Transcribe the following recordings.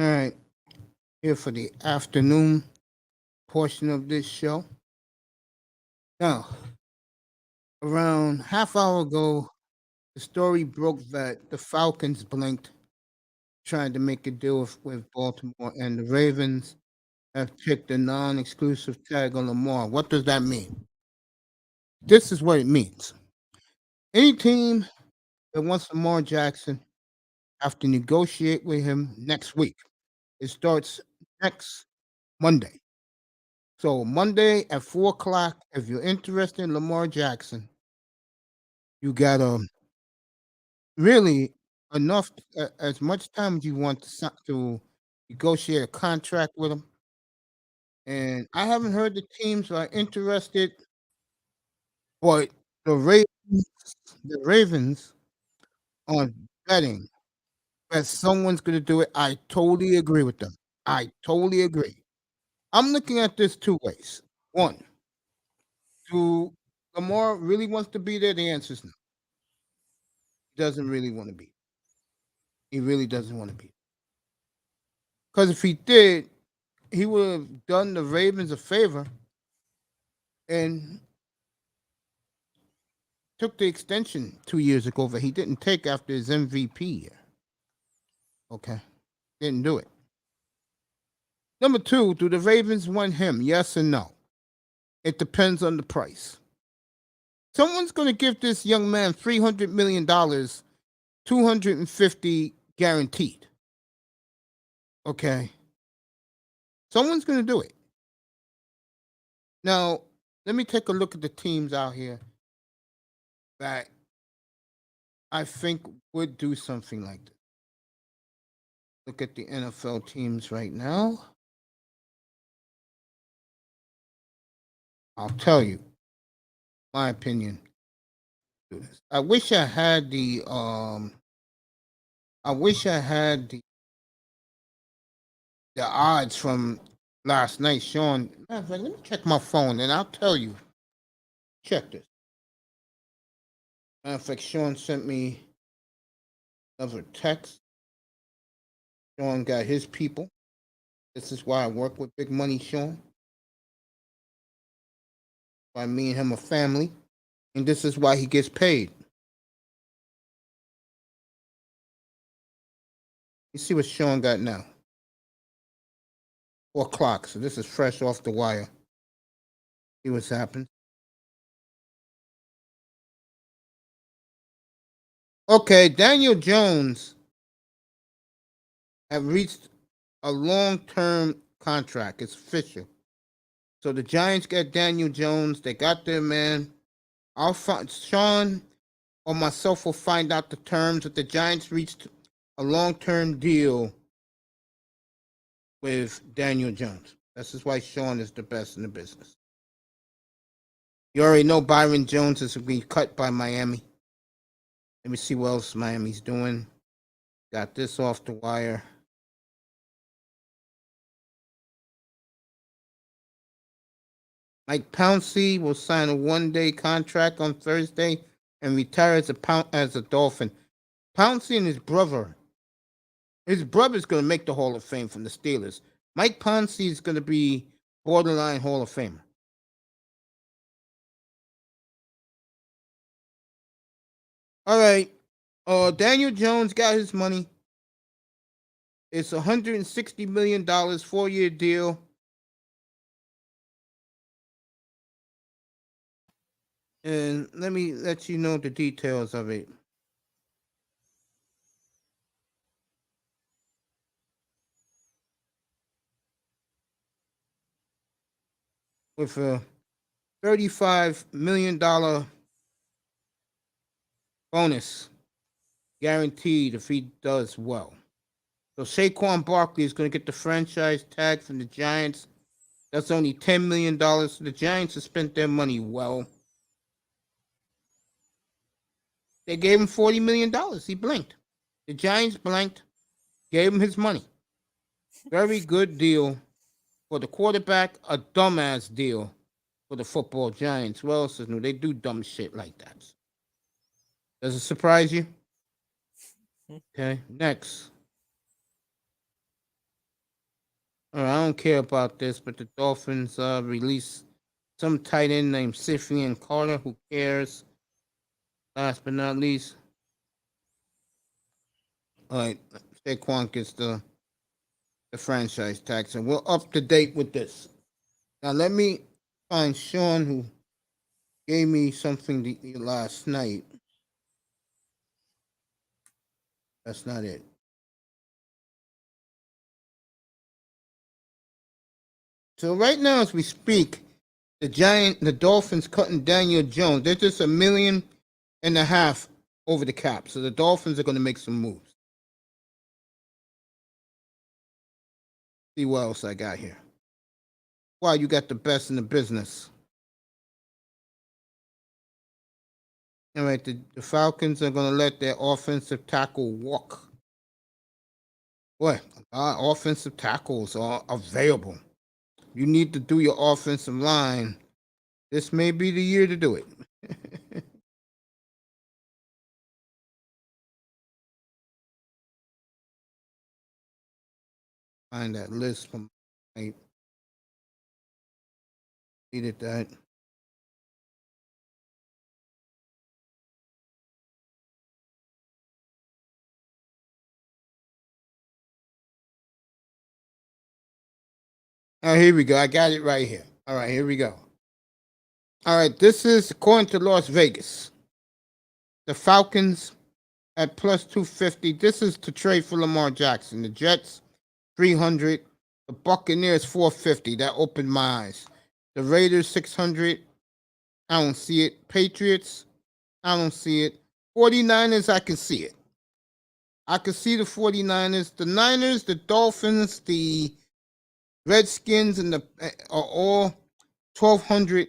All right, here for the afternoon portion of this show. Now, around half hour ago, the story broke that the Falcons blinked, trying to make a deal with Baltimore, and the Ravens have checked the non-exclusive tag on Lamar. What does that mean? This is what it means. Any team that wants Lamar Jackson have to negotiate with him next week. It starts next Monday. So Monday at 4 o'clock, if you're interested in Lamar Jackson, you gotta really enough as much time as you want to negotiate a contract with him. And I haven't heard the teams are interested, but the Ravens, the Ravens are betting that someone's going to do it. I totally agree with them. I totally agree. I'm looking at this two ways. One, do Lamar really wants to be there? The answer is no. He doesn't really want to be. He really doesn't want to be. Because if he did, he would have done the Ravens a favor and took the extension 2 years ago that he didn't take after his MVP year. Okay. Didn't do it. Number two, do the Ravens want him? Yes or no? It depends on the price. Someone's going to give this young man $300 million, 250 guaranteed. Okay. Someone's going to do it. Now, let me take a look at the teams out here that I think would do something like this. Look at the NFL teams right now. I'll tell you my opinion. I wish I had the odds from last night, Sean. Matter of fact, let me check my phone and I'll tell you. Check this. Matter of fact, Sean sent me another text. Sean got his people. This is why I work with Big Money Sean. Why me and him are family. And this is why he gets paid. You see what Sean got now. 4 o'clock. So this is fresh off the wire. See what's happened. Okay, Daniel Jones have reached a long-term contract. It's official. So the Giants got Daniel Jones. They got their man. I'll find Sean or myself will find out the terms that the Giants reached a long-term deal with Daniel Jones. This is why Sean is the best in the business. You already know Byron Jones is being cut by Miami. Let me see what else Miami's doing. Got this off the wire. Mike Pouncey will sign a one-day contract on Thursday and retire as a Dolphin. Pouncey and his brother. His brother's going to make the Hall of Fame from the Steelers. Mike Pouncey is going to be borderline Hall of Famer. All right. Daniel Jones got his money. It's $160 million, 4-year deal. And let me let you know the details of it. With a $35 million bonus guaranteed if he does well. So Saquon Barkley is going to get the franchise tag from the Giants. That's only $10 million. So the Giants have spent their money well. They gave him $40 million. He blinked. The Giants blinked, gave him his money. Very good deal for the quarterback, a dumbass deal for the football Giants. Well, else is new? They do dumb shit like that. Does it surprise you? Okay, next. I don't care about this, but the Dolphins released some tight end named Sifian Carter. Who cares? Last but not least, all right, Saquon gets the franchise tax, and we're up to date with this. Now let me find Sean, who gave me something last night. That's not it. So right now, as we speak, the Dolphins cutting Daniel Jones. They're just $1.5 million over the cap. So the Dolphins are going to make some moves. See what else I got here. Wow, you got the best in the business. All right, the Falcons are going to let their offensive tackle walk. What? Offensive tackles are available. You need to do your offensive line. This may be the year to do it. Find that list from I needed that. Oh, here we go. I got it right here. All right, here we go. All right, this is according to Las Vegas. The Falcons at plus 250. This is to trade for Lamar Jackson. The Jets, 300. The Buccaneers, 450. That opened my eyes. The Raiders, 600. I don't see it. Patriots, I don't see it. 49ers, I can see it. I can see the 49ers. The Niners, the Dolphins, the Redskins, and the are all 1,200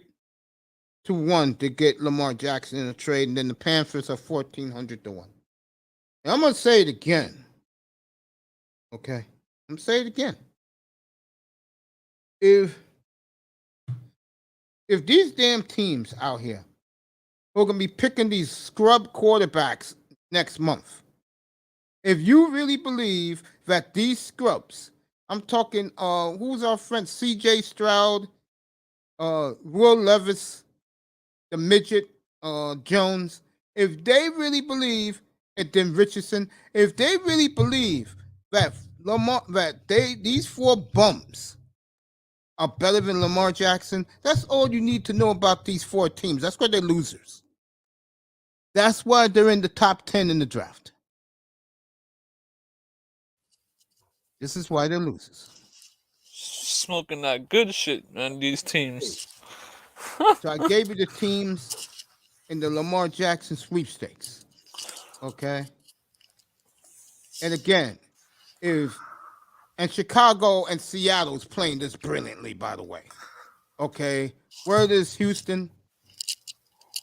to 1 to get Lamar Jackson in a trade, and then the Panthers are 1,400 to 1. And I'm gonna say it again. Okay, I'm gonna say it again. If these damn teams out here who are gonna be picking these scrub quarterbacks next month, if you really believe that these scrubs, I'm talking, who's our friend, C.J. Stroud, Will Levis, the midget, Jones, if they really believe, and then Richardson, if they really believe that these four bums are better than Lamar Jackson, that's all you need to know about these four teams. That's why they're losers. That's why they're in the top 10 in the draft. This is why they're losers. Smoking that good shit, man. These teams. So I gave you the teams in the Lamar Jackson sweepstakes. Okay. And again, and Chicago and Seattle's playing this brilliantly, by the way. Okay. Where is Houston?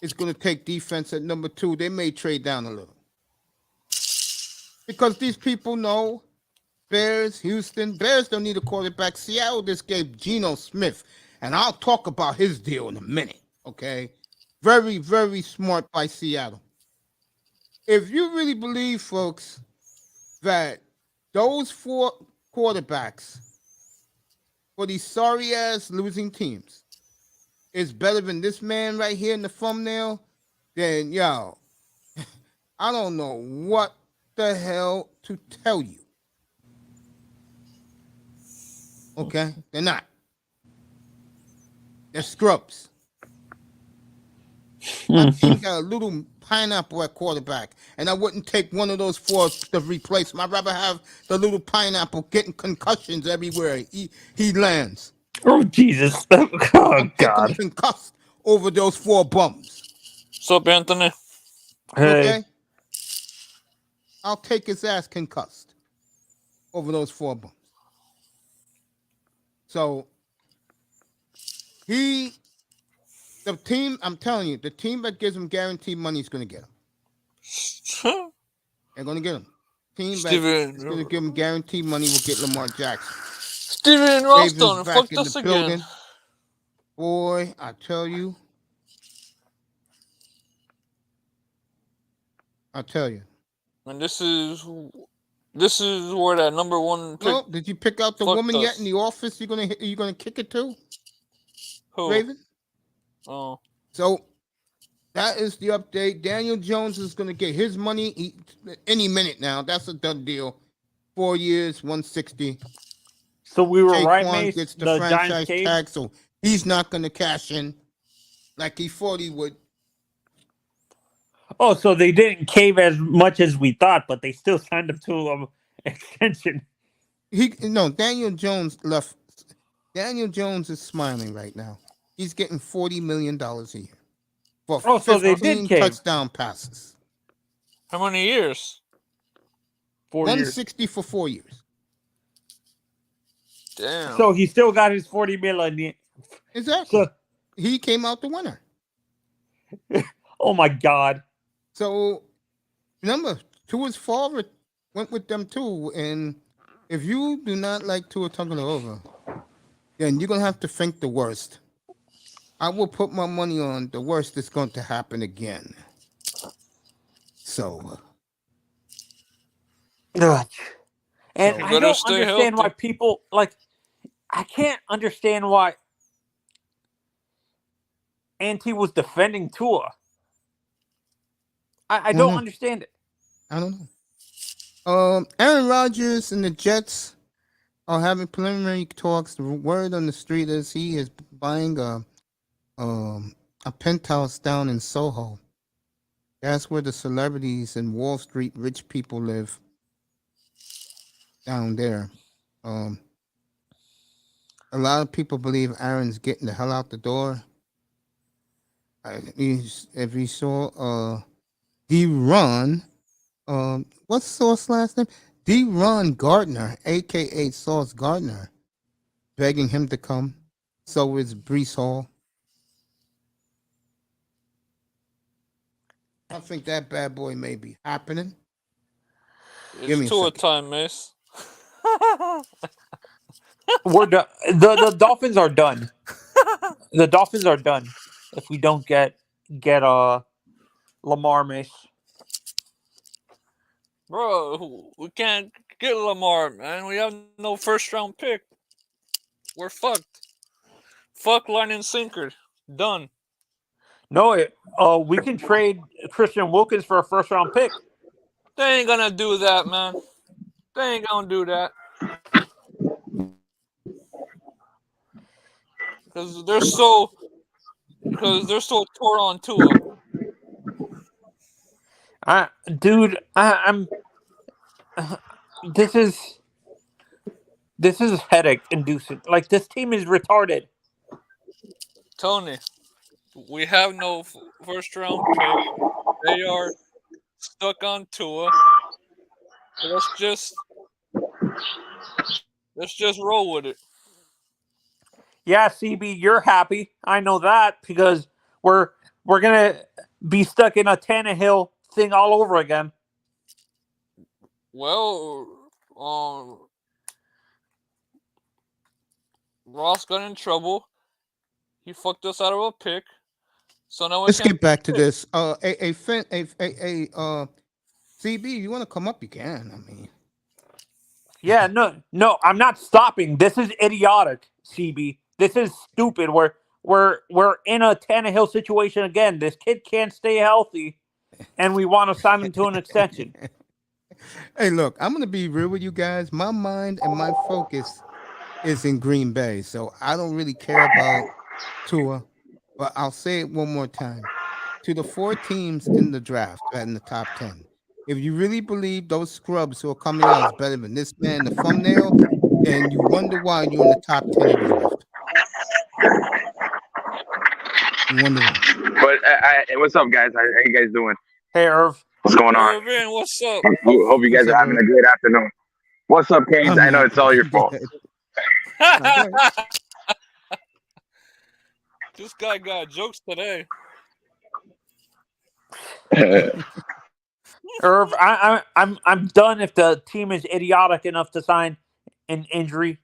Is going to take defense at number 2. They may trade down a little. Because these people know Bears don't need a quarterback. Seattle just gave Geno Smith, and I'll talk about his deal in a minute. Okay. Very, very smart by Seattle. If you really believe, folks, that those four quarterbacks for these sorry ass losing teams is better than this man right here in the thumbnail, then yo, I don't know what the hell to tell you. Okay? They're not. They're scrubs. My team got a little pineapple at quarterback, and I wouldn't take one of those four to replace him. I'd rather have the little pineapple getting concussions everywhere he lands. Oh, Jesus. Oh, Take him God. concussed over those four bums. What's up, Anthony? Hey. Okay? I'll take his ass concussed over those four bums. So the team, I'm telling you, the team that gives him guaranteed money is going to get him. They're going to get him. Team that's going to give him guaranteed money will get Lamar Jackson. Steven Ralston fucked us again. Boy, I tell you. And this is This is where that number one pick. No, did you pick out the fucked woman yet us. in the office? You gonna kick it to, Who? Raven? Oh, So that is the update. Daniel Jones is gonna get his money any minute now. That's a done deal. 4 years, 160. So we were right, Saquon Mace. gets the The Giants franchise caved. tag, so he's not gonna cash in like he thought he would. Oh, so they didn't cave as much as we thought, but they still signed him to an extension. Daniel Jones left. Daniel Jones is smiling right now. He's getting $40 million a year for so they did 15 cave. touchdown passes. how many years? 4 years. 160 for 4 years. Damn. So he still got his $40 million. Exactly. So, He came out the winner. oh my God. So remember, Tua's father went with them too. And if you do not like Tua Tagovailoa, then you're gonna have to think the worst. I will put my money on the worst is going to happen again. So, Ugh. And You I better don't stay understand why healthy. people I can't understand why Auntie was defending Tua. I don't understand it. I don't know. Aaron Rodgers and the Jets are having preliminary talks. The word on the street is he is buying a penthouse down in Soho. That's where the celebrities and Wall Street rich people live. Down there. A lot of people believe Aaron's getting the hell out the door. If you saw D-Ron, what's Sauce's last name? D-Ron Gardner, a.k.a. Sauce Gardner, begging him to come. So is Brees Hall. I think that bad boy may be happening. Give me It's a Tua second. time, Mace. We're done. The Dolphins are done. The Dolphins are done if we don't get Lamar, Mace. Bro, we can't get Lamar, man. We have no first round pick. We're fucked. Fuck line and sinker. Done. No, we can trade Christian Wilkins for a first round pick. They ain't gonna do that, man. They ain't gonna do that. Because they're so tore on Tua. I'm. This is headache inducing. Like, this team is retarded. Tony, we have no first round pick. They are stuck on Tua. So let's just roll with it. Yeah, CB, you're happy. I know that because we're gonna be stuck in a Tannehill thing all over again. Well, Ross got in trouble. He fucked us out of a pick. So now Let's get back to this. CB, you want to come up? You can. I mean, Yeah, no, I'm not stopping. This is idiotic, CB. This is stupid. We're in a Tannehill situation again. This kid can't stay healthy, and we want to sign him to an extension. hey, look, I'm gonna be real with you guys. My mind and my focus is in Green Bay, so I don't really care about Tua. But I'll say it one more time: to the 4 teams in the draft, in the top 10. If you really believe those scrubs who are coming out is better than this man, the thumbnail, then you wonder why you're in the top 10 of the draft. You wonder why. But what's up, guys? How you guys doing? Hey, Irv. What's going on? Irvin, what's up? Hope you guys What's are up, having Irv? a great afternoon. What's up, Canes? I know it's all your fault. This guy got jokes today. Irv, I'm done if the team is idiotic enough to sign an injury.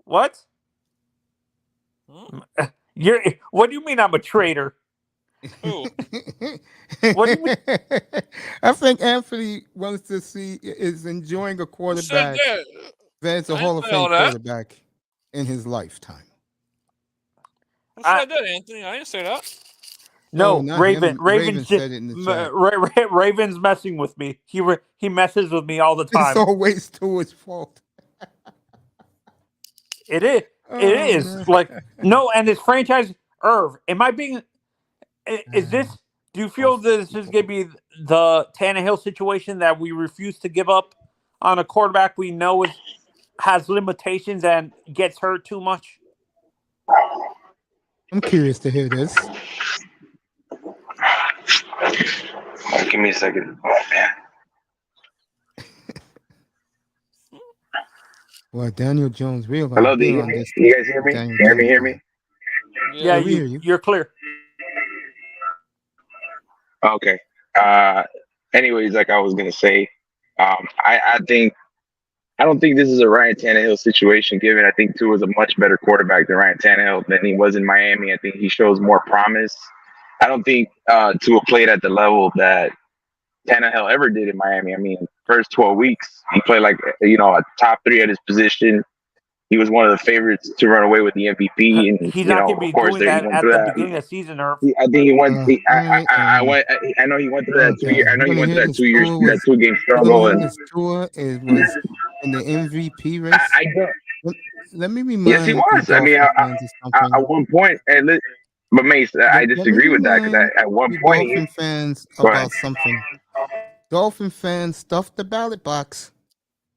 What? What do you mean I'm a traitor? Who? What do you mean? I think Anthony wants to see is enjoying a Who said quarterback that? that's a I didn't Hall of say all Fame that. quarterback in his lifetime. Who I- said that, Anthony? I didn't say that. Oh, No, not Raven. him. Raven's Raven just said it in the chat. Raven's messing with me. He messes with me all the It's time. always Tua's fault. It is. Oh, It is man. like no, and this franchise, Irv. Am I being? Is this? Do you feel this is going to be the Tannehill situation that we refuse to give up on a quarterback we know has limitations and gets hurt too much? I'm curious to hear this. Give me a second. Oh, man. Well, Daniel Jones real Hello, do you, on this. you guys hear me? Daniel You Jones hear side. me? Yeah, we hear you. you're clear. Okay. Anyways, like I was gonna say, I don't think this is a Ryan Tannehill situation. Given I think Tua is a much better quarterback than Ryan Tannehill than he was in Miami. I think he shows more promise. I don't think Tua played at the level that Tannehill ever did in Miami. I mean, first 12 weeks he played like a top 3 at his position. He was one of the favorites to run away with the MVP, and He's not going to be of course, doing he that went at through the that. beginning of the season, Irv. I think he went. I know he went through that 2 year. I know he went through that 2 years, that 2 game struggle. And his tour was in the MVP race. I don't. Let me remind. Yes, he was. I mean, at one point, but Mace, I disagree with that because at one point, Dolphin fans about something. Dolphin fans stuffed the ballot box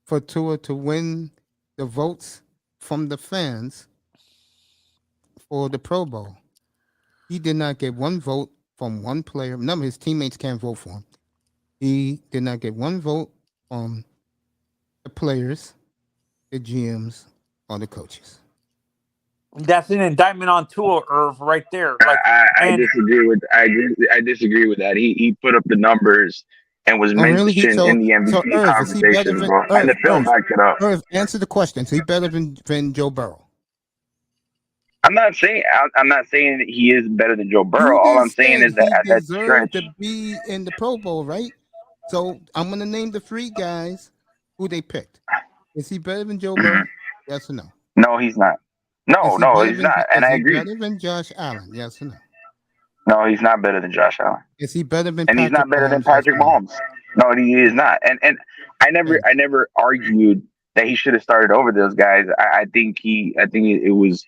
for Tua to win the votes from the fans for the Pro Bowl. He did not get one vote from one player. None of his teammates can't vote for him. He did not get one vote from the players, the GMs, or the coaches. That's an indictment on Tua, Irv, right there. Like, I disagree with. I disagree with that. He put up the numbers and was mentioned in the MVP conversation, bro. And the film backed it up. Irv, answer the question. Is he better than Joe Burrow? I'm not saying that he is better than Joe Burrow. All I'm saying is that he at that deserved stretch, to be in the Pro Bowl, right? So I'm gonna name the 3 guys who they picked. Is he better than Joe Burrow? Yes or no? No, he's not. No, he's not. And I agree. Better than Josh Allen? Yes or no? No, he's not better than Josh Allen. Is he better than? And he's not better than Patrick Mahomes. No, he is not. And I never argued that he should have started over those guys. I think it was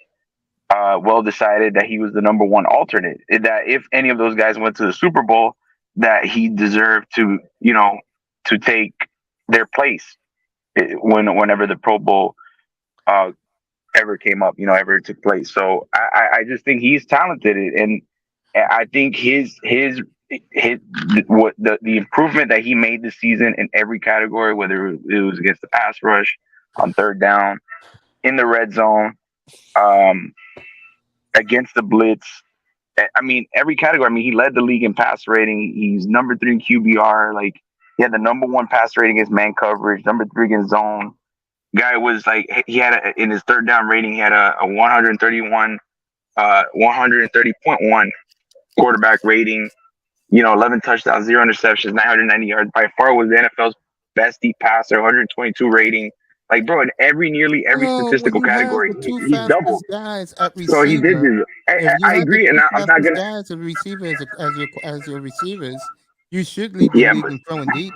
well decided that he was the number 1 alternate. That if any of those guys went to the Super Bowl, that he deserved to take their place whenever the Pro Bowl ever came up, ever took place. So I just think he's talented, and I think his what the improvement that he made this season in every category, whether it was against the pass rush, on third down, in the red zone, against the blitz. I mean, every category. I mean, he led the league in pass rating. He's number 3 in QBR. Like, he had the number 1 pass rating against man coverage, number 3 against zone. Guy was like, he had in his third down rating, he had a 130.1 quarterback rating. 11 touchdowns, 0 interceptions, 990 yards. By far was the NFL's best deep passer, 122 rating. Like, bro, in nearly every statistical category, he doubled. Guys at receiver, so he did this. I agree, and I'm not gonna. Guys at receiver as your receivers, you should lead the league in throwing deep.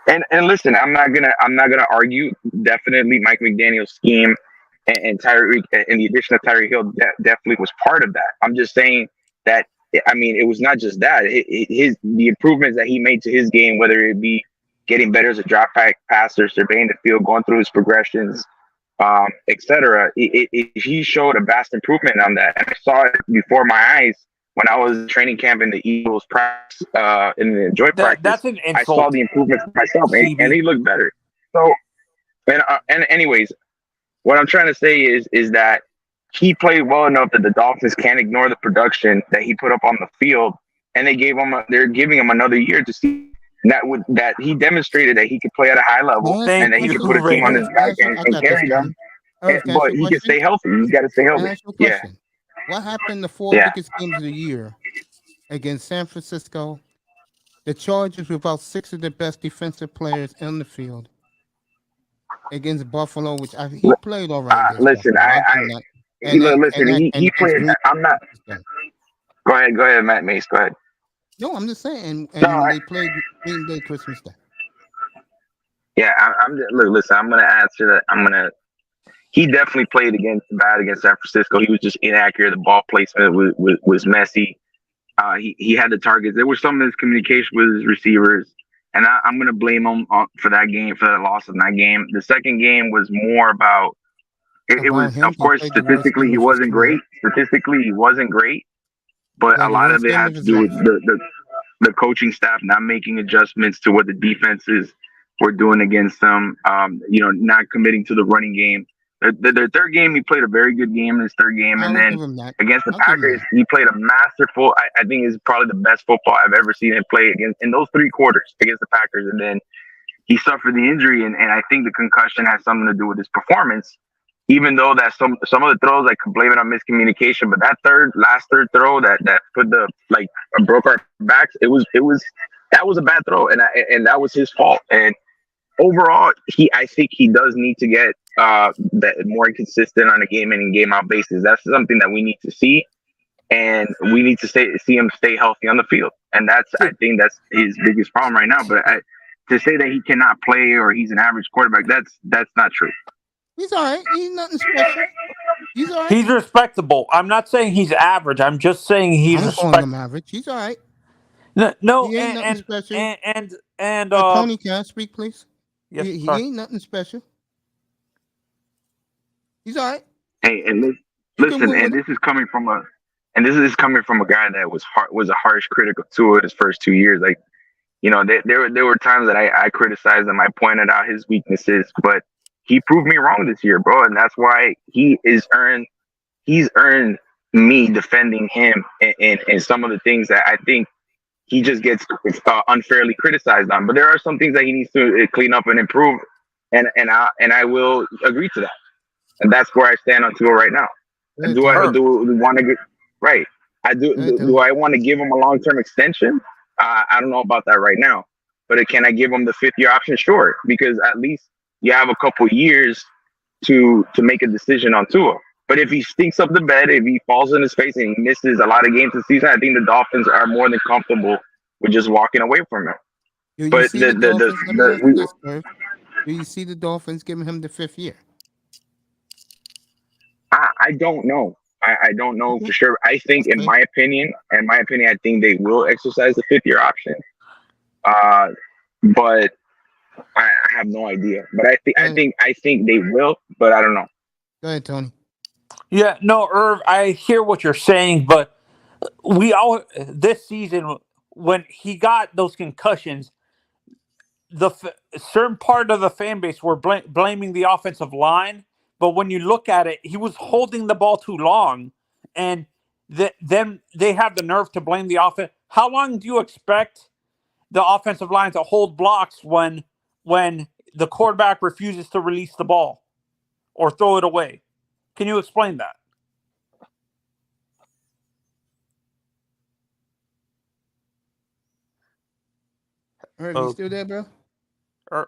And listen, I'm not gonna argue. Definitely, Mike McDaniel's scheme and Tyreek and the addition of Tyreek Hill definitely was part of that. I'm just saying that. I mean, it was not just that. The improvements that he made to his game, whether it be getting better as a drop back passer, surveying the field, going through his progressions, etc. He showed a vast improvement on that, and I saw it before my eyes when I was training camp in the Eagles practice, in the joint practice. That's an insult. I saw the improvements myself, and he looked better. So, and anyways, what I'm trying to say is that he played well enough that the Dolphins can't ignore the production that he put up on the field, and they're giving him another year to see that he demonstrated that he could play at a high level and that he could put a team on his back and carry them. But he can stay healthy. He's got to stay healthy. Yeah. What happened the 4 biggest games of the year against San Francisco. The Chargers without 6 of the best defensive players on the field against Buffalo, which he played all right against Listen, Buffalo. I'll give him that. listen. He Against played. Green I'm not. Bay. Go ahead, Matt Mace. Go ahead. No, I'm just saying. No, And they played Green Bay Christmas Day. yeah, look. Listen, I'm gonna answer that. He definitely played bad against San Francisco. He was just inaccurate. The ball placement was messy. He had the targets. There was some miscommunication with his receivers, and I'm going to blame him for that game, for the loss of that game. The second game was more about it was, him. of course, statistically he wasn't great. But a lot of it had to do with the coaching staff not making adjustments to what the defenses were doing against them. Not committing to the running game. The third game, he played a very good game in his third game, and then against the Packers, he played a masterful. I think is probably the best football I've ever seen him play in those 3 quarters against the Packers, and then he suffered the injury, and I think the concussion has something to do with his performance. Even though that some of the throws, I could blame it on miscommunication, but that last third throw that put broke our backs, that was a bad throw, and that was his fault. And overall, I think he does need to get that more consistent on a game in and game out basis. That's something that we need to see, and we need to see him stay healthy on the field. And I think that's his biggest problem right now. But to say that he cannot play or he's an average quarterback, that's not true. He's all right. He's nothing special. He's all right. He's respectable. I'm not saying he's average. I'm just saying he's respectable. I'm calling him average. He's all right. No, he ain't nothing special. And Tony, can I speak, please? Yes, he ain't nothing special. He's all right. Hey, and listen, and this is coming from a guy that was a harsh critic of Tua his first 2 years. Like, there were times that I criticized him. I pointed out his weaknesses, but he proved me wrong this year, bro, and that's why he's earned me defending him and some of the things that I think he just gets unfairly criticized on. But there are some things that he needs to clean up and improve, and I will agree to that. And that's where I stand on Tua right now. Do I want to get right? Do I want to give him a long-term extension? I don't know about that right now. But can I give him the 5th-year option? Sure, because at least you have a couple years to make a decision on Tua. But if he stinks up the bed, if he falls in his face and he misses a lot of games this season, I think the Dolphins are more than comfortable with just walking away from him. Do you But see the Dolphins giving him the 5th year? I don't know. I don't know for sure. I think, in my opinion, I think they will exercise the 5th-year option. But I have no idea. But I think they will, but I don't know. Go ahead, Tony. Yeah, no, Irv, I hear what you're saying, but this season when he got those concussions, the certain part of the fan base were blaming the offensive line. But when you look at it, he was holding the ball too long, and then they have the nerve to blame the offense. How long do you expect the offensive line to hold blocks when the quarterback refuses to release the ball or throw it away? Can you explain that? Irv, you still there, bro?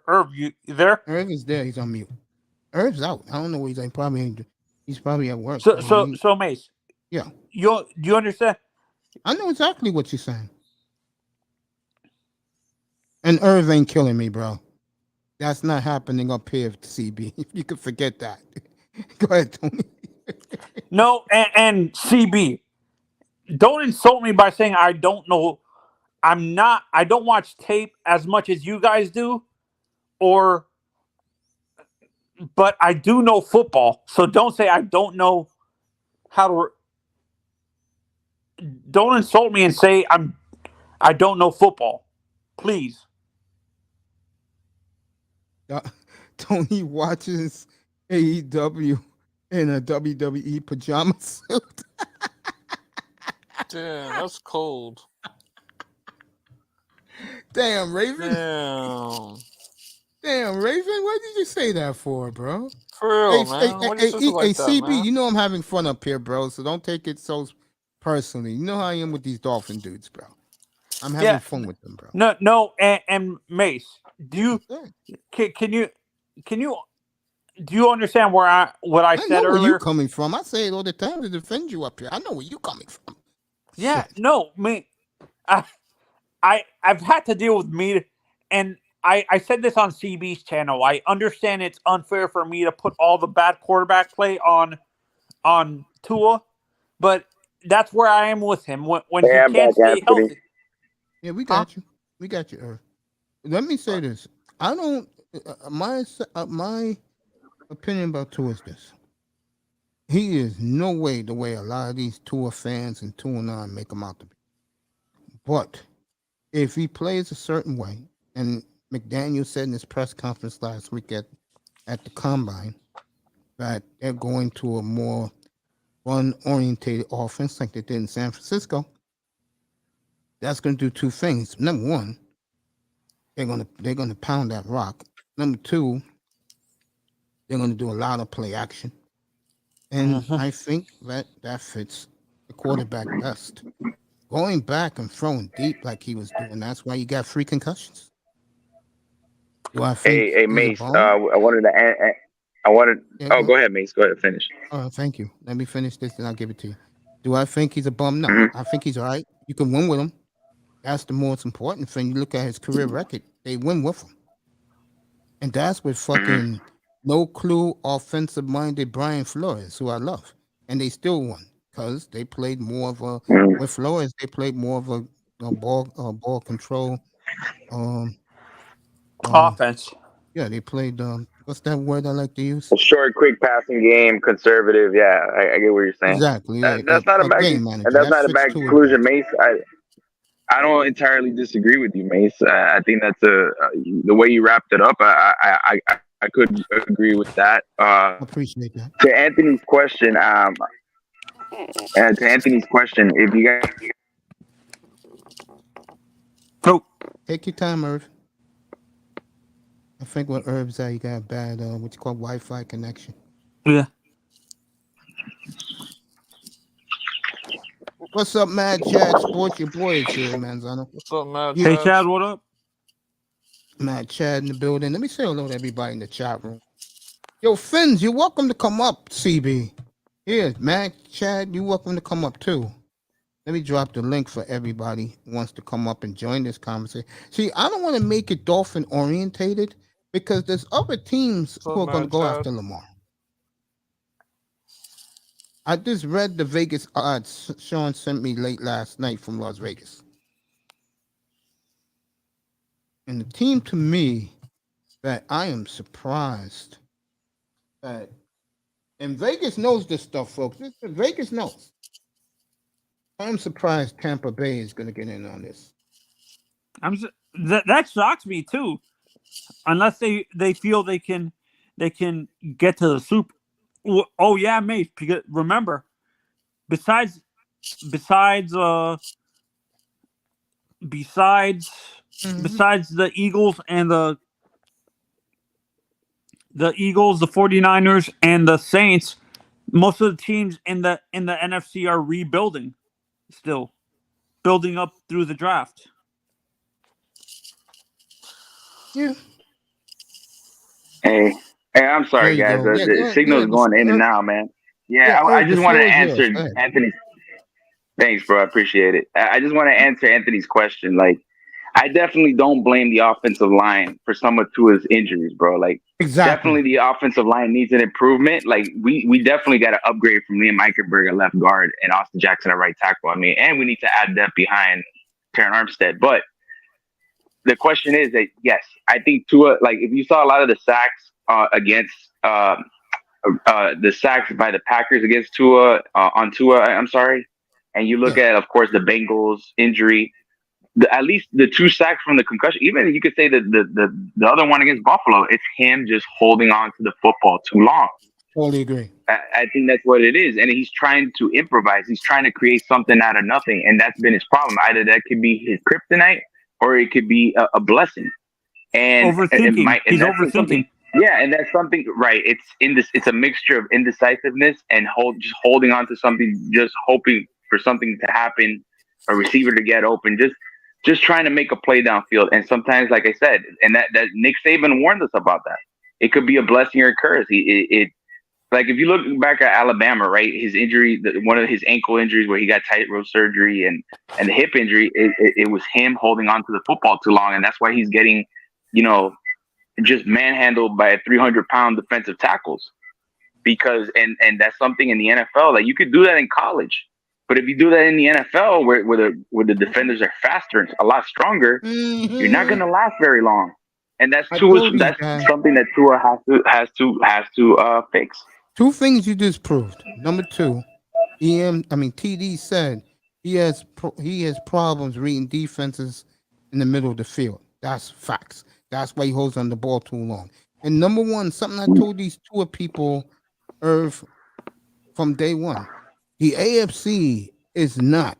Irv, you there? Irv is there. He's on mute. Irv's out. I don't know where he's at. He's probably at work. So Mace. Yeah. Do you understand? I know exactly what you're saying. And Irv ain't killing me, bro. That's not happening up here, CB. You can forget that. Go ahead, Tony. No, and CB, don't insult me by saying I don't know. I don't watch tape as much as you guys do, but I do know football. So don't say I don't know how to. Don't insult me and say I don't know football, please. Tony watches AEW in a WWE pajama suit. Damn, that's cold. Damn, Raven. Damn, Raven. What did you say that for, bro? For real, man. Hey, CB, man? You know I'm having fun up here, bro. So don't take it so personally. You know how I am with these Dolphin dudes, bro. I'm having fun with them, bro. No, and Mace, do Yeah. can you do you understand what I I said know where earlier? you coming from. I say it all the time to defend you up here. I know where you coming from. Yeah, Shit. no, I've had to deal with me, and I said this on CB's channel. I understand it's unfair for me to put all the bad quarterback play on Tua, but that's where I am with him when Hey, he I'm can't back, stay Anthony. healthy. Yeah, we Huh? got you. We got you, Irv. Let me say this. I don't. My opinion about Tua is this. He is no way the way a lot of these Tua fans and Tua 9 make him out to be. But if he plays a certain way, and McDaniel said in his press conference last week at the combine that they're going to a more run-orientated offense like they did in San Francisco, that's going to do two things. Number one, they're going to pound that rock. Number two, they're going to do a lot of play action. And Mhm. I think that fits the quarterback best. Going back and throwing deep like he was doing, that's why you got 3 concussions. Do I think Hey, he's a Mace. bum? I wanted to. I wanted. Yeah, Oh, go ahead, Mace. Go ahead. Finish. Thank you. Let me finish this and I'll give it to you. Do I think he's a bum? No. Mhm. I think he's all right. You can win with him. That's the most important thing. You look at his career record, they win with him. And that's with fucking no clue offensive minded Brian Flores, who I love. And they still won because they played more of a Mhm. with Flores, they played more of a ball control. Um, Offense. yeah, they played what's that word I like to use? A short, quick passing game, conservative. Yeah, I get what you're saying. Exactly. Yeah, That's not a bad. game And manager. that's That not a fits bad to conclusion, it. Mace. I don't entirely disagree with you, Mace. I think that's the way you wrapped it up. I could agree with that. I appreciate that. To Anthony's question, if you guys Oh, Take your time, Irv. I think when Irv's at, you got a bad what you call Wi-Fi connection. yeah. What's up, Mad Chad Sports? Your boy is here, Manzano. What's up, man? You- Hey, Chad, what up? Mad Chad in the building. Let me say hello to everybody in the chat room. Yo, Finns, you're welcome to come up, CB. Here, Mad Chad, you're welcome to come up too. Let me drop the link for everybody who wants to come up and join this conversation. See, I don't want to make it Dolphin orientated because there's other teams What's who up, are going to man, go Chad? after Lamar. I just read the Vegas odds Sean sent me late last night from Las Vegas. And the team to me that I am surprised that, and Vegas knows this stuff, folks. Vegas knows. I'm surprised Tampa Bay is going to get in on this. That shocks me too. Unless they feel they can get to the Super. Oh yeah, mate. Because remember, besides Mhm. besides the Eagles and the 49ers and the Saints, most of the teams in the NFC are rebuilding still, building up through the draft. Yeah. Hey, I'm There sorry, you guys. go. Yeah, The go ahead. signal's going in and out, man. Yeah, I The just want to floor is yours. answer Go ahead. Anthony's. Thanks, bro. I appreciate it. I just want to answer Anthony's question. Like, I definitely don't blame the offensive line for some of Tua's injuries, bro. Like, Exactly. definitely the offensive line needs an improvement. Like, we definitely got to upgrade from Liam Eichenberg at left guard and Austin Jackson at right tackle. I mean, and we need to add depth behind Terran Armstead. But the question is that, yes, I think Tua, like, if you saw a lot of the sacks against the sacks by the Packers against Tua, I'm sorry. And you look at, of course, the Bengals injury, at least the 2 sacks from the concussion, even you could say that the other one against Buffalo, it's him just holding on to the football too long. Totally agree. I think that's what it is. And he's trying to improvise. He's trying to create something out of nothing. And that's been his problem. Either that could be his kryptonite or it could be a blessing. And Overthinking. He's overthinking. Yeah, and that's something, right? It's a mixture of indecisiveness and just holding on to something, just hoping for something to happen, a receiver to get open, just trying to make a play downfield. And sometimes, like I said, and that Nick Saban warned us about that. It could be a blessing or a curse. Like if you look back at Alabama, right, his injury, one of his ankle injuries where he got tightrope surgery and the hip injury, it was him holding on to the football too long, and that's why he's getting, just manhandled by 300-pound defensive tackles. Because and that's something in the NFL, like you could do that in college, but if you do that in the NFL where the defenders are faster and a lot stronger, you're not going to last very long. And that's something that Tua has to fix. 2 things you just proved. Number 2, TD said he has problems reading defenses in the middle of the field. That's facts. That's why he holds on the ball too long. And number 1, something I told these 2 people, Irv, from day one, the AFC is not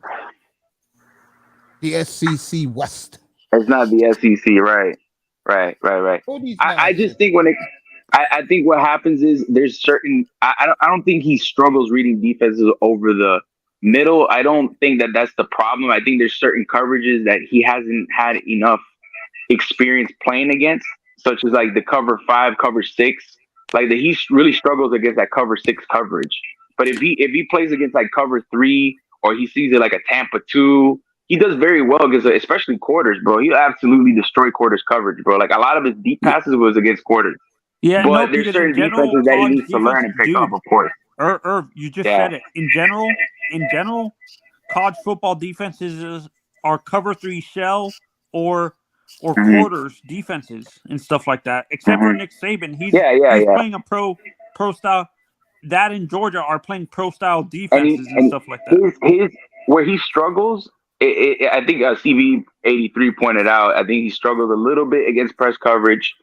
the SEC West. It's not the SEC, right? I just think I think what happens is there's certain. I don't think he struggles reading defenses over the middle. I don't think that's the problem. I think there's certain coverages that he hasn't had enough experience playing against, such as like the cover 5, cover 6. Like he really struggles against that cover 6 coverage. But if he plays against like cover 3 or he sees it like a Tampa 2, he does very well against, especially quarters, bro. He absolutely destroyed quarters coverage, bro. Like a lot of his deep passes was against quarters. Yeah, but there's certain defenses that he needs to learn and pick up, of course. Irv, you just said it. In general, college football defenses are cover 3 shell or quarters defenses and stuff like that. Except for Nick Saban, he's playing a pro style. That in Georgia are playing pro style defenses and stuff like that. Where he struggles, I think CB83 pointed out. I think he struggles a little bit against press coverage,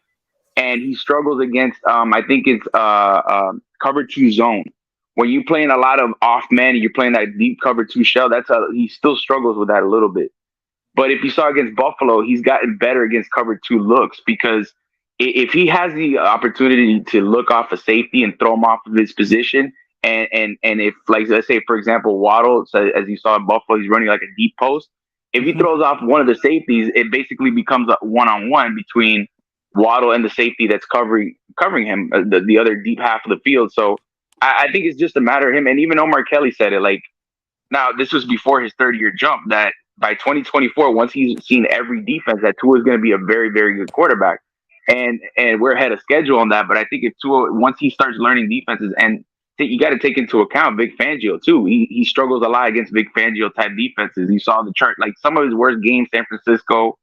and he struggles against I think it's cover 2 zone. When you're playing a lot of off man and you're playing that deep cover 2 shell, he still struggles with that a little bit. But if you saw against Buffalo, he's gotten better against cover 2 looks, because if he has the opportunity to look off a safety and throw him off of his position, and if, like, let's say, for example, Waddle, so as you saw in Buffalo, he's running like a deep post. If he throws off one of the safeties, it basically becomes a one-on-one between Waddle and the safety that's covering him, the other deep half of the field. So I think it's just a matter of him. And even Omar Kelly said it, like, now this was before his 30-year jump, that by 2024, once he's seen every defense, that Tua is going to be a very, very good quarterback. And we're ahead of schedule on that. But I think if Tua, once he starts learning defenses, and you got to take into account Vic Fangio too. He struggles a lot against Vic Fangio type defenses. You saw the chart, like some of his worst games, San Francisco,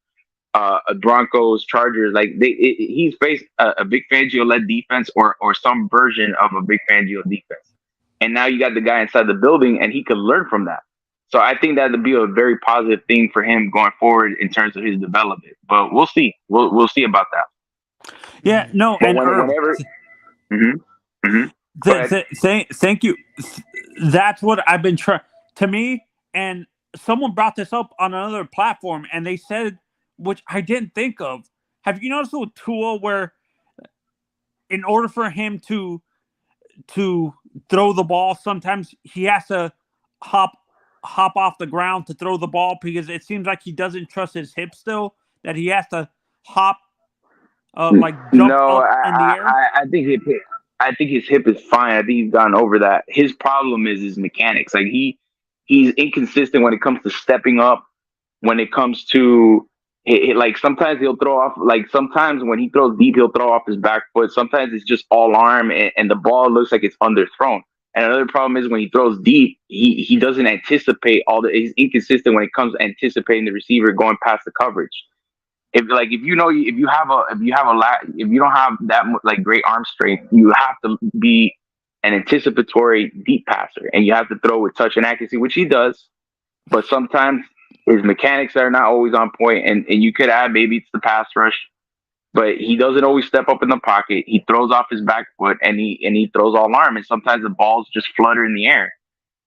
Broncos, Chargers. Like he's faced a Vic Fangio led defense or some version of a Vic Fangio defense. And now you got the guy inside the building, and he could learn from that. So I think that would be a very positive thing for him going forward in terms of his development. But we'll see. We'll see about that. Yeah, no, but and whenever. Thank you. That's what I've been trying. To me, and someone brought this up on another platform, and they said, which I didn't think of. Have you noticed with Tua where, in order for him to throw the ball, sometimes he has to hop off the ground to throw the ball, because it seems like he doesn't trust his hip still, that he has to hop jump up in the air? I think his hip is fine. I think he's gotten over that. His problem is his mechanics. Like he's inconsistent when it comes to stepping up, when it comes to like sometimes he'll throw off, like sometimes when he throws deep, he'll throw off his back foot. Sometimes it's just all arm and the ball looks like it's underthrown. And another problem is when he throws deep, he doesn't anticipate he's inconsistent when it comes to anticipating the receiver going past the coverage. If you don't have that like great arm strength, you have to be an anticipatory deep passer, and you have to throw with touch and accuracy, which he does. But sometimes his mechanics are not always on point, and you could add maybe it's the pass rush, but he doesn't always step up in the pocket. He throws off his back foot, and he throws all arm, and sometimes the balls just flutter in the air.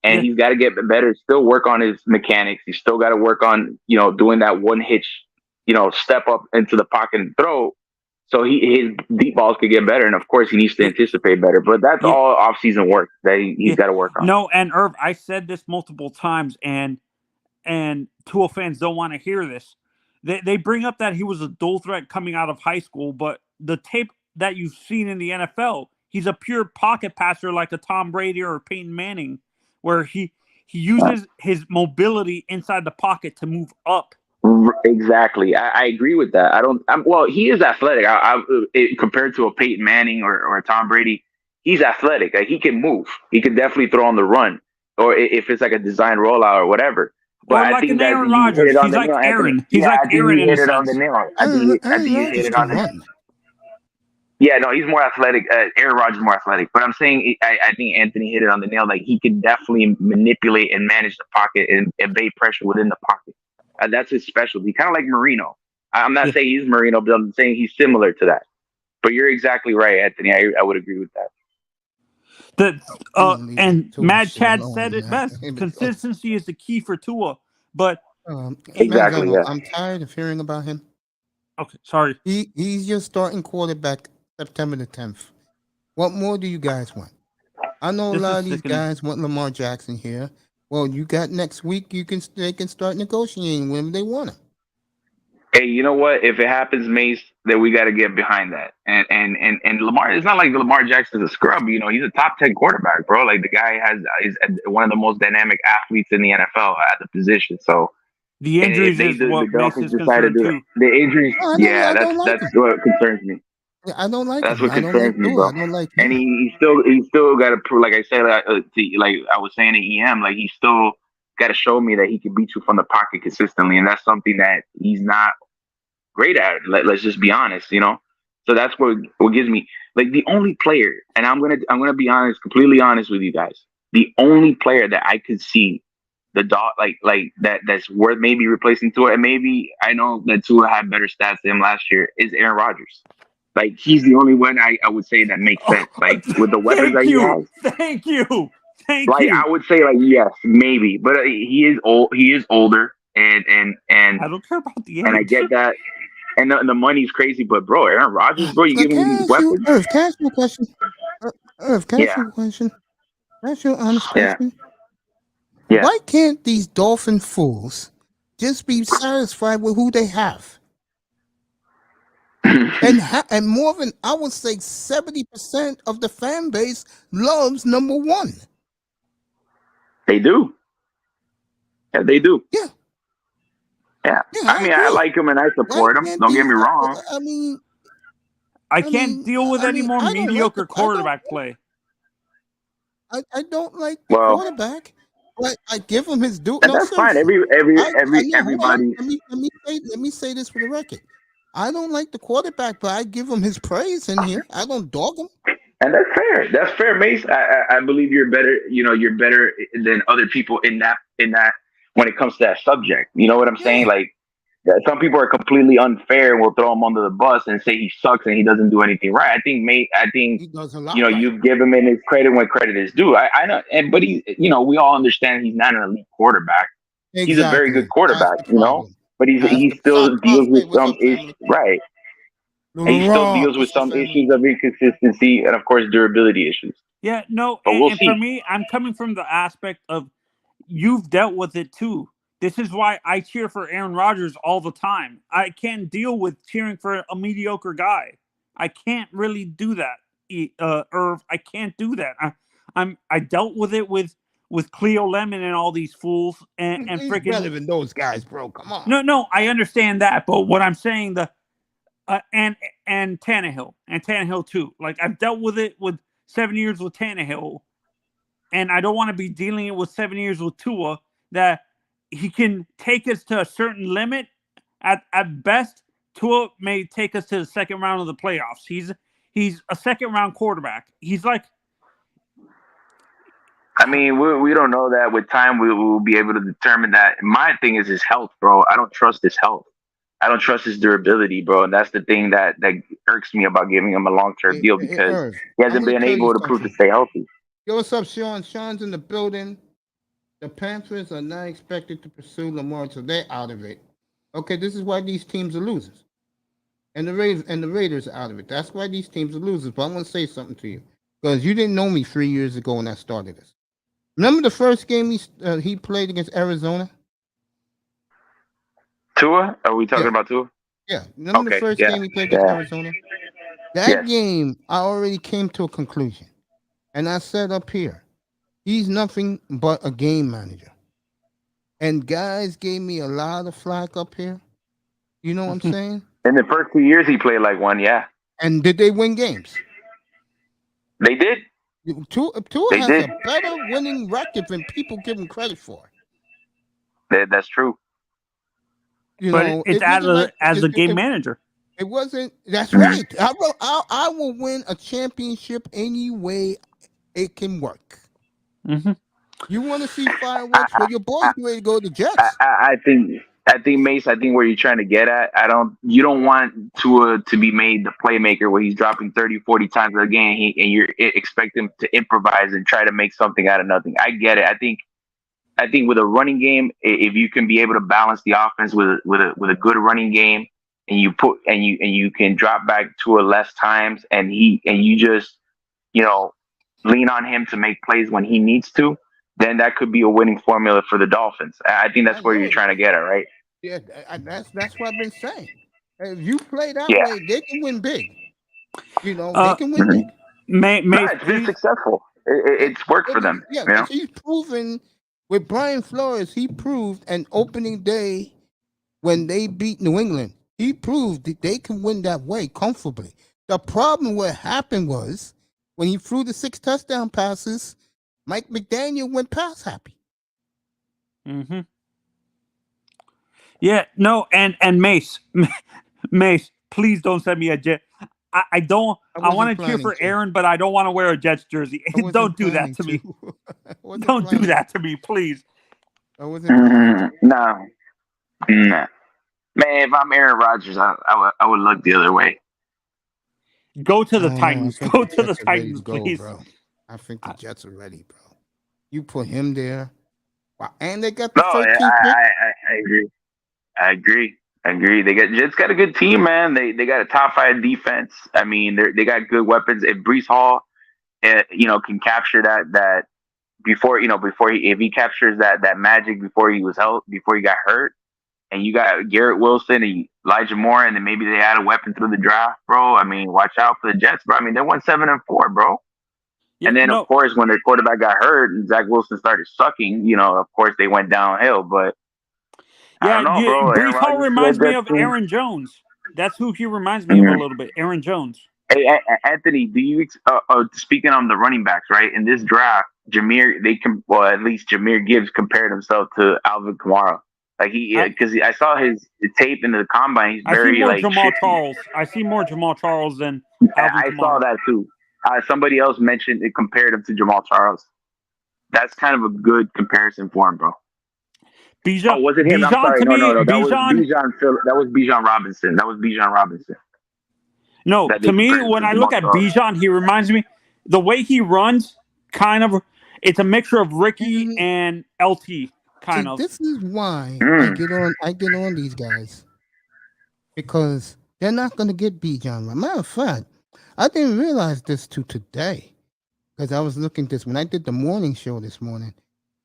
And he's got to get better, still work on his mechanics. He's still got to work on doing that one hitch, step up into the pocket and throw, So his deep balls could get better, and of course he needs to anticipate better. But that's Yeah. all off-season work that he's got to work on. No, and Irv, I said this multiple times, and Tua fans don't want to hear this. They bring up that he was a dual threat coming out of high school, but the tape that you've seen in the NFL, he's a pure pocket passer like a Tom Brady or a Peyton Manning, where he uses his mobility inside the pocket to move up. Exactly, I agree with that. Well, he is athletic. Compared to a Peyton Manning or a Tom Brady, he's athletic. Like, he can move. He can definitely throw on the run, or if it's like a design rollout or whatever. But Or like an Aaron Rodgers. He's like Aaron. He's like Aaron in a sense. I think you hit it on the nail. Yeah, no, he's more athletic. Aaron Rodgers is more athletic. But I'm saying, I think Anthony hit it on the nail. Like, he can definitely manipulate and manage the pocket and evade pressure within the pocket. That's his specialty. Kind of like Marino. I'm not saying he's Marino, but I'm saying he's similar to that. But you're exactly right, Anthony. I would agree with that. And Mad Chad said it best. Consistency is the key for Tua. But exactly, yeah. I'm tired of hearing about him. Okay, sorry. He's your starting quarterback September the 10th. What more do you guys want? I know a lot of these guys want Lamar Jackson here. Well, you got next week. They can start negotiating when they want him. Hey, you know what? If it happens, Mace, then we got to get behind that. And Lamar, it's not like Lamar Jackson's a scrub. You know, he's a top 10 quarterback, bro. Like, the guy is one of the most dynamic athletes in the NFL at the position. So the injuries is what makes us concerned too. The injuries, that's what concerns me. I don't like That's him. what concerns me, bro. I don't like And him. he still got to prove, like I said, like I was saying in EM, like, he still got to show me that he can beat you from the pocket consistently, and that's something that he's not great at. Let's just be honest, you know. So that's what gives me, like, the only player, and I'm gonna be honest, completely honest with you guys. The only player that I could see the dog like that's worth maybe replacing Tua, and maybe I know that Tua had better stats than him last year, is Aaron Rodgers. Like, he's the only one I would say that makes sense. Like, with the weapons that he has. Thank you. Like, I would say, like, yes, maybe, but he is old. He is older, and I don't care about the age. And I get that, and the money's crazy. But bro, Aaron Rodgers, bro, you giving him these weapons? Can I ask you a question? Can I ask you a question? Can I ask you an honest question? Yeah. Why can't these Dolphin fools just be satisfied with who they have? and more than, I would say, 70% of the fan base loves number one. They do. Yeah, they do. Yeah. I mean, I like him and I support him. Don't get me wrong. I mean, I can't deal with any more mediocre quarterback play. I don't like the quarterback. But I give him his due. No, that's fine. Everybody. Let me say this for the record. I don't like the quarterback, but I give him his praise in here. I don't dog him. And that's fair. That's fair, Mace. I believe you're better. You know, you're better than other people in that when it comes to that subject. You know what I'm saying? Like, some people are completely unfair and will throw him under the bus and say he sucks and he doesn't do anything right. I think he does a lot, you know, you give him his credit when credit is due. I know, but he, you know, we all understand he's not an elite quarterback. Exactly. He's a very good quarterback, you know, but he still deals with some issues, right? And he still deals with some issues of inconsistency and, of course, durability issues. Yeah, no, but and for me, I'm coming from the aspect of you've dealt with it too. This is why I cheer for Aaron Rodgers all the time. I can't deal with cheering for a mediocre guy. I can't really do that, Irv. I can't do that. I dealt with it with Cleo Lemon and all these fools and freaking better than those guys, bro. Come on. No, I understand that, but what I'm saying and Tannehill too. Like, I've dealt with it with 7 years with Tannehill, and I don't want to be dealing it with 7 years with Tua. That he can take us to a certain limit. At best, Tua may take us to the second round of the playoffs. He's a second round quarterback. He's like, I mean, we don't know that. With time, we will be able to determine that. My thing is his health, bro. I don't trust his health. I don't trust his durability, bro. And that's the thing that irks me about giving him a long-term deal, because he hasn't been able to prove to stay healthy. Yo, what's up, Sean? Sean's in the building. The Panthers are not expected to pursue Lamar, so they're out of it. Okay, this is why these teams are losers. and the Raiders are out of it. That's why these teams are losers. But I want to say something to you because you didn't know me 3 years ago when I started this. Remember the first game he played against Arizona? Tua? Are we talking Yeah. about Tua? Yeah. Remember the Okay, first yeah, game he played against yeah. Arizona? That Yes. game, I already came to a conclusion. And I said up here, he's nothing but a game manager. And guys gave me a lot of flack up here. You know what I'm saying? In the first 2 years, he played like one. Yeah, And did they win games? they did. Tua They has did. a better winning record than people give him credit for. That's true. You But know, it's it wasn't like as a game manager. it wasn't. That's right. I will win a championship any way it can work. Mm-hmm. You want to see fireworks? Well, your boys ready to go to the Jets. I think Mace. I think where you're trying to get at. You don't want Tua to be made the playmaker where he's dropping 30, 40 times a game, and you expect him to improvise and try to make something out of nothing. I get it. I think with a running game, if you can be able to balance the offense with a good running game, and you can drop back to a less times, and you just lean on him to make plays when he needs to, then that could be a winning formula for the Dolphins. I think that's where you're trying to get at, right? Yeah, that's what I've been saying. If you play that Yeah. way, they can win big. They can win big. It's been successful. It's worked for them. Yeah, you know? because he's proven with Brian Flores. He proved an opening day when they beat New England. He proved that they can win that way comfortably. The problem what happened was when he threw the 6 touchdown passes, Mike McDaniel went pass happy. Mm-hmm. Yeah, no, and Mace, please don't send me a Jet. I don't. I want to cheer for Aaron, but I don't want to wear a Jets jersey. Don't do that to me. Don't do that to me, please. I wasn't. No. Man, if I'm Aaron Rodgers, I would look the other way. Go to the Titans. Go to the Titans, please. Bro. I think the Jets are ready, bro. You put him there. Wow. And they got the 13th pick. I agree. Jets got a good team, man. They got a top 5 defense. I mean, they got good weapons. If Breece Hall, can capture that before if he captures that magic before he got hurt, and you got Garrett Wilson and Elijah Moore, and then maybe they add a weapon through the draft, bro. I mean, watch out for the Jets, bro. I mean, they won 7-4, bro. Yeah, and then, of course, when their quarterback got hurt and Zach Wilson started sucking, of course, they went downhill. But I don't know, bro. Breece Hall reminds me of Aaron Jones. That's who he reminds me of a little bit, Aaron Jones. Hey, Anthony, do you speaking on the running backs, right? In this draft, at least Jahmyr Gibbs compared himself to Alvin Kamara. Like because I saw his tape in the combine. He's very Jamal Charles. I see more Jamal Charles than Alvin Kamara. I saw that too. Somebody else mentioned it, compared him to Jamal Charles. That's kind of a good comparison for him, bro. Bijan, was it him? I'm sorry. No. That was Bijan Robinson. No, to me, when I look at Bijan, he reminds me the way he runs. Kind of, it's a mixture of Ricky and LT. This is why I get on these guys because they're not going to get Bijan. Matter of fact, I didn't realize this till today because I was looking at this when I did the morning show this morning.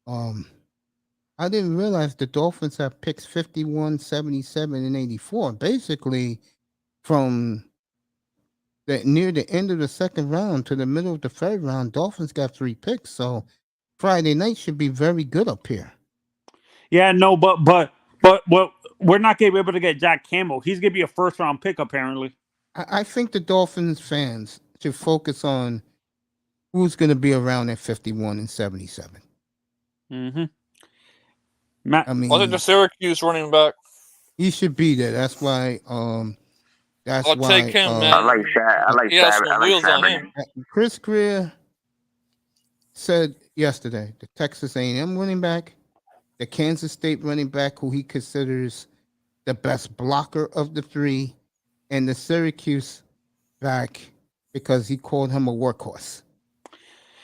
I didn't realize the Dolphins have picks 51, 77, and 84. Basically, from near the end of the second round to the middle of the third round, Dolphins got 3 picks. So Friday night should be very good up here. Yeah, no, but we're not going to be able to get Jack Campbell. He's going to be a first-round pick, apparently. I think the Dolphins fans should focus on who's going to be around at 51 and 77. Mm-hmm. I mean, the Syracuse running back. He should be there. That's why. I'll take him, man. I like Shad. Chris Greer said yesterday the Texas A&M running back, the Kansas State running back, who he considers the best blocker of the 3, and the Syracuse back because he called him a workhorse.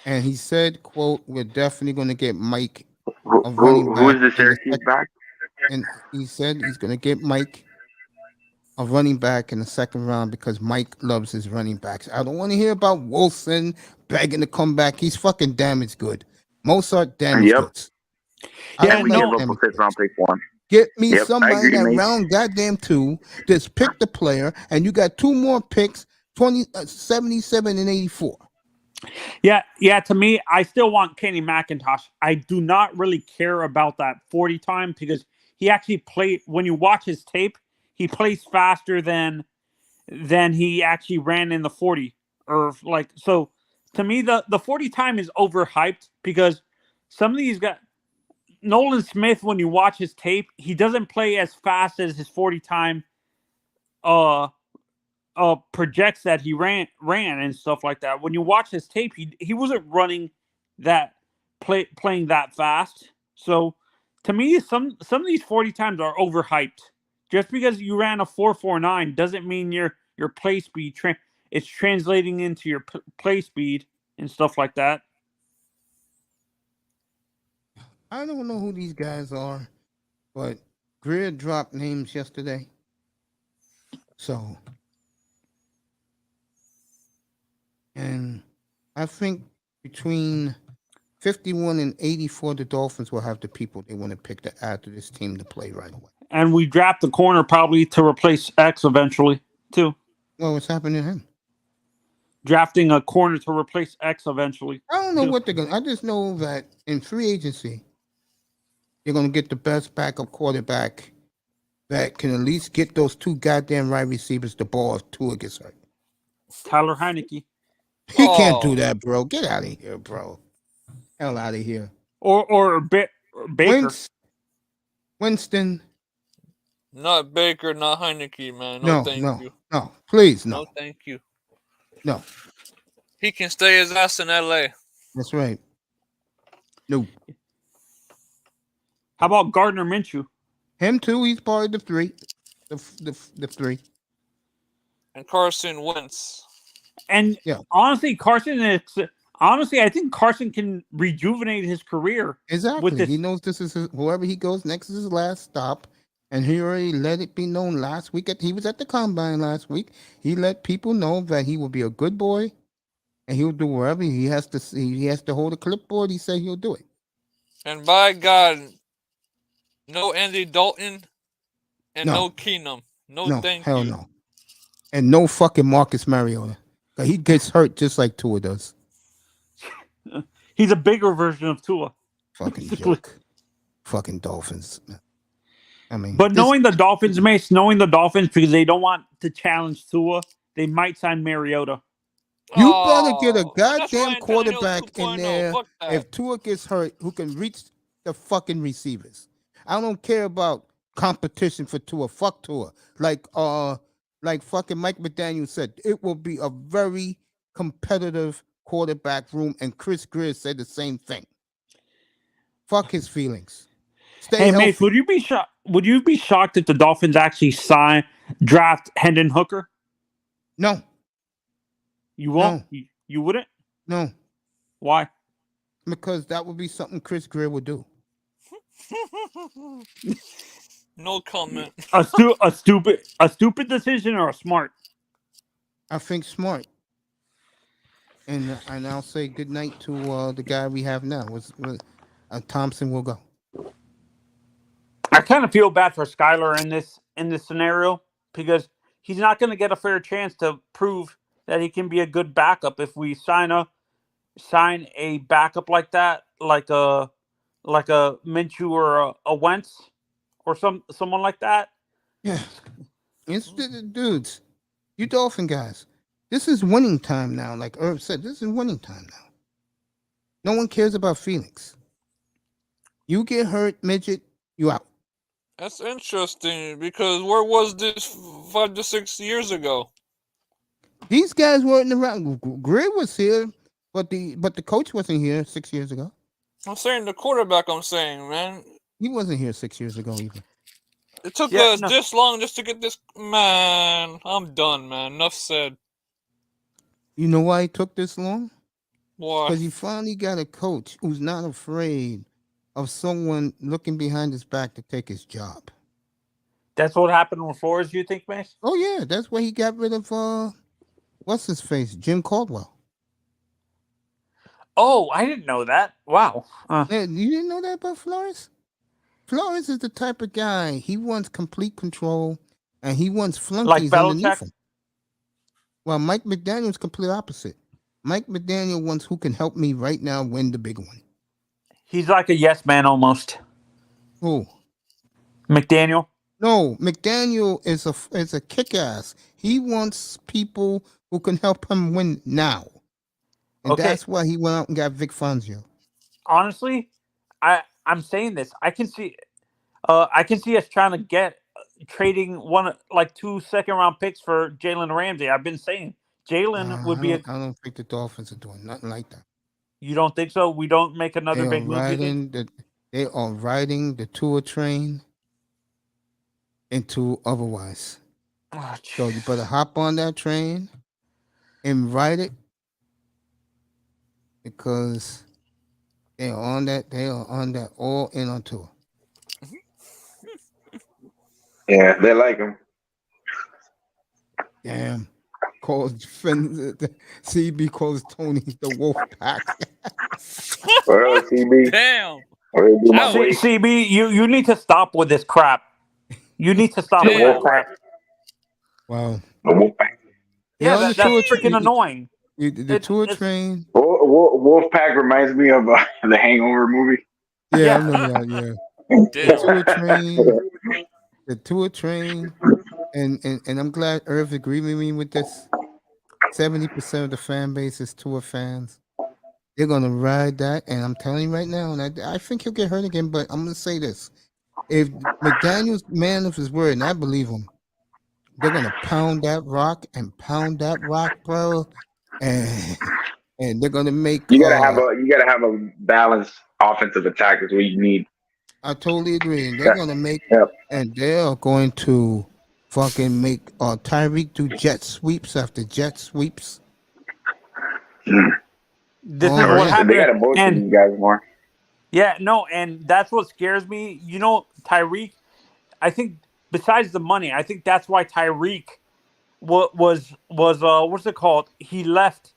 And he said, quote, we're definitely going to get Mike. Who is the Syracuse back? And he said he's going to get Mike a running back in the second round because Mike loves his running backs. I don't want to hear about Wilson begging to come back. He's fucking damaged good. Mozart damaged Yep. goods. I Yeah, don't We like give up a damaged fifth round goods. pick for him. Get me Yep, I somebody agree, that mate. round goddamn 2. Just pick the player, and you got 2 more picks, 77 and 84. Yeah. To me, I still want Kenny McIntosh. I do not really care about that 40 time because he actually played. When you watch his tape, he plays faster than he actually ran in the 40. Or like so. To me, the 40 time is overhyped because some of these guys. Nolan Smith, when you watch his tape, he doesn't play as fast as his 40 time projects that he ran and stuff like that. When you watch his tape, he wasn't running that playing that fast. So to me, some of these 40 times are overhyped. Just because you ran a 4.49 doesn't mean your play speed it's translating into your play speed and stuff like that. I don't know who these guys are, but Greer dropped names yesterday. So, and I think between 51 and 84, the Dolphins will have the people they want to pick to add to this team to play right away. And we draft the corner probably to replace X eventually, too. Well, what's happening to him? Drafting a corner to replace X eventually. I don't know what they're going to. I just know that in free agency, you're going to get the best backup quarterback that can at least get those 2 goddamn right receivers the ball if Tua gets hurt. Tyler Heineke. He can't do that, bro. Get out of here, bro. Hell out of here. Or Baker. Winston. Not Baker, not Heineke, man. No, Thank you. No, please, no. No, thank you. No. He can stay his ass in LA. That's right. No. How about Gardner Minshew? Him too. He's part of the 3. The 3. And Carson Wentz. And honestly, I think Carson can rejuvenate his career. Exactly. He knows this is whoever he goes next is his last stop. And he already let it be known last week. He was at the combine last week. He let people know that he will be a good boy, and he'll do wherever he has to. He has to hold a clipboard. He said he'll do it. And by God, no Andy Dalton and no Keenum. No, thank hell you. No. And no fucking Marcus Mariota. He gets hurt just like Tua does. He's a bigger version of Tua. Fucking joke. Fucking Dolphins. I mean, but knowing the Dolphins, because they don't want to challenge Tua, they might sign Mariota. You better get a goddamn quarterback in there if Tua gets hurt who can reach the fucking receivers. I don't care about competition for Tua. Fuck Tua. Like fucking Mike McDaniel said, it will be a very competitive quarterback room, and Chris Greer said the same thing. Fuck his feelings. Stay healthy. Mate, would you be shocked if the Dolphins actually draft Hendon Hooker? No. You won't? No. You wouldn't? No. Why? Because that would be something Chris Greer would do. No comment. A stupid decision or a smart? I think smart. And I'll say good night to the guy we have now. Thompson will go. I kind of feel bad for Skylar in this scenario because he's not going to get a fair chance to prove that he can be a good backup if we sign a backup like that, like a Minshew or a Wentz or someone like that. Yeah, it's dudes, you Dolphin guys. This is winning time now. Like Irv said, this is winning time now. No one cares about Phoenix. You get hurt, midget, you out. That's interesting because where was this 5 to 6 years ago? These guys weren't around. Greer was here, but the coach wasn't here 6 years ago. I'm saying the quarterback. I'm saying, man, he wasn't here 6 years ago either. It took us this long just to get this. Man, I'm done, man. Enough said. You know why it took this long? Why? Because he finally got a coach who's not afraid of someone looking behind his back to take his job. That's what happened with Flores, you think, Mace? Oh yeah, that's why he got rid of what's his face, Jim Caldwell. Oh, I didn't know that. Wow. Yeah, you didn't know that about Flores? Flores is the type of guy, he wants complete control and he wants Like flunkies underneath Belichick? him. Well, Mike McDaniel's complete opposite. Mike McDaniel wants who can help me right now win the big one. He's like a yes man almost. Who? McDaniel? No, McDaniel is a kick ass. He wants people who can help him win now. And Okay. that's why he went out and got Vic Fangio. Honestly, I'm saying this. I can see us trying to get trading like 2 second-round picks for Jalen Ramsey. I've been saying Jalen would be I don't think the Dolphins are doing nothing like that. You don't think so? We don't make another big move, you think? They are riding the tour train into otherwise. Oh, So you better hop on that train and ride it because they are on that all in on tour. Yeah, they like him. Damn. CB calls Tony the Wolf Pack. Well, CB. Damn. CB, you need to stop with this crap. You need to stop with this crap. Wow. The Wolf Pack. Yeah, that's freaking annoying. The tour train. Wolfpack reminds me of the Hangover movie. Yeah, I remember that. Yeah. The tour train, and I'm glad Irv agreed with me with this. 70% of the fan base is tour fans. They're gonna ride that, and I'm telling you right now, and I think he'll get hurt again. But I'm gonna say this: if McDaniel's man of his word, and I believe him, they're gonna pound that rock, bro, and they're gonna make. You gotta have a balanced offensive attack is what you need. I totally agree, and they're gonna make, and they're going to fucking make Tyreek do jet sweeps after jet sweeps. This is what happened. They gotta bullshit these guys more. Yeah, no, and that's what scares me. You know, Tyreek, I think besides the money, I think that's why Tyreek was what's it called? He left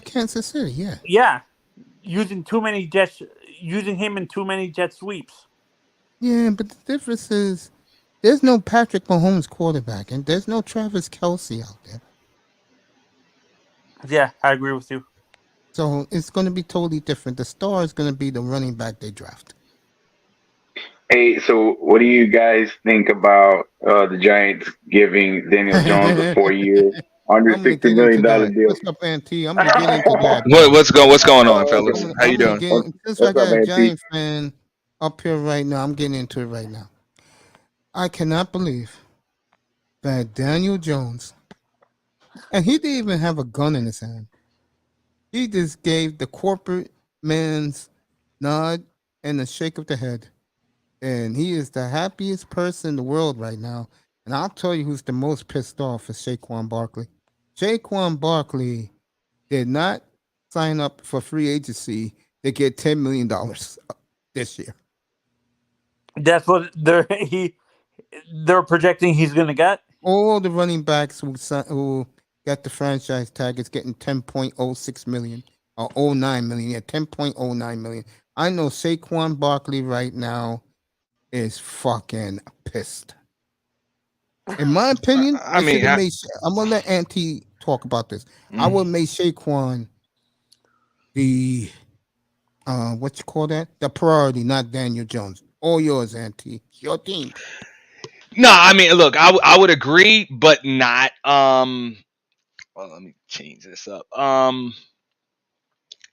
Kansas City, yeah. Yeah. Using him in too many jet sweeps. Yeah, but the difference is there's no Patrick Mahomes quarterback and there's no Travis Kelce out there. Yeah, I agree with you. So it's going to be totally different. The star is going to be the running back they draft. Hey, so what do you guys think about the Giants giving Daniel Jones a 4-year, $160 million deal? What's up, Auntie? I'm going to get into that. What's going on, fellas? How you doing? Since I got a Giant fan up here right now, I'm getting into it right now. I cannot believe that Daniel Jones, and he didn't even have a gun in his hand. He just gave the corporate man's nod and a shake of the head. And he is the happiest person in the world right now. And I'll tell you who's the most pissed off is Saquon Barkley. Saquon Barkley did not sign up for free agency to get $10 million this year. That's what they're projecting he's going to get? All the running backs who got the franchise tag is getting 10.06 million or 09 million. Yeah, 10.09 million. I know Saquon Barkley right now is fucking pissed. In my opinion, I'm gonna let Auntie talk about this. I would make Saquon the what you call that? The priority, not Daniel Jones. All yours, Auntie. Your team. No, I mean, look, I would agree, but not. Well, let me change this up.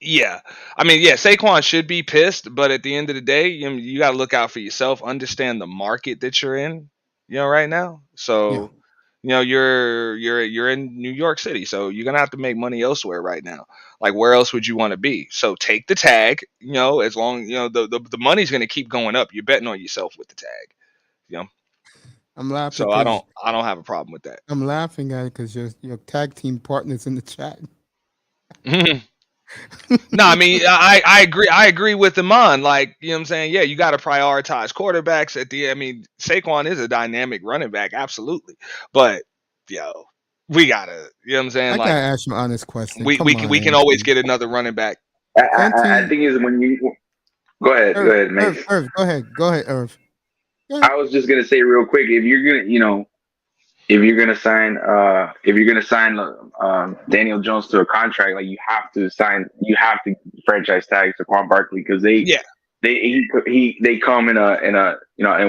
Yeah, I mean, yeah, Saquon should be pissed, but at the end of the day, you got to look out for yourself. Understand the market that you're in, right now. So, you're in New York City, so you're gonna have to make money elsewhere right now. Like, where else would you want to be? So take the tag. As long the money's gonna keep going up. You're betting on yourself with the tag. I'm laughing. So I don't have a problem with that. I'm laughing at it because your tag team partners in the chat. No, I mean I agree. I agree with Iman. Like, you know what I'm saying? Yeah, you got to prioritize quarterbacks at the. I mean, Saquon is a dynamic running back, absolutely. But yo, we gotta. You know what I'm saying? I gotta Like, ask you an honest question. we Come we can on, we can always Anthony. get another running back. I Anthony, think is when you go Irv, ahead, Irv, Mace. Irv, go ahead, Irv. Go ahead. I was just gonna say real quick, if you're gonna, if you're gonna sign Daniel Jones to a contract, like you have to franchise tag Saquon Barkley because Yeah, they come in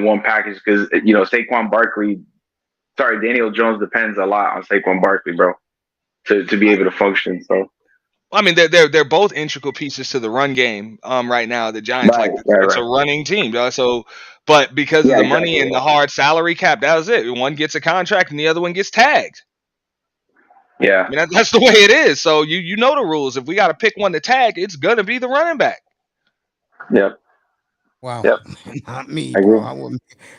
one package because Saquon Barkley, sorry, Daniel Jones depends a lot on Saquon Barkley, bro, to be able to function. So I mean they're both integral pieces to the run game. Right now, the Giants right, like right, it's a right, running team. Dog. So, but because of yeah, the money exactly, and the hard salary cap, that was it. One gets a contract and the other one gets tagged. I yeah, mean that's the way it is. So you know the rules. If we got to pick one to tag, it's gonna be the running back. yep, Wow, yep, not me, I bro. agree.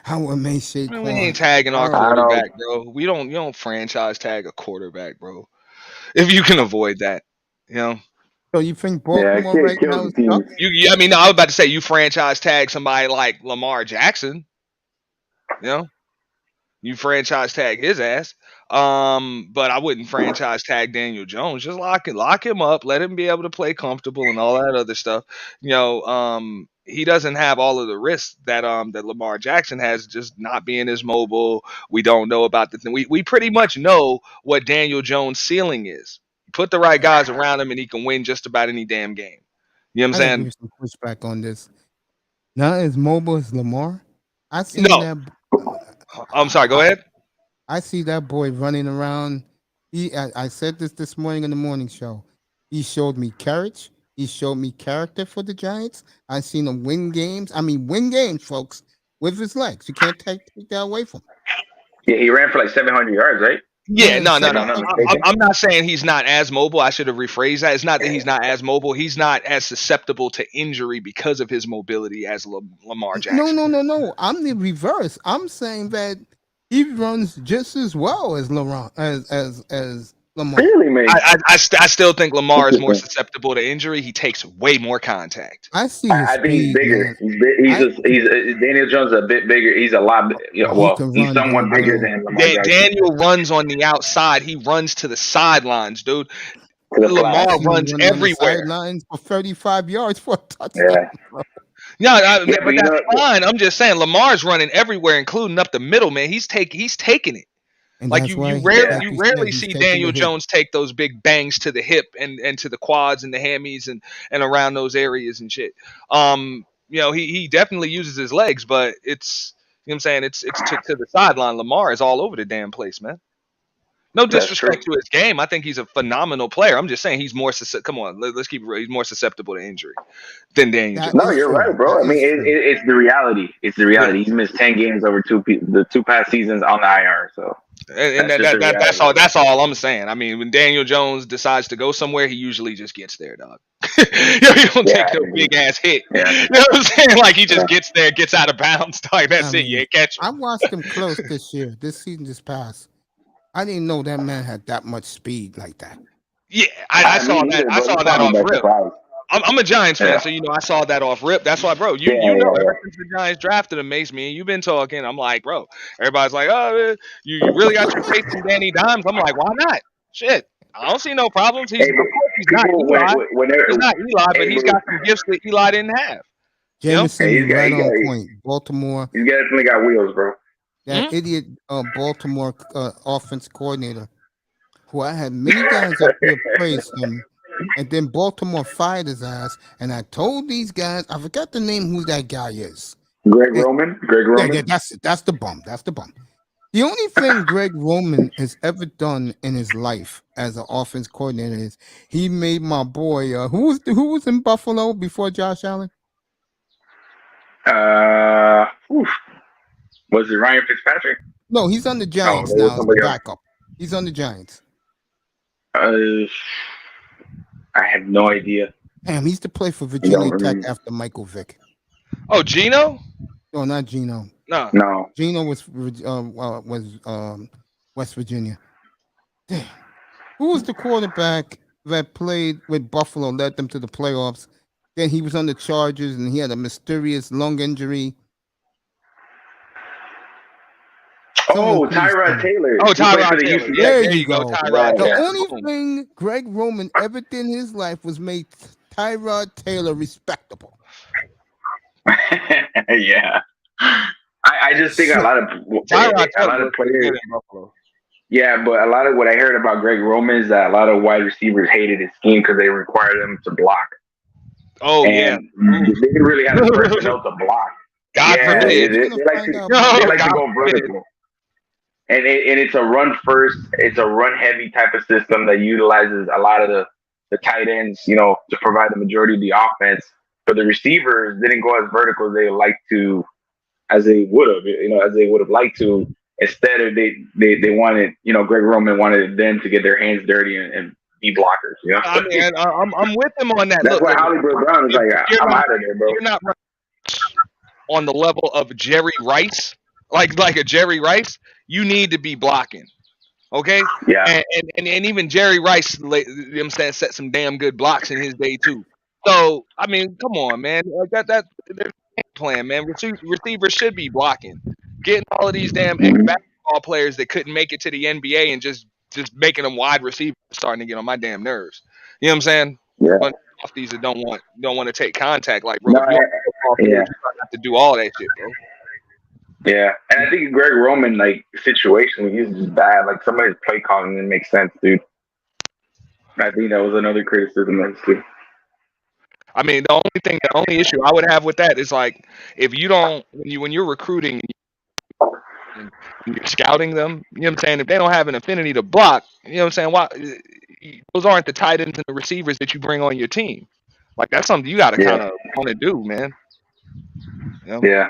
I would make I mean, we ain't Saquon. tagging our Oh, I don't know. quarterback, bro. You don't franchise tag a quarterback, bro. If you can avoid that, you know. so you think Yeah, Baltimore it right kills now the is teams. stuck? I mean, no, I was about to say you franchise tag somebody like Lamar Jackson, you know. You franchise tag his ass. But I wouldn't franchise tag Daniel Jones. Just lock him up, let him be able to play comfortable and all that other stuff. He doesn't have all of the risks that Lamar Jackson has, just not being as mobile. We don't know about the thing. We pretty much know what Daniel Jones' ceiling is. Put the right guys around him and he can win just about any damn game. You know what I'm I gotta give saying? you some pushback on this. Not as mobile as Lamar. I seen No. that. I'm sorry, go I, ahead. I see that boy running around. I said this morning in the morning show. He showed me courage. He showed me character for the Giants. I seen him win games. I mean, win games, folks, with his legs. You can't take that away from him. Yeah, he ran for like 700 yards, right? Yeah, Yeah, no, no, If no. I'm seven. not I'm mistaken. I'm not saying he's not as mobile. I should have rephrased that. It's not that he's not as mobile. He's not as susceptible to injury because of his mobility as Lamar No, Jackson. no, no, no. I'm the reverse. I'm saying that he runs just as well as Laurent as Lamar. Really, man. I still think Lamar is more Interesting. susceptible to injury. He takes way more contact. I see his I think he's speed, bigger. man. He's I just he's Daniel Jones is a bit bigger. He's a lot. he Well, can he's run though, somewhat bigger bro. than Lamar Jackson Daniel runs on the outside. He runs to the sidelines, dude. to the I flat. Lamar seen him runs running on the everywhere. sidelines for 35 yards for a touchdown, Yeah, bro. Yeah, yeah, but but that's fine. I'm just saying Lamar's running everywhere, including up the middle, man. He's taking it. And Like that's you, why, you rarely yeah, like you you said, rarely he's see taking the Daniel hit. Jones take those big bangs to the hip and to the quads and the hammies and around those areas and shit. He definitely uses his legs, but it's you know what I'm saying it's to the sideline. Lamar is all over the damn place, man. No that's true. disrespect to his game. I think he's a phenomenal player. I'm just saying he's more come on, let's keep it real. He's more susceptible to injury than Daniel That No, Jones. is you're true. right, bro. That I mean, is true. it's the reality. It's the Yeah. reality. He's missed 10 games over the two past seasons on the IR. So And that's just the that's reality all of it. that's all I'm saying. I mean, when Daniel Jones decides to go somewhere, he usually just gets there, dog. He don't Yeah, take I no agree. big ass hit. Yeah, You know what I'm saying? Like he yeah. just gets there, gets out of bounds, dog. I That's it. You mean, ain't catch him. I watched him close this year, this season just passed. I didn't know that man had that much speed like that. Yeah, I Me saw that. neither, I bro. He saw caught that me off by rip. surprise. I'm a Giants fan, Yeah, so I saw that off rip. That's why, bro. yeah, yeah, Ever since the Giants drafted him, Mace, me and you've been talking. I'm like, bro. Everybody's like, oh, you really got your faith in Danny Dimes? I'm like, why not? Shit, I don't see no problems. Hey, Of but course he's not people Eli. whenever, He's not Eli, but hey, he's bro, got some gifts that Eli didn't have. You know? Jameson, hey, you right on point. Baltimore, he's definitely got wheels, bro. that Mhm. idiot Baltimore offense coordinator, who I had many guys up here praise him, and then Baltimore fired his ass. And I told these guys, I forgot the name who that guy is. And, Greg yeah, Roman. that's the bum. That's the bum. The only thing Greg Roman has ever done in his life as an offense coordinator is he made my boy who was in Buffalo before Josh Allen. Oof. Was it Ryan Fitzpatrick? No, he's on the No, Giants there was now as the somebody else. backup. He's on the Giants. Uh, I have no idea. Damn, he used to play for I don't Virginia Tech remember. after Michael Vick. Oh, Gino? No, not Gino. No. No. Gino was West Virginia. Damn. Who was the quarterback that played with Buffalo led them to the playoffs. Then he was on the Chargers and he had a mysterious lung injury. Someone Oh, please tell Tyrod me. Taylor. Oh, He played for Tyrod the Taylor. Houston Yeah, There Texans. there you you go. go. Tyrod The Yeah. Taylor. only Boom. thing Greg Roman ever did in his life was make Tyrod Taylor respectable. Yeah. I just think a lot of Tyrod Taylor was pretty players. good in Buffalo. Yeah, but a lot of what I heard about Greg Roman is that a lot of wide receivers hated his scheme because they required them to block, Oh yeah. and they didn't really have the personnel to block. God Yeah, forbid. You're gonna they like find to out No, about they like to God go forbid. vertical, and it's a run first, it's a run heavy type of system that utilizes a lot of the tight ends, to provide the majority of the offense. But the receivers didn't go as vertical as they like to, as they would have, as they would have liked to. Instead of they wanted, Greg Roman wanted them to get their hands dirty and be blockers. I mean, I'm with him on that. That's Look, why look, Hollywood Brown is if like, you're I'm not out of there, bro. you're not on the level of Jerry Rice, like a Jerry Rice, you need to be blocking. Okay, Yeah, and even Jerry Rice, I'm saying, set some damn good blocks in his day too. So I mean, come on, man, like that there's a game plan, man. Receivers should be blocking, getting all of these damn hmm ex-basketball players that couldn't make it to the NBA and just making them wide receivers, starting to get on my damn nerves. You know what I'm saying? yeah. But softies that don't want to take contact, like bro, No, if you're on the football field, yeah, you don't have to do all that shit, bro. yeah. And I think Greg Roman, like, situation, he's just bad. Like, some of his play calling didn't make sense, dude. I think that was another criticism of his too. I mean, the only issue I would have with that is like if you don't when you're recruiting and you're scouting them, you know what I'm saying? If they don't have an affinity to block, you know what I'm saying? Why those aren't the tight ends and the receivers that you bring on your team. Like that's something you got to Yeah, kind of want to do, man. You know? yeah.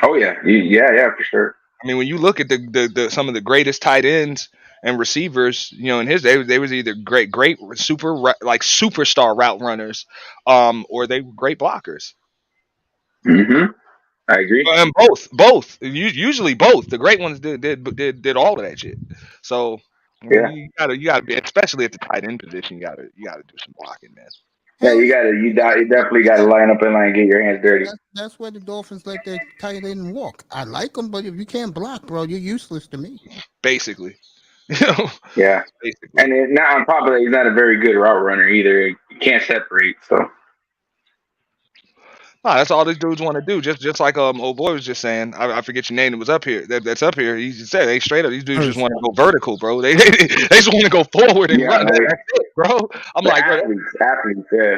Oh yeah, yeah, for sure. I mean, when you look at the some of the greatest tight ends and receivers, in his day, they was either great like superstar route runners, or they were great blockers. I agree. And both. Usually both. The great ones did all of that shit. So Yeah, you gotta be, especially at the tight end position. You gotta do some blocking, man. yeah. Hell yeah. You definitely got to line up in line and get your hands dirty. That's where the Dolphins let their tight end walk. I like them, but if you can't block, bro, you're useless to me. Basically, you know, Yeah, basically. and now on top of that, he's not a very good route runner either. He can't separate. So No, that's all these dudes want to do. Just like old boy was just saying. I forget your name that was up here. That's up here. He just said they straight up. These dudes just want to go vertical, bro. They just want to go forward and yeah, run. like, That's it, bro. I'm the like, bro, athletes. Yeah,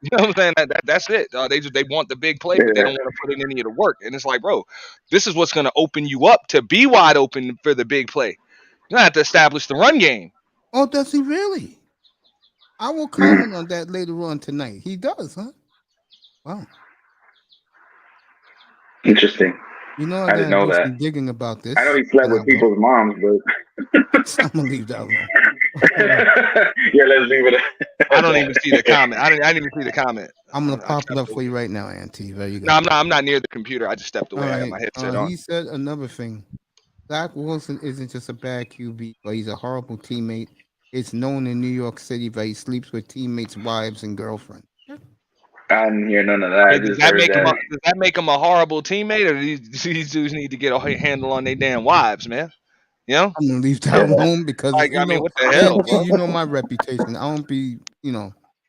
you know what I'm saying? That's it. They want the big play, but they yeah, don't want to put in any of the work. And it's like, bro, this is what's going to open you up to be wide open for the big play. You don't have to establish the run game. Oh, does he really? I will Mhm. comment on that later on tonight. He does, huh? Wow. Interesting. You know, I I didn't gotta know do that. some digging about this. I know he slept and I with people's moms, but will. I'm gonna leave that alone. yeah, let's leave it. I don't even see the comment. I didn't even see the comment. I'm gonna I pop it stepped up for away. you right now, Auntie. There you go. No, I'm not near the computer. I just stepped All away. I got right. my headset on. He said another thing. Zach Wilson isn't just a bad QB, but he's a horrible teammate. It's known in New York City that he sleeps with teammates' wives and girlfriends. I didn't hear none of I that. I mean, just heard that. does that make him a horrible teammate, or do these dudes need to get a handle on their damn wives, man? You know, I'm gonna leave that Yeah. alone because like I mean, what the hell, Auntie, bro? you know my reputation. I don't be,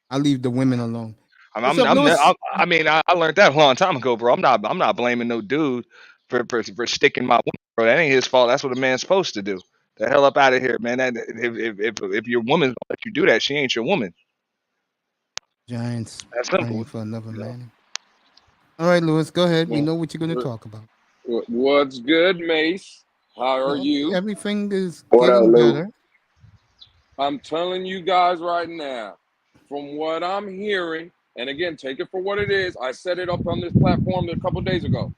I leave the women alone. What's I'm, up, I'm, Lewis? I mean, I learned that a long time ago, bro. I'm not blaming no dude for sticking my woman, bro. That ain't his fault. That's what a man's supposed to do. The hell up out of here, man. That if your woman don't let you do that, she ain't your woman. Giants That's praying simple. for another You know? man. All right, Lewis, go ahead. We Well, know what you're gonna talk about. what's good, Mace? How are Well, you? everything is What up, getting Lou? better. I'm telling you guys right now, from what I'm hearing, and again, take it for what it is. I set it up on this platform a couple days ago.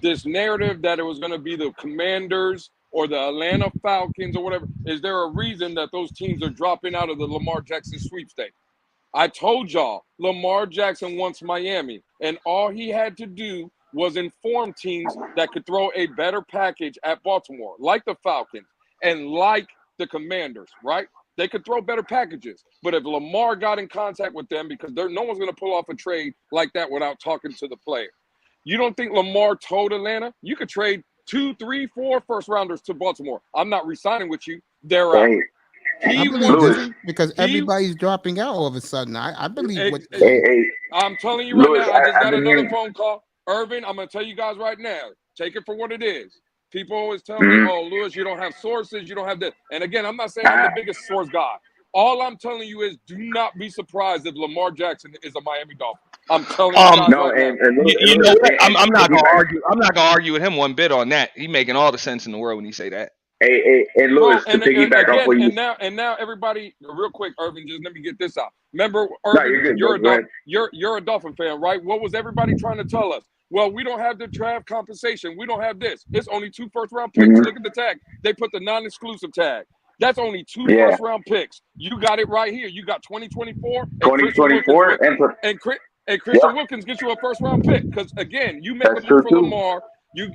This narrative that it was going to be the Commanders or the Atlanta Falcons or whatever, is there a reason that those teams are dropping out of the Lamar Jackson sweepstakes? I told y'all Lamar Jackson wants Miami, and all he had to do was inform teams that could throw a better package at Baltimore, like the Falcons and like the Commanders, right? They could throw better packages. But if Lamar got in contact with them, because no one's going to pull off a trade like that without talking to the player. You don't think Lamar told Atlanta, you could trade 2, 3, 4 first rounders to Baltimore. I'm not re-signing with you. They're out. I believe this because everybody's dropping out all of a sudden. I believe what. I'm telling you right now, I just got another phone call. Irvin, I'm going to tell you guys right now. Take it for what it is. People always tell me, oh, Lewis, you don't have sources. You don't have this. And again, I'm not saying I'm the biggest source guy. All I'm telling you is do not be surprised if Lamar Jackson is a Miami Dolphin. I'm telling you guys right now. You know what? I'm not going to argue. I'm not going to argue with him one bit on that. He's making all the sense in the world when he say that. Hey, Lewis, to piggyback off what you... And now everybody, real quick, Irvin, just let me get this out. Remember, Irvin, you're a Dolphin fan, right? What was everybody trying to tell us? Well, we don't have the draft compensation. We don't have this. It's only 2 first-round picks. Look at the tag. They put the non-exclusive tag. That's only 2 first-round picks. You got it right here. You got 2024. 2024. And Christian Wilkins gets you a first-round pick. Because, again, you make a move for Lamar. You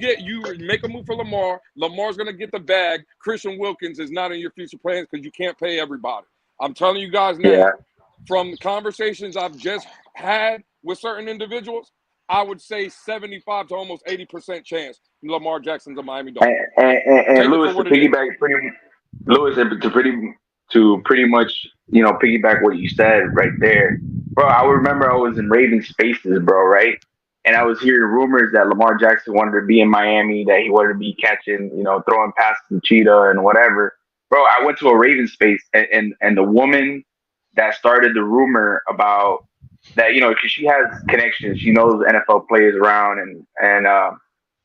make a move for Lamar. Lamar's going to get the bag. Christian Wilkins is not in your future plans because you can't pay everybody. I'm telling you guys now, from the conversations I've just had with certain individuals, I would say 75 to almost 80% chance Lamar Jackson's a Miami Dolphin. And Lewis, to piggyback pretty much, piggyback what you said right there, bro. I remember I was in Ravens Spaces, bro, right? And I was hearing rumors that Lamar Jackson wanted to be in Miami, that he wanted to be catching, throwing passes to Cheetah and whatever. Bro, I went to a Ravens space and the woman that started the rumor about that, because she has connections, she knows NFL players around and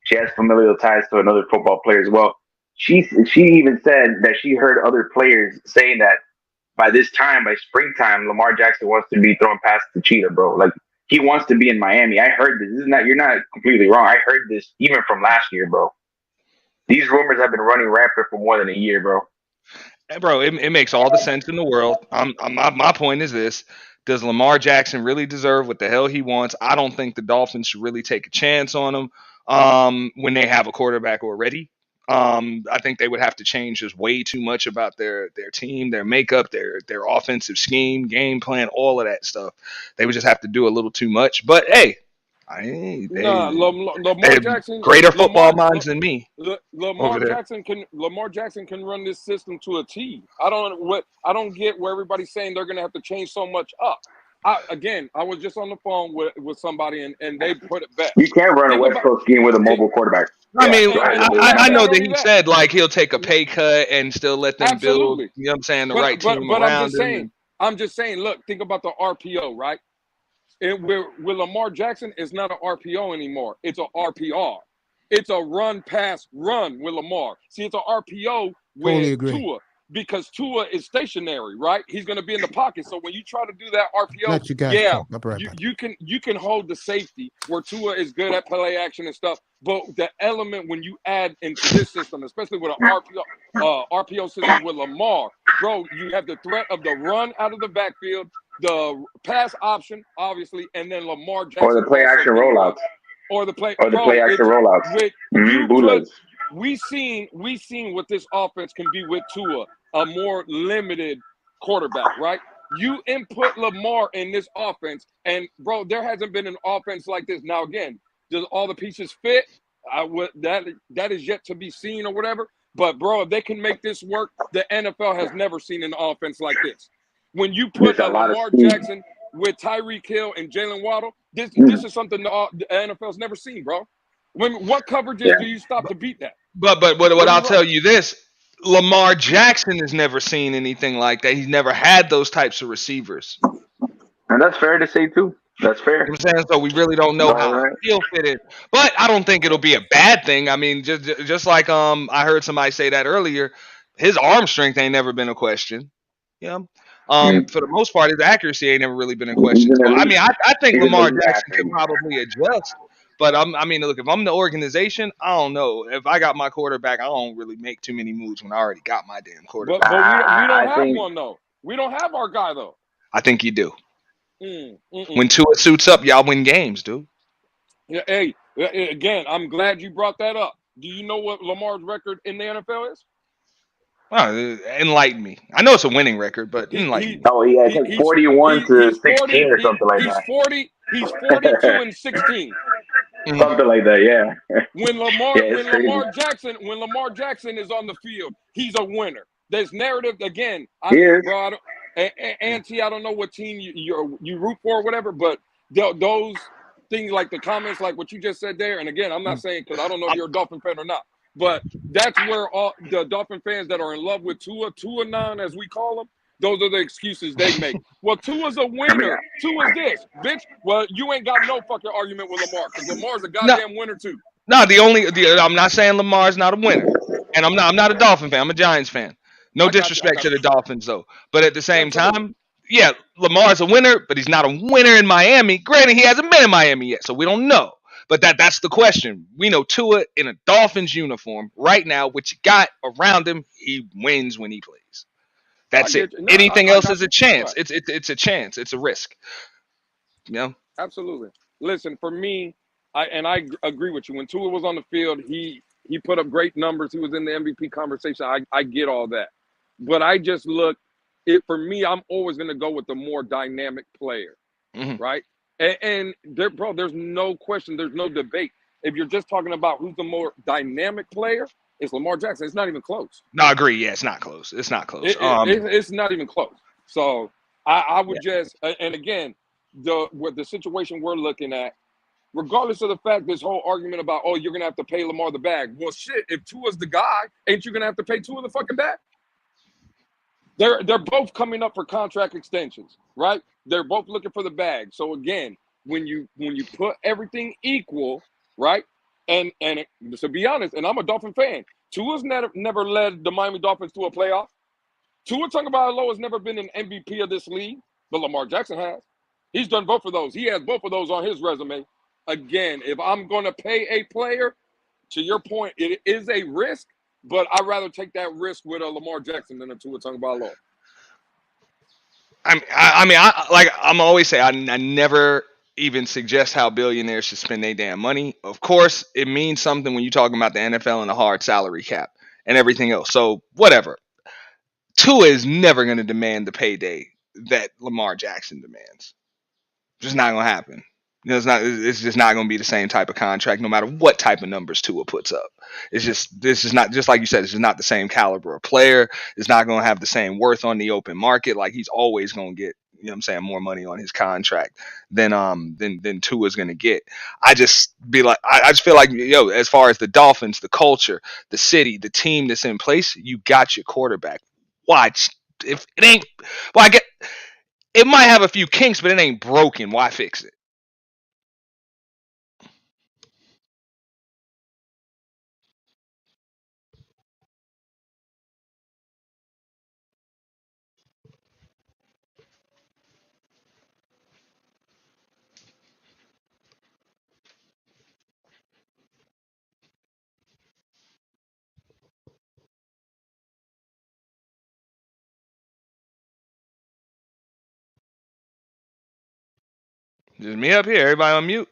she has familial ties to another football player as well. She even said that she heard other players saying that by springtime, Lamar Jackson wants to be throwing passes to Cheetah, bro. Like, he wants to be in Miami. I heard this. You're not completely wrong. I heard this even from last year, bro. These rumors have been running rampant for more than a year, bro. Hey, bro, it makes all the sense in the world. My point is this. Does Lamar Jackson really deserve what the hell he wants? I don't think the Dolphins should really take a chance on him when they have a quarterback already. I think they would have to change just way too much about their team, their makeup, their offensive scheme, game plan, all of that stuff. They would just have to do a little too much. But hey, Lamar Jackson, greater football minds than me. Lamar Jackson can run this system to a T. I don't get where everybody's saying they're going to have to change so much up. I was just on the phone with somebody and they put it back. You can't run a West Coast scheme with a mobile quarterback. I know that he said like he'll take a pay cut and still let them build. You know what I'm saying? The right team around him. I'm just saying. Look, think about the RPO, right? With Lamar Jackson, it's not an RPO anymore. It's a RPR. It's a run pass run with Lamar. See, it's an RPO with Tua. Because Tua is stationary, right? He's going to be in the pocket. So when you try to do that RPO, you can hold the safety where Tua is good at play action and stuff. But the element when you add into this system, especially with an RPO system with Lamar, bro, you have the threat of the run out of the backfield, the pass option, obviously, and then Lamar Jackson. Or the play action rollouts. We seen what this offense can be with Tua, a more limited quarterback, right? You input Lamar in this offense, and bro, there hasn't been an offense like this. Now, again, does all the pieces fit? That is yet to be seen or whatever. But bro, if they can make this work, the NFL has never seen an offense like this. When you put Lamar Jackson with Tyreek Hill and Jalen Waddle, this is something the NFL's never seen, bro. What coverages do you stop to beat that? But what I'll tell you this, Lamar Jackson has never seen anything like that. He's never had those types of receivers. And that's fair to say too. That's fair. You know what I'm saying? So we really don't know how he'll fit in. But I don't think it'll be a bad thing. I mean, just like I heard somebody say that earlier, his arm strength ain't never been a question. Yeah. For the most part, his accuracy ain't never really been a question. So, I mean, I think Lamar Jackson can probably adjust. But look, if I'm the organization, I don't know. If I got my quarterback, I don't really make too many moves when I already got my damn quarterback. But we don't have one though. We don't have our guy though. I think you do. When Tua suits up, y'all win games, dude. Yeah. Hey, again, I'm glad you brought that up. Do you know what Lamar's record in the NFL is? Enlighten me. I know it's a winning record, but enlighten He me. Oh yeah, it's like 41 to he's 16 40 or something like he's 42 and 16. Mhm. something like that. Yeah, When yeah, it's crazy. Lamar Jackson is on the field, he's a winner. There's narrative again. He is. Bro, Auntie, I don't know what team you root for or whatever, but those things like the comments, like what you just said there. And again, I'm not saying because I don't know if you're a Dolphin fan or not, but that's where all the Dolphin fans that are in love with Tua non, as we call them, those are the excuses they make. Well, Tua's a I mean, winner. Tua's this, bitch. Well, you ain't got no fucking argument with Lamar because Lamar's a No, goddamn winner too. no. I'm not saying Lamar's not a winner, and I'm not a Dolphin fan. I'm a Giants fan. No I got you. I disrespect got to the you. Dolphins though, but at the same Absolutely. time, yeah, Lamar's a winner, but he's not a winner in Miami. Granted, he hasn't been in Miami yet, so we don't know. But that's the question. We know Tua in a Dolphins uniform right now. What you got around him, he wins when he plays. I That's it. get you. No, Anything I else is got a you. chance. Right. It's a chance. It's a risk. You know. Absolutely. Listen, for me, I agree with you. When Tua was on the field, he put up great numbers. He was in the MVP conversation. I get all that, but I just look it for me. I'm always going to go with the more dynamic player, Hmm. right? And there, bro, there's no question. There's no debate. If you're just talking about who's the more dynamic player, it's Lamar Jackson. It's not even close. No, I agree. Yeah, it's not close. It's not close. It's not even close. So I Yeah. would just and again the situation we're looking at, regardless of the fact this whole argument about you're gonna have to pay Lamar the bag. Well, shit, if Tua's the guy, ain't you gonna have to pay Tua the fucking bag? They're both coming up for contract extensions, right? They're both looking for the bag. So again, when you put everything equal, right? And to be honest, and I'm a Dolphin fan, Tua's never led the Miami Dolphins to a playoff. Tua Tagovailoa has never been an MVP of this league, but Lamar Jackson has. He's done both of those. He has both of those on his resume. Again, if I'm going to pay a player, to your point, it is a risk, but I'd rather take that risk with a Lamar Jackson than a Tua Tagovailoa. I'm always say, I never even suggest how billionaires should spend their damn money. Of course, it means something when you're talking about the NFL and the hard salary cap and everything else. So whatever. Tua is never going to demand the payday that Lamar Jackson demands. Just not going to happen. It's not. It's just not going to be the same type of contract, no matter what type of numbers Tua puts up. It's just this is not just like you said. It's just not the same caliber of player. It's not going to have the same worth on the open market. Like he's always going to get, you know, what I'm saying, more money on his contract than Tua's going to get. I just feel like, as far as the Dolphins, the culture, the city, the team that's in place, you got your quarterback. Watch if it ain't. Well, I get it might have a few kinks, but it ain't broken. Why fix it? Just me up here. Everybody on mute.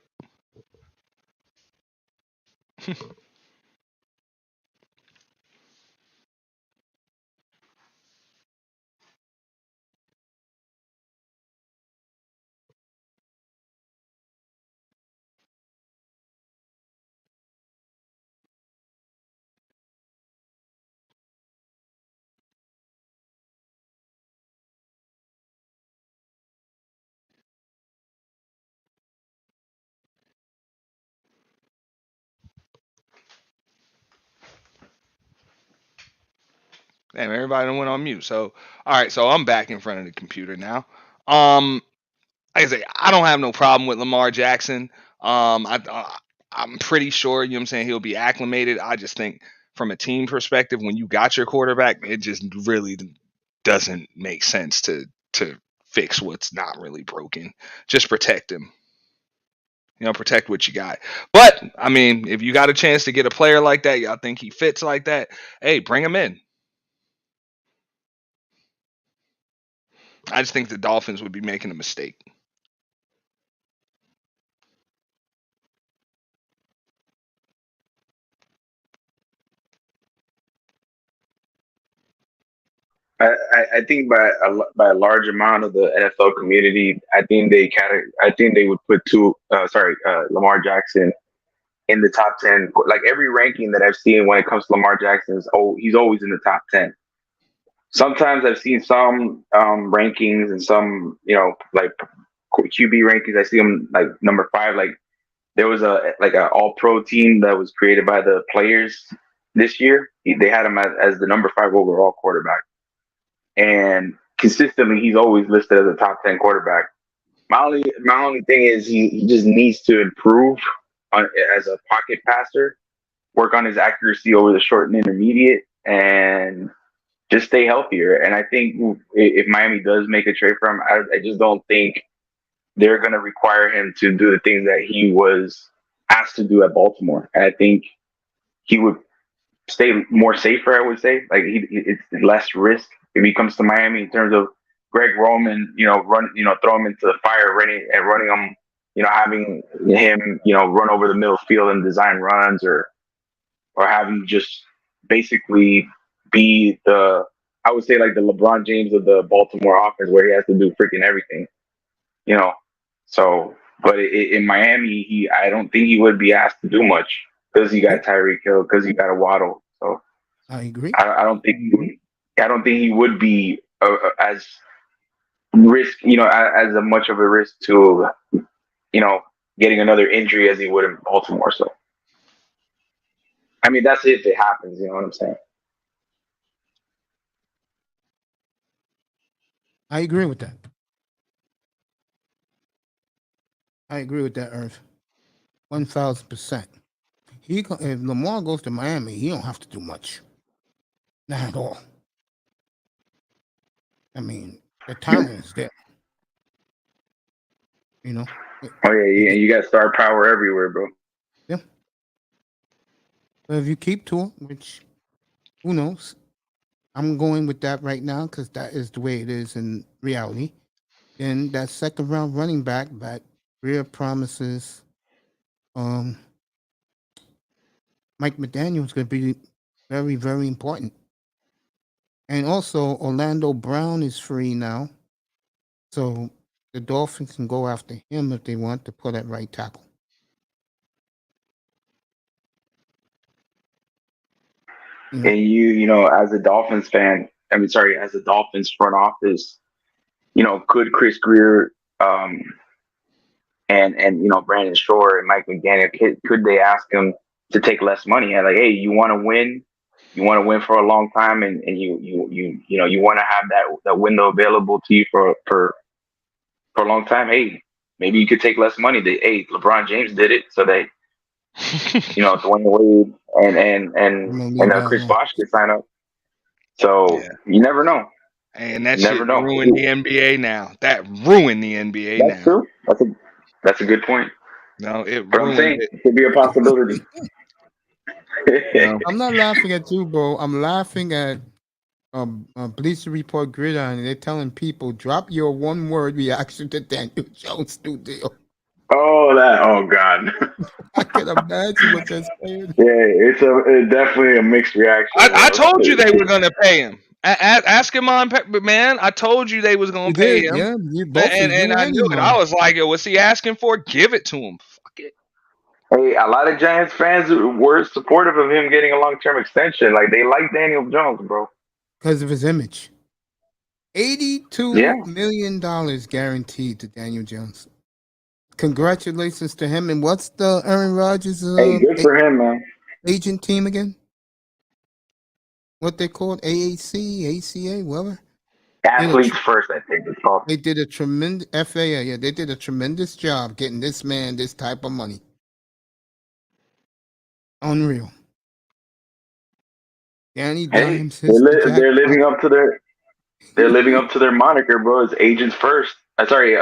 Damn, everybody done went on mute. So, all right, so I'm back in front of the computer now. Um, like I say, I don't have no problem with Lamar Jackson. I'm pretty sure, you know what I'm saying, he'll be acclimated. I just think from a team perspective, when you got your quarterback, it just really doesn't make sense to fix what's not really broken. Just protect him. Protect what you got. But I mean, if you got a chance to get a player like that, y'all think he fits like that, hey, bring him in. I just think the Dolphins would be making a mistake. I think by a large amount of the NFL community, I think they would put Lamar Jackson in the top 10. Like every ranking that I've seen when it comes to Lamar Jackson he's always in the top 10. Sometimes I've seen some rankings and some like QB rankings. I see him like number 5. Like there was a all pro team that was created by the players this year. They had him as the number 5 overall quarterback, and consistently he's always listed as a top 10 quarterback. My only thing is he just needs to improve as a pocket passer, work on his accuracy over the short and intermediate, and just stay healthier. And I think if Miami does make a trade for him, I just don't think they're going to require him to do the things that he was asked to do at Baltimore. And I think he would stay more safer, I would say. Like it's less risk if he comes to Miami in terms of Greg Roman, throw him into the fire, running him, having him, run over the middle field and design runs, or having just basically be I would say like the LeBron James of the Baltimore offense, where he has to do freaking everything, So, but in Miami, I don't think he would be asked to do much because he got Tyreek Hill, because he got a Waddle. So I agree. I don't think he would be as risk, as much of a risk to, getting another injury as he would in Baltimore. So, I mean, that's if it happens. You know what I'm saying? I agree with that. Irv. 1,000%. If Lamar goes to Miami, he don't have to do much. Not at all. I mean, the talent is there. Oh yeah, you got star power everywhere, bro. Yeah. But if you keep to it, which who knows? I'm going with that right now because that is the way it is in reality. Then that second round running back, real promises. Mike McDaniel is going to be very, very important. And also, Orlando Brown is free now. So the Dolphins can go after him if they want to put at right tackle. And as a Dolphins fan, as a Dolphins front office, could Chris Greer and Brandon Shore and Mike McDaniel, could they ask him to take less money? And like, hey, you want to win? You want to win for a long time, and you want to have that window available to you for a long time. Hey, maybe you could take less money. Hey, LeBron James did it, so they, Dwayne Wade and Chris Bosh could sign up. So you never know. And that shit ruined the NBA now. That ruined the NBA now. That's true. That's a good point. No, it but ruined I'm saying it. It could be a possibility. I'm not laughing at you, bro. I'm laughing at Bleacher Report Gridiron. They're telling people, drop your one-word reaction to Daniel Jones' new deal. Oh God. I can imagine what they're saying. Yeah, it's definitely a mixed reaction. I told you they were gonna pay him. Ask him on, man. I told you they was gonna pay him. Yeah, you both. And I knew it. I was like, what's he asking for? Give it to him. Fuck it. Hey, a lot of Giants fans were supportive of him getting a long-term extension. Like, they like Daniel Jones, bro. Because of his image. $82 million guaranteed to Daniel Jones. Congratulations to him. And what's the Aaron Rodgers good for him, man. Agent team again? What they called? AAC, ACA, whatever? Athletes First, I think it's called. They did a tremendous FAA, yeah. They did a tremendous job getting this man this type of money. Unreal. Danny Dimes. They're living up to their moniker, bro. It's Agents First. Sorry,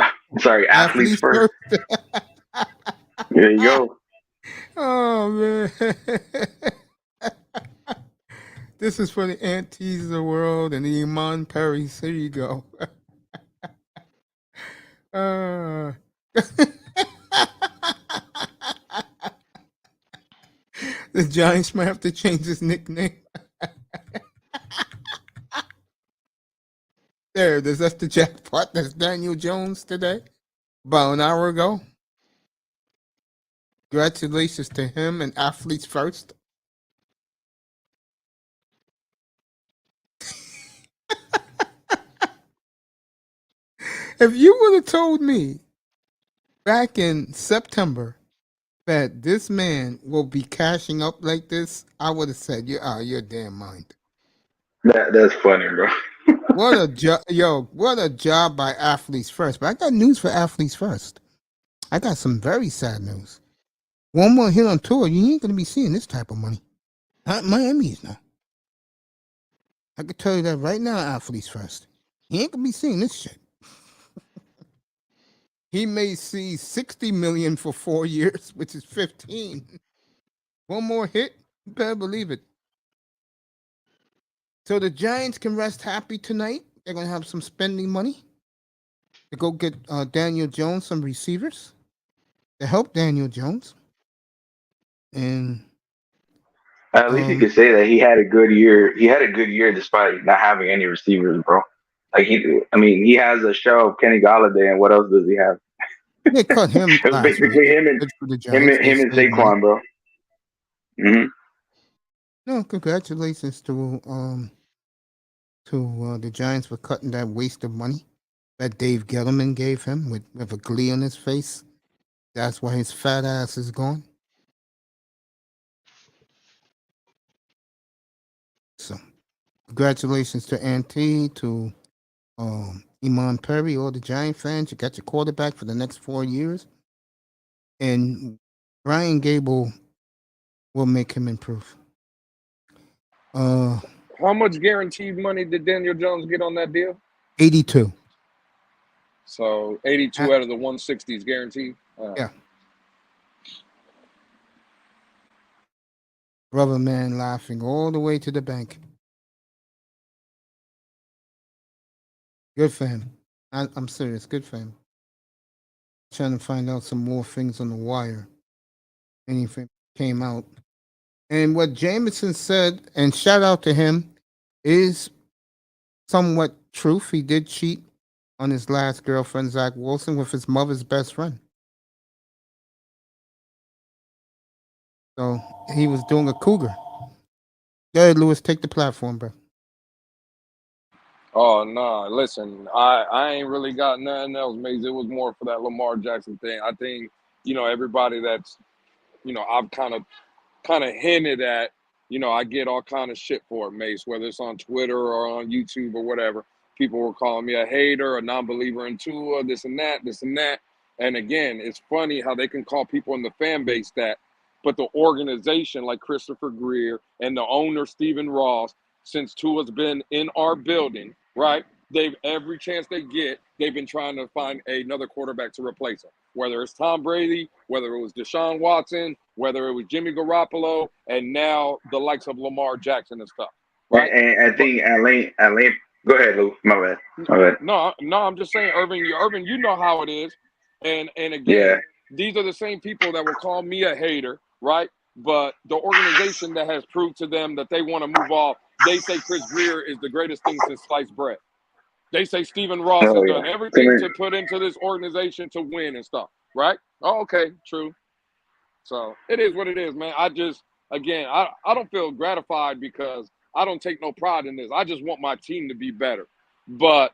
Athletes First. There you go. Oh man. This is for the aunties of the world and the Iman Perry's. There you go. The Giants might have to change his nickname. there it is. That's the jackpot. That's Daniel Jones today, about an hour ago. Congratulations to him and Athletes First. If you would have told me back in September that this man will be cashing up like this, I would have said, "You're out of your damn mind." That's funny, bro. What a job, yo! What a job by Athletes First. But I got news for Athletes First. I got some very sad news. One more hit on tour, you ain't gonna be seeing this type of money. Not Miami's now. I can tell you that right now, Athletes First. He ain't gonna be seeing this shit. He may see 60 million for 4 years, which is 15. One more hit, you better believe it. So the Giants can rest happy tonight. They're gonna have some spending money to go get Daniel Jones some receivers to help Daniel Jones. And At least you could say that he had a good year. He had a good year despite not having any receivers, bro. Like he has a show of Kenny Galladay, and what else does he have? they cut him It was last basically week. him and Good for the Giants. They him and saved money. Saquon, bro. hmm No, congratulations to the Giants for cutting that waste of money that Dave Gettleman gave him with a glee on his face. That's why his fat ass is gone. So, congratulations to Auntie, to Iman Perry, all the Giant fans. You got your quarterback for the next 4 years. And Brian Gable will make him improve. How much guaranteed money did Daniel Jones get on that deal? 82. So 82 out of the 160 is guaranteed. Yeah. Rubber man laughing all the way to the bank. Good for him. I'm serious. Good for him. Trying to find out some more things on the wire. Anything came out. And what Jameson said, and shout out to him, is somewhat truth. He did cheat on his last girlfriend, Zach Wilson, with his mother's best friend. So he was doing a cougar. Go ahead, Lewis, take the platform, bro. Oh no! Listen, I ain't really got nothing else, Maze. It was more for that Lamar Jackson thing. I think everybody that's I've kind of hinted at. I get all kind of shit for it, Mace. Whether it's on Twitter or on YouTube or whatever, people were calling me a hater, a non-believer in Tua, this and that, this and that. And again, it's funny how they can call people in the fan base that, but the organization like Christopher Greer and the owner Stephen Ross, since Tua's been in our building, right? They've every chance they get, they've been trying to find another quarterback to replace him. Whether it's Tom Brady, whether it was Deshaun Watson, whether it was Jimmy Garoppolo, and now the likes of Lamar Jackson and stuff. Right? And I think Alain, go ahead, Lou. My bad. No, I'm just saying, Urban, you know how it is. And again, these are the same people that will call me a hater, right? But the organization that has proved to them that they want to move off, they say Chris Greer is the greatest thing since sliced bread. They say Stephen Ross has done everything to put into this organization to win and stuff, right? Oh, okay, true. So it is what it is, man. I don't feel gratified because I don't take no pride in this. I just want my team to be better. But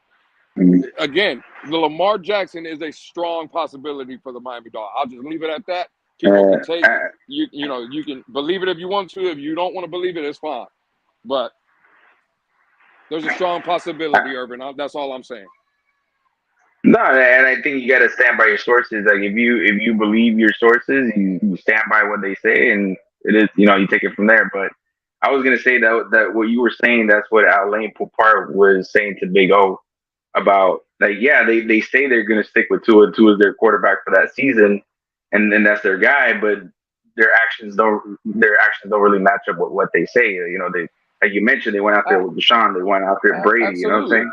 again, the Lamar Jackson is a strong possibility for the Miami Dolphins. I'll just leave it at that. People can take you can believe it if you want to. If you don't want to believe it, it's fine. But there's a strong possibility, Urban. That's all I'm saying. No, and I think you got to stand by your sources. Like if you believe your sources, you stand by what they say, and it is you take it from there. But I was gonna say that what you were saying, that's what Alain Poupart was saying to Big O about like they say they're gonna stick with Tua. Tua is their quarterback for that season, and then that's their guy. But their actions don't really match up with what they say. They like you mentioned, they went out there with Deshaun, they went out there with Brady. Absolutely. You know what I'm saying?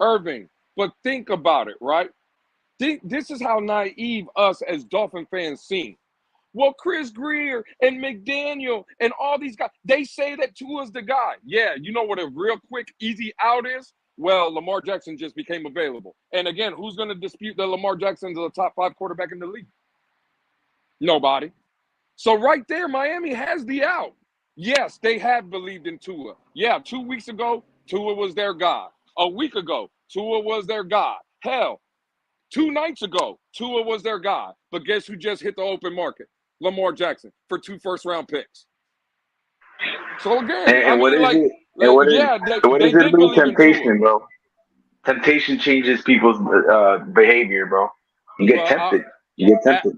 Irving. But think about it, right? This is how naive us as Dolphin fans seem. Well, Chris Greer and McDaniel and all these guys, they say that Tua's the guy. Yeah, you know what a real quick, easy out is? well, Lamar Jackson just became available. And again, who's going to dispute that Lamar Jackson's the top 5 quarterback in the league? Nobody. So right there, Miami has the out. Yes, they have believed in Tua. Yeah, 2 weeks ago, Tua was their guy. A week ago, Tua was their guy. Hell, 2 nights ago, Tua was their guy. But guess who just hit the open market? Lamar Jackson for 2 first-round picks. So again, And what is it? they What is it did about believe in Tua. temptation, bro? Temptation changes people's behavior, bro. You get tempted. You get tempted.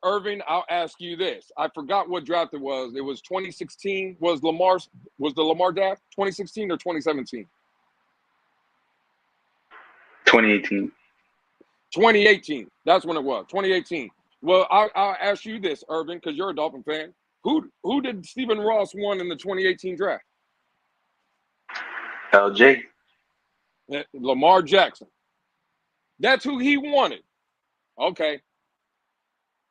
Irving, I'll ask you this. I forgot what draft it was. It was 2016. Was the Lamar draft 2016 or 2017? 2018. 2018. That's when it was. 2018. Well, I'll ask you this, Irving, because you're a Dolphin fan. Who did Stephen Ross won in the 2018 draft? LJ. Lamar Jackson. That's who he wanted. Okay.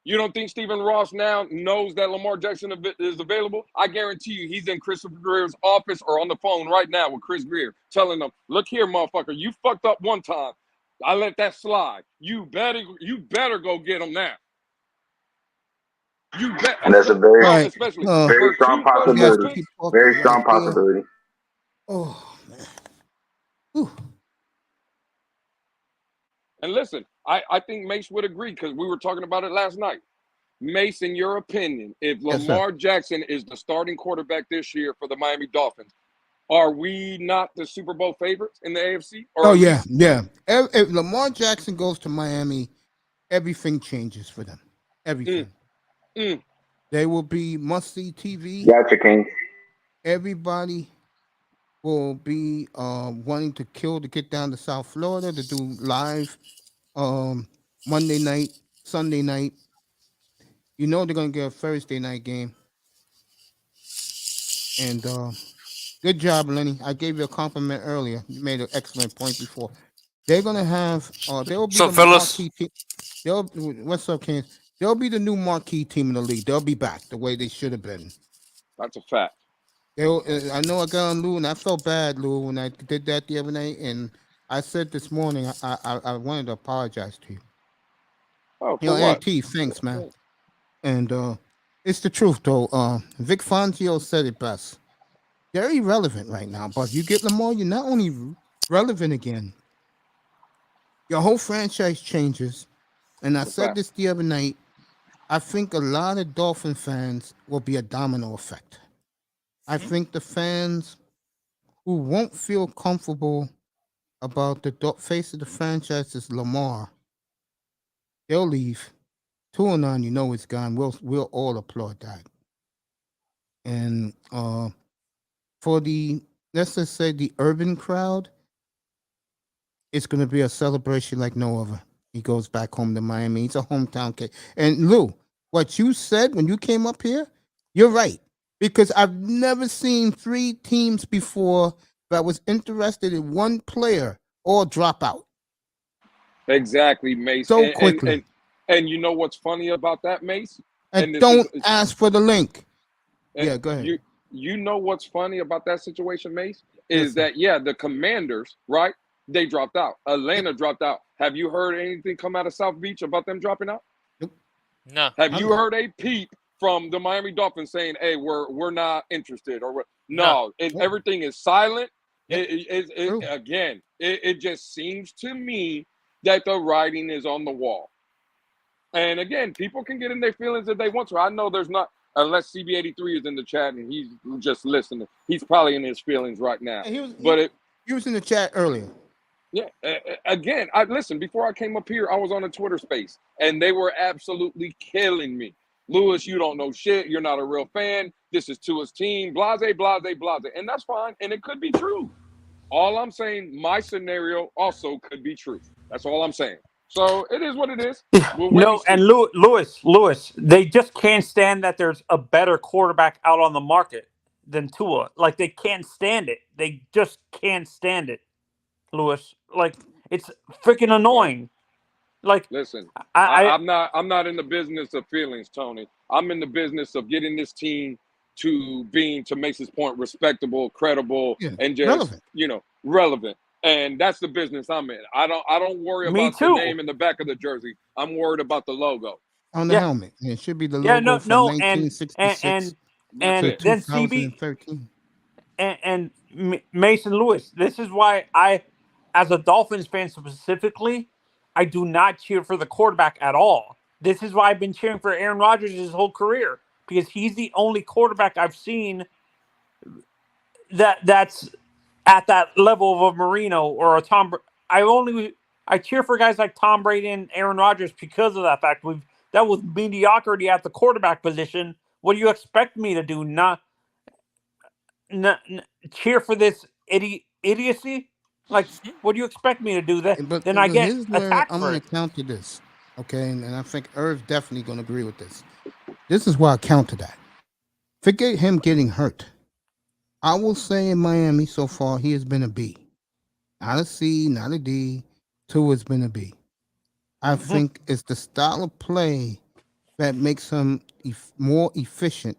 You don't think Stephen Ross now knows that Lamar Jackson is available? I guarantee you he's in Christopher Greer's office or on the phone right now with Chris Greer telling him, look here, motherfucker, you fucked up one time. I let that slide. You better go get him now. You bet. And that's a very, especially very strong possibility. Very strong possibility. Oh, man. Whew. And listen, I think Mace would agree because we were talking about it last night. Mace, in your opinion, if Lamar Jackson is the starting quarterback this year for the Miami Dolphins, are we not the Super Bowl favorites in the AFC? Oh, yeah. If Lamar Jackson goes to Miami, everything changes for them. Everything. They will be must-see TV. Gotcha, King. Everybody will be wanting to get down to South Florida to do live Monday night, Sunday night. You know they're going to get a Thursday night game. And good job, Lenny. I gave you a compliment earlier. You made an excellent point before. They're going to have they'll be the marquee team. What's up, Ken? They'll be the new marquee team in the league. They'll be back the way they should have been. That's a fact. I know I got on Lou, and I felt bad, Lou, when I did that the other night. And I said this morning, I wanted to apologize to you. Oh, you know, Auntie, thanks, man. And it's the truth, though. Vic Fangio said it best. They're irrelevant right now, but you get Lamar, you're not only relevant again, your whole franchise changes. And I said this the other night. I think a lot of Dolphin fans will be a domino effect. I think the fans who won't feel comfortable about the face of the franchise is Lamar. They'll leave. 2-9, you know it's gone. We'll all applaud that. And for let's just say the urban crowd, it's going to be a celebration like no other. He goes back home to Miami. He's a hometown kid. And Lou, what you said when you came up here, you're right. Because I've never seen 3 teams before that was interested in one player all drop out. Exactly, Mace. So quickly. And you know what's funny about that, Mace? And don't ask for the link. Yeah, go ahead. You know what's funny about that situation, Mace? Is that, the Commanders, right? They dropped out. Atlanta dropped out. Have you heard anything come out of South Beach about them dropping out? Nope. No. Have you heard a peep from the Miami Dolphins saying, "Hey, we're not interested"? Or no. Everything is silent. It just seems to me that the writing is on the wall. And again, people can get in their feelings if they want to. I know there's not, unless CB83 is in the chat and he's just listening. He's probably in his feelings right now. He was in the chat earlier. Yeah. Again, listen, before I came up here, I was on a Twitter space and they were absolutely killing me. Lewis, you don't know shit. You're not a real fan. This is Tua's team. Blase, blase, blase. And that's fine. And it could be true. All I'm saying, my scenario also could be true. That's all I'm saying. So it is what it is. And Lewis, they just can't stand that there's a better quarterback out on the market than Tua. Like, they can't stand it. They just can't stand it, Lewis. Like, it's freaking annoying. Like, listen, I'm not in the business of feelings, Tony. I'm in the business of getting this team to Mace's point, respectable, credible, and just relevant. And that's the business I'm in. I don't worry Me about the too. name in the back of the jersey. I'm worried about the logo. On the Yeah. helmet. And it should be the Yeah, logo from no, 1966 and That's to it. then CB 2013. and Mason Lewis. This is why I, as a Dolphins fan specifically, I do not cheer for the quarterback at all. This is why I've been cheering for Aaron Rodgers his whole career, because he's the only quarterback I've seen that's at that level of a Marino or a Tom. I cheer for guys like Tom Brady and Aaron Rodgers because of that fact. That was mediocrity at the quarterback position. What do you expect me to do? Not cheer for this idiocy? Like, what do you expect me to do? But Then I get here's where attacked I'm for going it. to counter this. Okay. And I think Irv definitely going to agree with this. This is why I counter that. Forget him getting hurt. I will say in Miami so far, he has been a B. Not a C, not a D. Tua has been a B. I think it's the style of play that makes him more efficient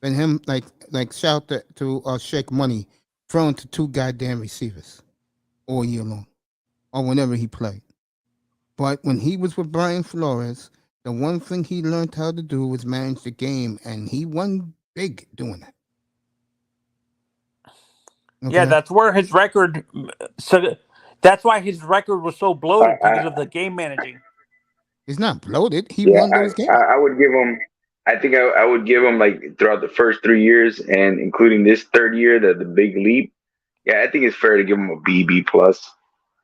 than him, like shout to Shake Money, throwing to 2 goddamn receivers all year long or whenever he played. But when he was with Brian Flores, the one thing he learned how to do was manage the game, and he won big doing that. Yeah, Okay? that's where his record. So that's why his record was so bloated because of the game managing. He's not bloated. He Yeah, won those games. I would give him. I think I would give him like throughout the first 3 years and including this third year, the big leap. Yeah, I think it's fair to give him a B plus.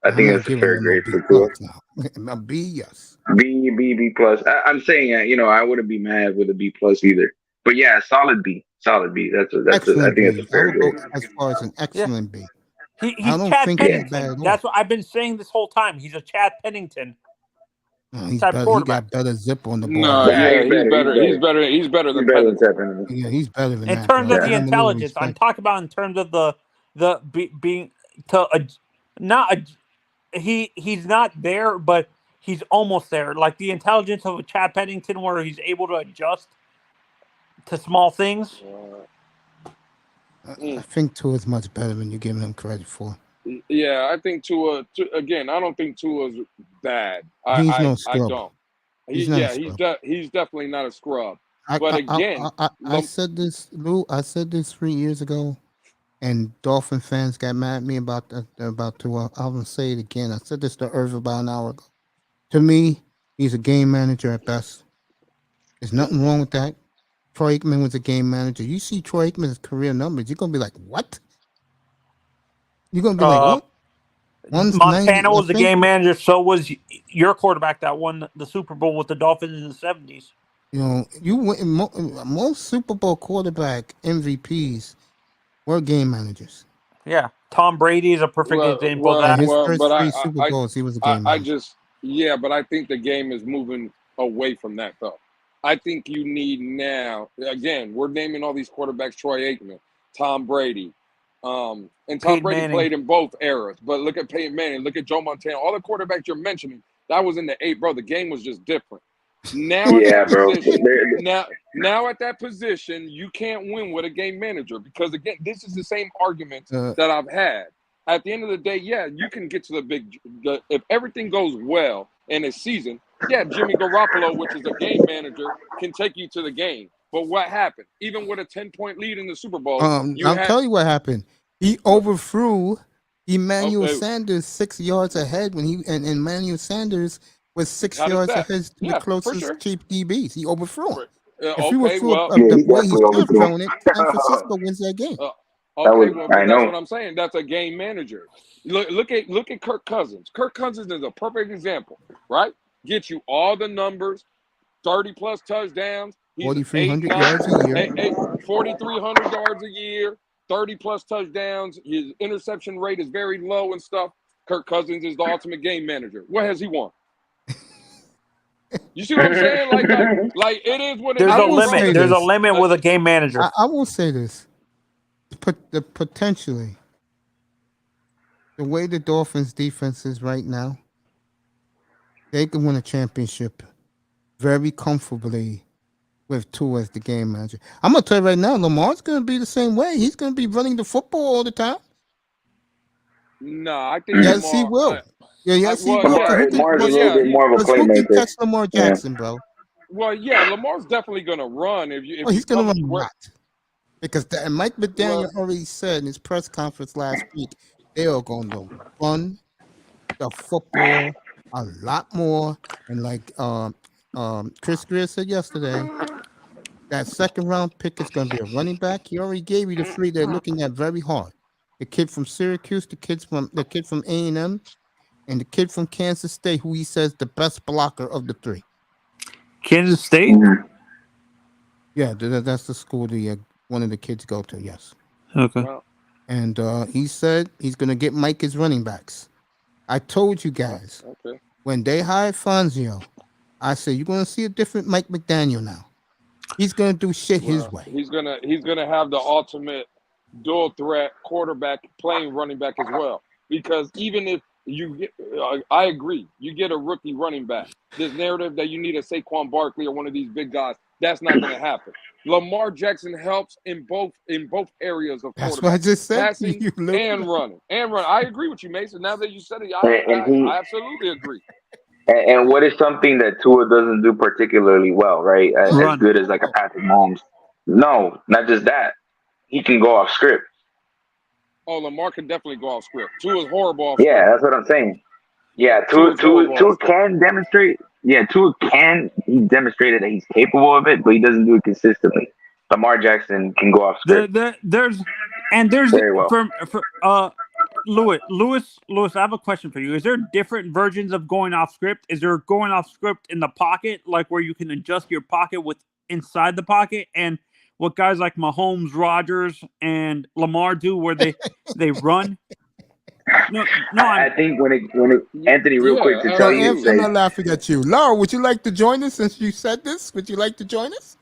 I I'm think not that's a giving fair him a grade B for Tua. plus now. A B, yes. B plus. I'm saying, I wouldn't be mad with a B plus either. But yeah, solid B. That's I Excellent think that's B. a I fair would go grade. as far as an Yeah, excellent B. I he's don't Chad think he's Pennington. bad at all. That's what I've been saying this whole time. He's a Chad Pennington No, he's type better. He quarterback. got better zip on the ball. No, Than Yeah, yeah, he's better. He's better than He's better than Pennington. Tepin. yeah, he's better than In that, terms bro. of Yeah. the Give him a little intelligence, I'm respect. talking about in terms of the being to not he's not there, but he's almost there. Like the intelligence of a Chad Pennington, where he's able to adjust to small things. I think Tua is much better than you're giving him credit for. Yeah, I think Tua. Again, I don't think Tua's bad. He's no I scrub. don't. He's not a scrub. He's definitely not a scrub. But I again, said this, Lou. I said this 3 years ago, and Dolphin fans got mad at me about Tua. I'm gonna say it again. I said this to Irv about an hour ago. To me, he's a game manager at best. There's nothing wrong with that. Troy Aikman was a game manager. You see Troy Aikman's career numbers, you're gonna be like, what? You're gonna be like, what? Montana was the game manager. So was your quarterback that won the Super Bowl with the Dolphins in the 70s. You know, most Super Bowl quarterback MVPs were game managers. Yeah, Tom Brady is a perfect example of that. His first 3 Super Bowls, he was a game manager. But I think the game is moving away from that, though. I think you need now, again, we're naming all these quarterbacks, Troy Aikman, Tom Brady. And Tom Peyton Brady Manning. played in both eras. But look at Peyton Manning, look at Joe Montana. All the quarterbacks you're mentioning, that was in the 8, bro. The game was just different. Now Yeah, at that bro. position, now at that position, you can't win with a game manager because, again, this is the same argument that I've had. At the end of the day, yeah, you can get to if everything goes well in a season, yeah, Jimmy Garoppolo, which is a game manager, can take you to the game. But what happened? Even with a 10-point lead in the Super Bowl, I'll tell you what happened. He overthrew Emmanuel Sanders 6 yards ahead and Emmanuel Sanders was 6 yards ahead to the closest cheap DBs. He overthrew him. If he would throw the way he should have thrown it, San Francisco wins that game. That's what I'm saying. That's a game manager. Look at Kirk Cousins. Kirk Cousins is a perfect example, right? Get you all the numbers, 30+ touchdowns. 4,300 yards a year. 4,300 yards a year, 30+ touchdowns. His interception rate is very low and stuff. Kirk Cousins is the ultimate game manager. What has he won? You see what I'm saying? Like it is what it is. There's a limit. There's a limit with a game manager. I will say this. Potentially, the way the Dolphins' defense is right now, they can win a championship very comfortably with Tua as the game manager. I'm going to tell you right now, Lamar's going to be the same way. He's going to be running the football all the time. Nah, I think Yes, he Lamar. will. Yes, he well, will. yeah, Lamar is a well, little bit yeah, more of a Because who can playmaker. catch Lamar Jackson, bro? well, yeah. Lamar's definitely gonna run if Oh, he's you gonna come run a where. lot. Because Mike McDaniel already said in his press conference last week, they are going to run the football a lot more. And like Chris Greer said yesterday, that second round pick is going to be a running back. He already gave you the three they're looking at very hard: the kid from Syracuse, the kid from A&M, and the kid from Kansas State, who he says the best blocker of the three. Kansas State. Mhm. Yeah, that's the school one of the kids go to. Yes. Okay. Well, And he said he's going to get Mike as running backs. I told you guys, okay. when they hired Fangio, I said, you're going to see a different Mike McDaniel now. He's going to do shit his Well, way. he's gonna have the ultimate dual threat quarterback playing running back as well. Because even if you get, I agree, you get a rookie running back. This narrative that you need a Saquon Barkley or one of these big guys, that's not going to happen. Lamar Jackson helps in both areas of That's what I quarterback, just said. passing You little- and running. I agree with you, Mason. Now that you said it, And I absolutely agree. And what is something that Tua doesn't do particularly well, right? As Run. good as like a Patrick Mahomes. No, not just that. He can go off script. Oh, Lamar can definitely go off script. Tua is horrible off script. Yeah, that's what I'm saying. Yeah, Tua's horrible Tua off script. can demonstrate. Yeah, he demonstrated that he's capable of it, but he doesn't do it consistently. Lamar Jackson can go off script There's very well. Lewis, I have a question for you. Is there different versions of going off script? Is there going off script in the pocket, like where you can adjust your pocket with inside the pocket, and what guys like Mahomes, Rodgers, and Lamar do, where they run? No, I think when it Anthony, real quick to tell you, I'm not laughing at you. Laura, would you like to join us since you said this? Would you like to join us?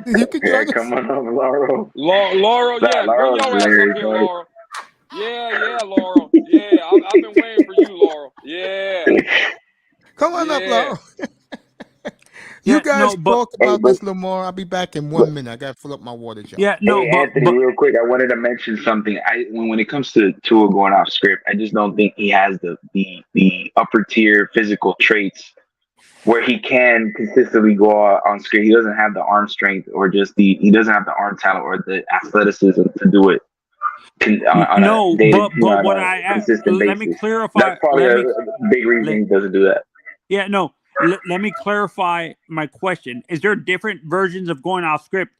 You can join us. come on up, Laura. Laura, yeah, Laura's bring your ass up hilarious, here, right? Laura. Yeah, Laura. Yeah, I've been waiting for you, Laura. Yeah. Come on up, Yeah. Laura. Yeah, You guys no, but- talk about but- this, Lamar. I'll be back in 1 minute. I got to fill up my water jar. yeah, no, Hey, but Anthony, real quick, I wanted to mention something. When it comes to Tua going off script, I just don't think he has the upper tier physical traits where he can consistently go on script. He doesn't have the arm strength, or he doesn't have the arm talent or the athleticism to do it. No, but what I consistent let me basis. clarify. That's probably a big reason he doesn't do that. Yeah, no. Let me clarify my question. Is there different versions of going off script?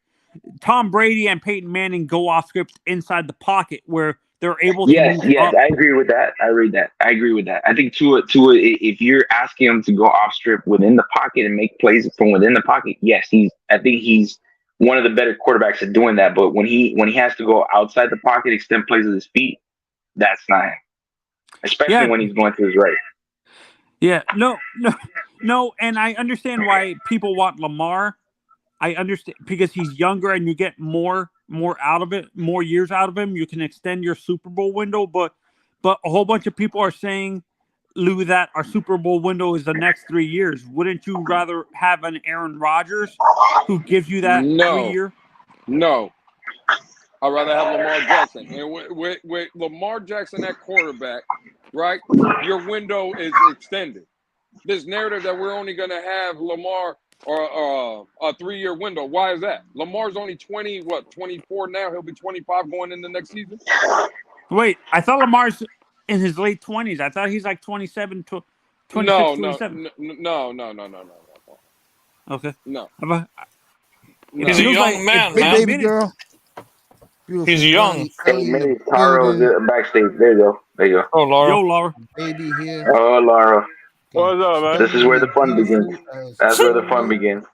Tom Brady and Peyton Manning go off script inside the pocket where they're able to Yes, move up. I agree with that. I agree with that. I think Tua, if you're asking him to go off strip within the pocket and make plays from within the pocket, yes, I think he's one of the better quarterbacks at doing that. But when he has to go outside the pocket, extend plays with his feet, that's not him. Especially when he's going to his right. Yeah, no, and I understand why people want Lamar. I understand because he's younger and you get more out of it, more years out of him. You can extend your Super Bowl window, but a whole bunch of people are saying, Lou, that our Super Bowl window is the next 3 years. Wouldn't you rather have an Aaron Rodgers who gives you that 3 year? No. I'd rather have Lamar Jackson. And with Lamar Jackson at quarterback, right, your window is extended. This narrative that we're only going to have Lamar or a 3 year window. Why is that? Lamar's only 24 now. He'll be 25 going in the next season. Wait, I thought Lamar's in his late 20s. I thought he's like 27, 26, 27. No. Okay. No. He's a young man, Hey, man. baby girl. Beautiful He's young. Early in Maybe the Taro building. backstage. There you go. Oh, Laura. Yo, Laura. Baby here. Oh, Laura. What's up, man? This is where the fun begins. That's where the fun begins.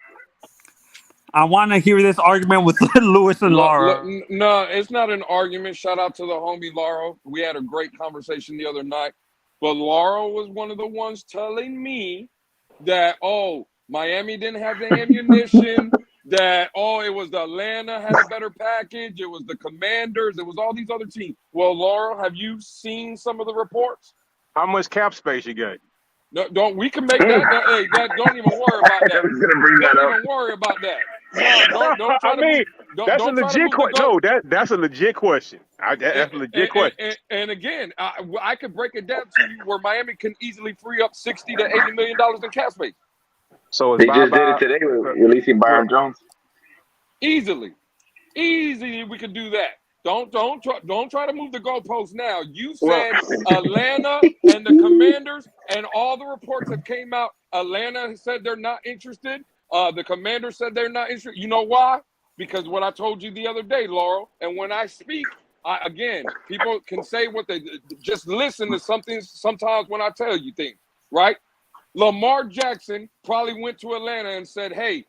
I want to hear this argument with Lewis and Laura. No, it's not an argument. Shout out to the homie Laura. We had a great conversation the other night. But Laura was one of the ones telling me that, Miami didn't have the ammunition, that, it was the Atlanta had a better package, it was the Commanders, it was all these other teams. Well, Laura, have you seen some of the reports? How much cap space you got? No, we can make that. Don't even worry about that. I was gonna bring that Don't up. even worry about that. No, don't try I mean, to. that's a legit question. No, that's a legit question. That's a legit question. And again, I could break it down to you where Miami can easily free up $60 to $80 million in cap space. So They just did it today with releasing Byron Jones. Easily, we could do that. Don't try to move the goalposts now. You said Atlanta and the Commanders, and all the reports that came out. Atlanta said they're not interested. The Commanders said they're not interested. You know why? Because what I told you the other day, Laurel. And when I speak, again, people can say what they just listen to something. Sometimes when I tell you things, right? Lamar Jackson probably went to Atlanta and said, "Hey,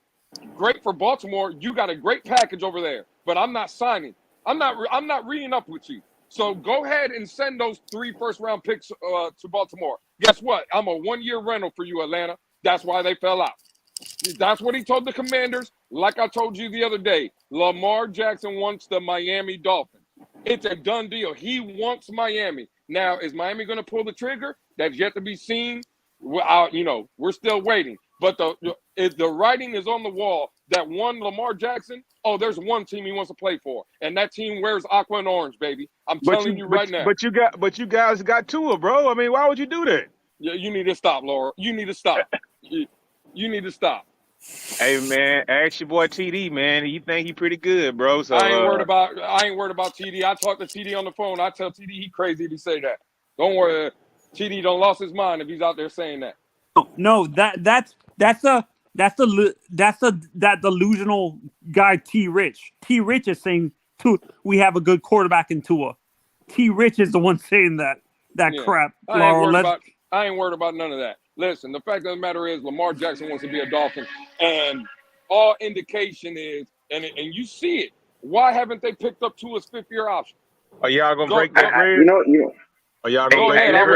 great for Baltimore. You got a great package over there, but I'm not signing. I'm not reading up with you. So go ahead and send those 3 first-round picks to Baltimore. Guess what? I'm a 1-year rental for you, Atlanta." That's why they fell out. That's what he told the Commanders. Like I told you the other day, Lamar Jackson wants the Miami Dolphins. It's a done deal. He wants Miami. Now, is Miami going to pull the trigger? That's yet to be seen. We're still waiting. But the writing is on the wall that Lamar Jackson, there's one team he wants to play for. And that team wears aqua and orange, baby. I'm telling you right now. But you guys got Tua, bro. I mean, why would you do that? You need to stop, Laura. You need to stop. You need to stop. Hey man, ask your boy TD, man. He think he pretty good, bro. So I ain't worried about TD. I talked to TD on the phone. I tell TD he crazy if he say that. Don't worry, TD don't lost his mind if he's out there saying that. No, that's that delusional guy T Rich. T Rich is saying we have a good quarterback in Tua. T Rich is the one saying that crap. I ain't worried about none of that. Listen, the fact of the matter is Lamar Jackson wants to be a Dolphin, and all indication is, and you see it. Why haven't they picked up Tua's 5th-year option? Are y'all gonna break that bread? Are y'all Go gonna ahead, I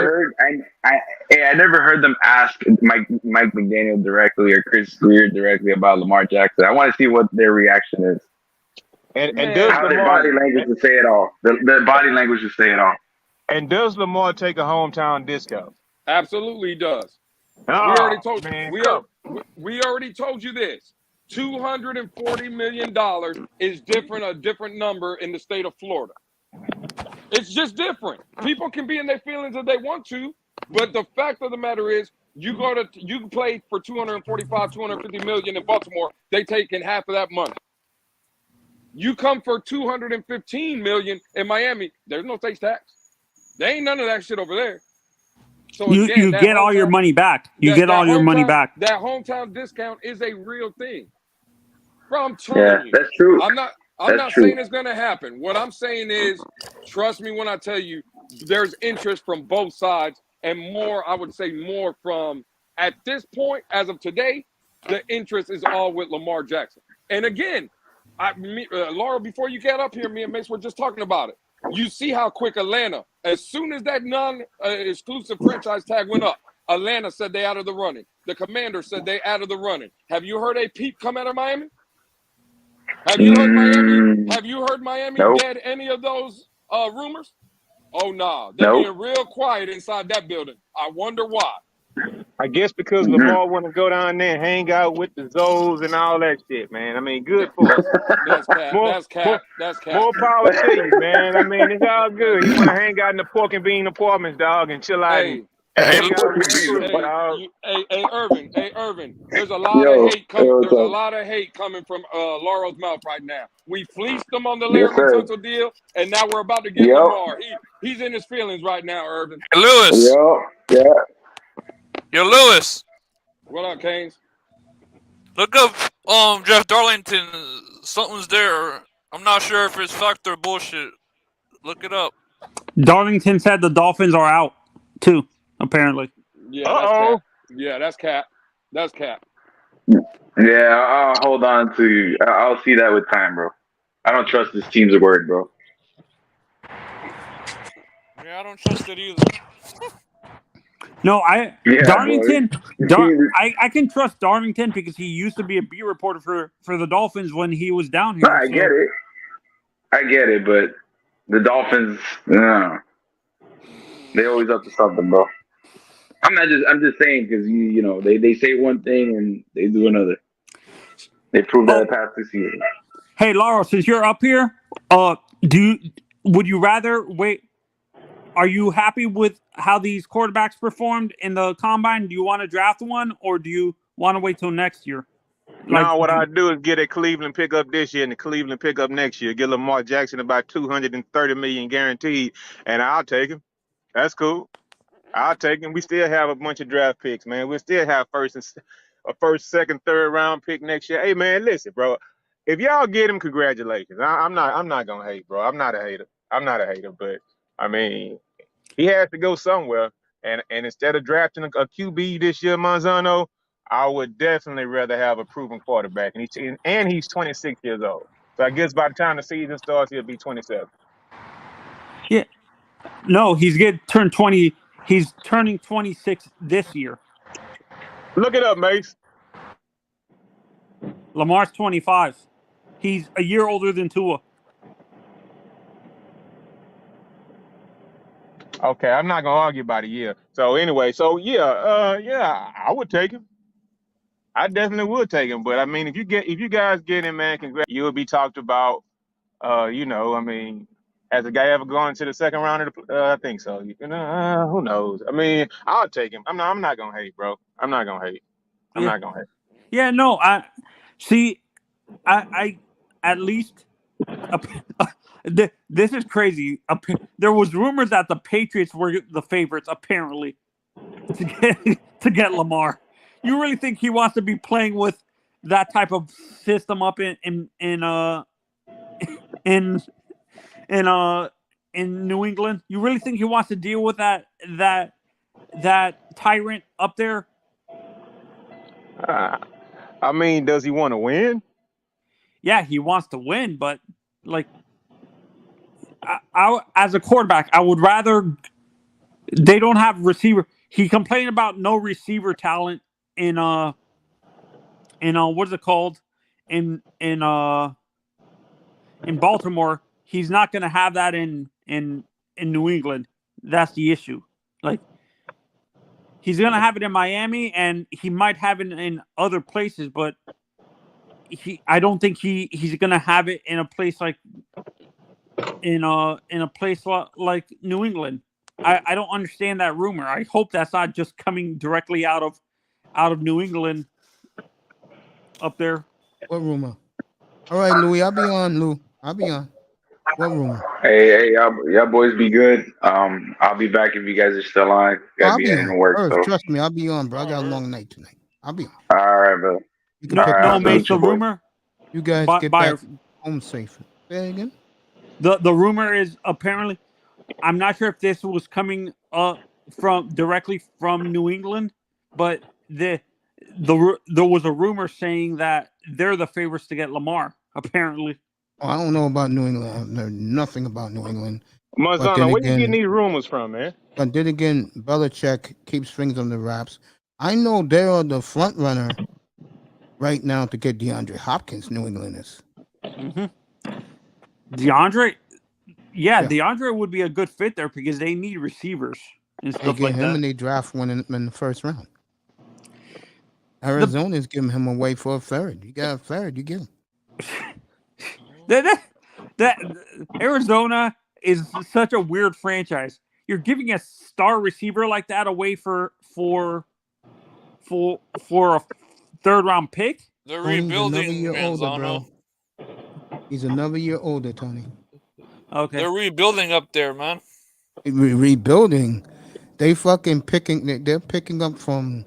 never heard them ask Mike McDaniel directly or Chris Greer directly about Lamar Jackson. I want to see what their reaction is. And does how their Lamar, body language to say it all. The body language to say it all. And does Lamar take a hometown discount? Absolutely he does. We already told you this. $240 million is a different number in the state of Florida. It's just different. People can be in their feelings if they want to, but the fact of the matter is, you play for $250 million in Baltimore, they take in half of that money. You come for $215 million in Miami, there's no state tax. There ain't none of that shit over there. So again, you get all your money back. You get all your money back. That hometown discount is a real thing. Bro, I'm telling you. That's true. I'm not saying it's going to happen. What I'm saying is, trust me when I tell you, there's interest from both sides, and more, I would say more from, at this point, as of today, the interest is all with Lamar Jackson. And again, Laura, before you get up here, me and Mace were just talking about it. You see how quick Atlanta, as soon as that non-exclusive franchise tag went up, Atlanta said they out of the running. The Commanders said they out of the running. Have you heard a peep come out of Miami? Have you heard Miami? Have you heard Miami dead any of those rumors? Oh, no. They're being real quiet inside that building. I wonder why. I guess because Lamar want to go down there and hang out with the Zoes and all that shit, man. I mean, good for us. That's cap. More power to you, man. I mean, it's all good. You want to hang out in the pork and bean apartments, dog, and chill out. Hey, Irvin. There's a lot of hate coming. There's a lot of hate coming from Laurel's mouth right now. We fleeced him on the Larry Tunsil deal, and now we're about to get Lamar. He's in his feelings right now, Irvin. Hey, Lewis. Yo, Lewis. What up, Canes? Look up Jeff Darlington. Something's there. I'm not sure if it's fact or bullshit. Look it up. Darlington said the Dolphins are out too, apparently. Yeah, that's cap. That's cap. Yeah, I'll hold on to you. I'll see that with time, bro. I don't trust this team's word, bro. Yeah, I don't trust it either. No, Darlington. I can trust Darlington because he used to be a beat reporter for the Dolphins when he was down here. I get it, but the Dolphins, they always up to something, bro. I'm just saying because they say one thing and they do another. They proved that past this season. Hey, Laura, since you're up here, would you rather wait? Are you happy with how these quarterbacks performed in the combine? Do you want to draft one, or do you want to wait till next year? Now, what I do is get a Cleveland pickup this year and a Cleveland pickup next year. Get Lamar Jackson about $230 million guaranteed, and I'll take him. That's cool. I'll take him. We still have a bunch of draft picks, man. We still have a first, second, third round pick next year. Hey, man, listen, bro. If y'all get him, congratulations. I'm not gonna hate, bro. I'm not a hater, but I mean, he has to go somewhere. And instead of drafting a QB this year, Manzano, I would definitely rather have a proven quarterback. And he's 26 years old. So I guess by the time the season starts, he'll be 27. Yeah. No, he's turned 20. He's turning 26 this year. Look it up, Mace. Lamar's 25. He's a year older than Tua. Okay, I'm not gonna argue about a year. So anyway, yeah, I would take him. I definitely would take him. But I mean, if you guys get him, man, congrats. You will be talked about. I mean, has a guy ever gone to the second round of the? I think so. Who knows? I mean, I'll take him. I'm not gonna hate, bro. I'm not gonna hate. Yeah, no, I at least this is crazy. There was rumors that the Patriots were the favorites, apparently, to get Lamar. You really think he wants to be playing with that type of system up in New England? You really think he wants to deal with that tyrant up there? I mean, does he want to win? Yeah, he wants to win, but like, I as a quarterback, I would rather they don't have receiver. He complained about no receiver talent in what is it called in Baltimore. He's not going to have that in New England. That's the issue. Like, he's going to have it in Miami, and he might have it in other places, but I don't think he's going to have it in a place like like New England. I don't understand that rumor. I hope that's not just coming directly out of New England up there. What rumor? All right, Louis, I'll be on, Lou. I'll be on. What rumor? Hey, y'all boys be good. I'll be back if you guys are still on. Gotta be heading to work. So. Trust me, I'll be on, bro. I got a long night tonight. I'll be on. All right, bro. You can No, make the rumor. You guys get back home safe. Say again. The rumor is apparently, I'm not sure if this was coming directly from New England, but there was a rumor saying that they're the favorites to get Lamar. Apparently. Oh, I don't know about New England. I know nothing about New England. Mazzano, where you getting these rumors from, man? But then again, Belichick keeps things on the wraps. I know they are the front runner right now to get DeAndre Hopkins. New England is. Mm-hmm. DeAndre would be a good fit there because they need receivers and stuff like that. And they draft one in the first round. Arizona's giving him away for a third. You got a third, you give him. That Arizona is such a weird franchise. You're giving a star receiver like that away for a third round pick. They're rebuilding, Manzano. He's another year older, Tony. Okay. They're rebuilding up there, man. Rebuilding. They fucking picking. They're picking up from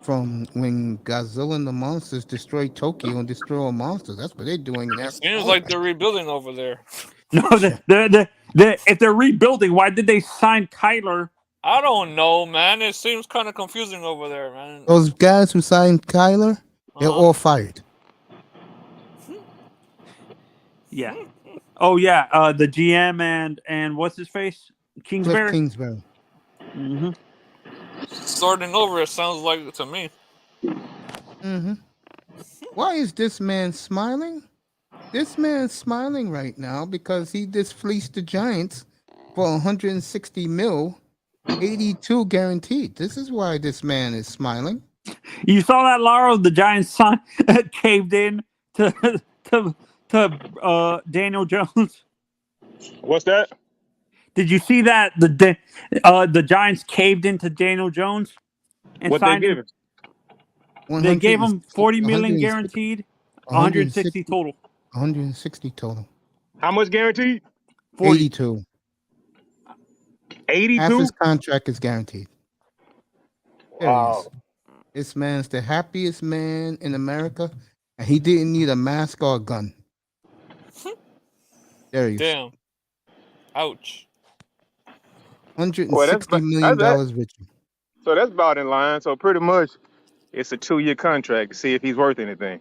when Godzilla and the monsters destroyed Tokyo and destroy all monsters. That's what they're doing now. Seems like they're rebuilding over there. No, if they're rebuilding, why did they sign Kyler? I don't know, man. It seems kind of confusing over there, man. Those guys who signed Kyler, they're all fired. Yeah. Oh yeah. The GM and what's his face? Kingsbury. Kingsbury. Mm-hmm. Starting over, it sounds like to me. Mm-hmm. Why is this man smiling? This man's smiling right now because he just fleeced the Giants for 160 mil, 82 guaranteed. This is why this man is smiling. You saw that, Laura? The Giants caved in to Daniel Jones. What's that? Did you see that the Giants caved into Daniel Jones and What they signed him? giving? They gave him 40 million 160, guaranteed, 160 total. 160 total. How much guaranteed? 40. 82. Half 82. his contract is guaranteed. There he is. Wow. This man's the happiest man in America, and he didn't need a mask or a gun. There he is. Damn. Ouch. $160 million richer. So that's about in line. So pretty much, it's a 2-year contract to see if he's worth anything.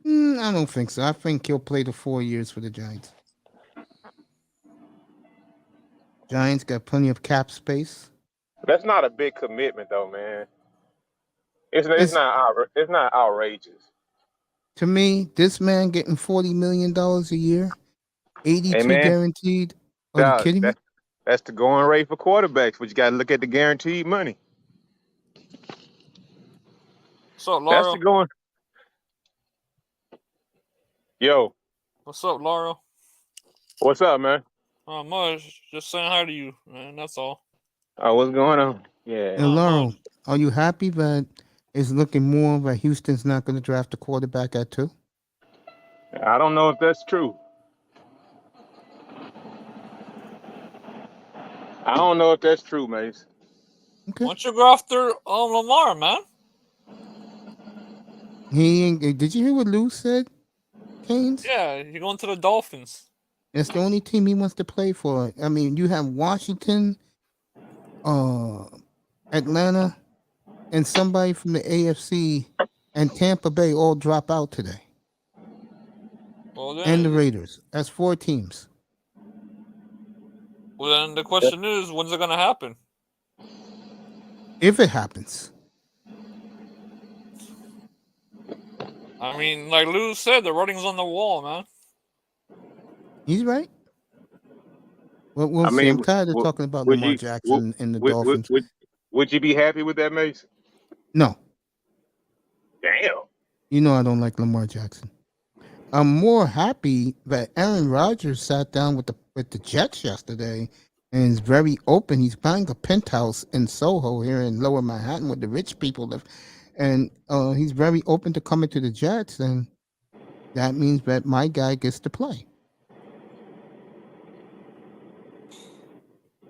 I don't think so. I think he'll play the 4 years for the Giants. Giants got plenty of cap space. That's not a big commitment, though, man. It's not outrageous. To me, this man getting $40 million a year, 82 Hey, man. guaranteed. Are you kidding me? That's the going rate for quarterbacks, but you got to look at the guaranteed money. What's up, That's Laurel? the going. Yo, What's up, Laurel? what's up, man? Not much. Just saying hi to you, man. That's all. Oh, what's going on? Yeah. And Laurel, are you happy that it's looking more that Houston's not going to draft a quarterback at 2? I don't know if that's true. I don't know if that's true, Mace. Okay. Why don't you go after Lamar, man? He ain't, did you hear what Lou said, Canes? Yeah, you're going to the Dolphins. That's the only team he wants to play for. I mean, you have Washington, Atlanta, and somebody from the AFC and Tampa Bay all drop out today. Well, then, And the Raiders. That's 4 teams. well, then the question is, when's it going to happen? If it happens. I mean, like Lou said, the writing's on the wall, man. He's right. Well, we'll I see. mean, I'm tired of would- talking about would Lamar you- Jackson and the Would, Dolphins. would you be happy with that, Mace? No. Damn. You know I don't like Lamar Jackson. I'm more happy that Aaron Rodgers sat down with the Jets yesterday and is very open. He's buying a penthouse in Soho here in Lower Manhattan where the rich people live. And he's very open to coming to the Jets, and that means that my guy gets to play.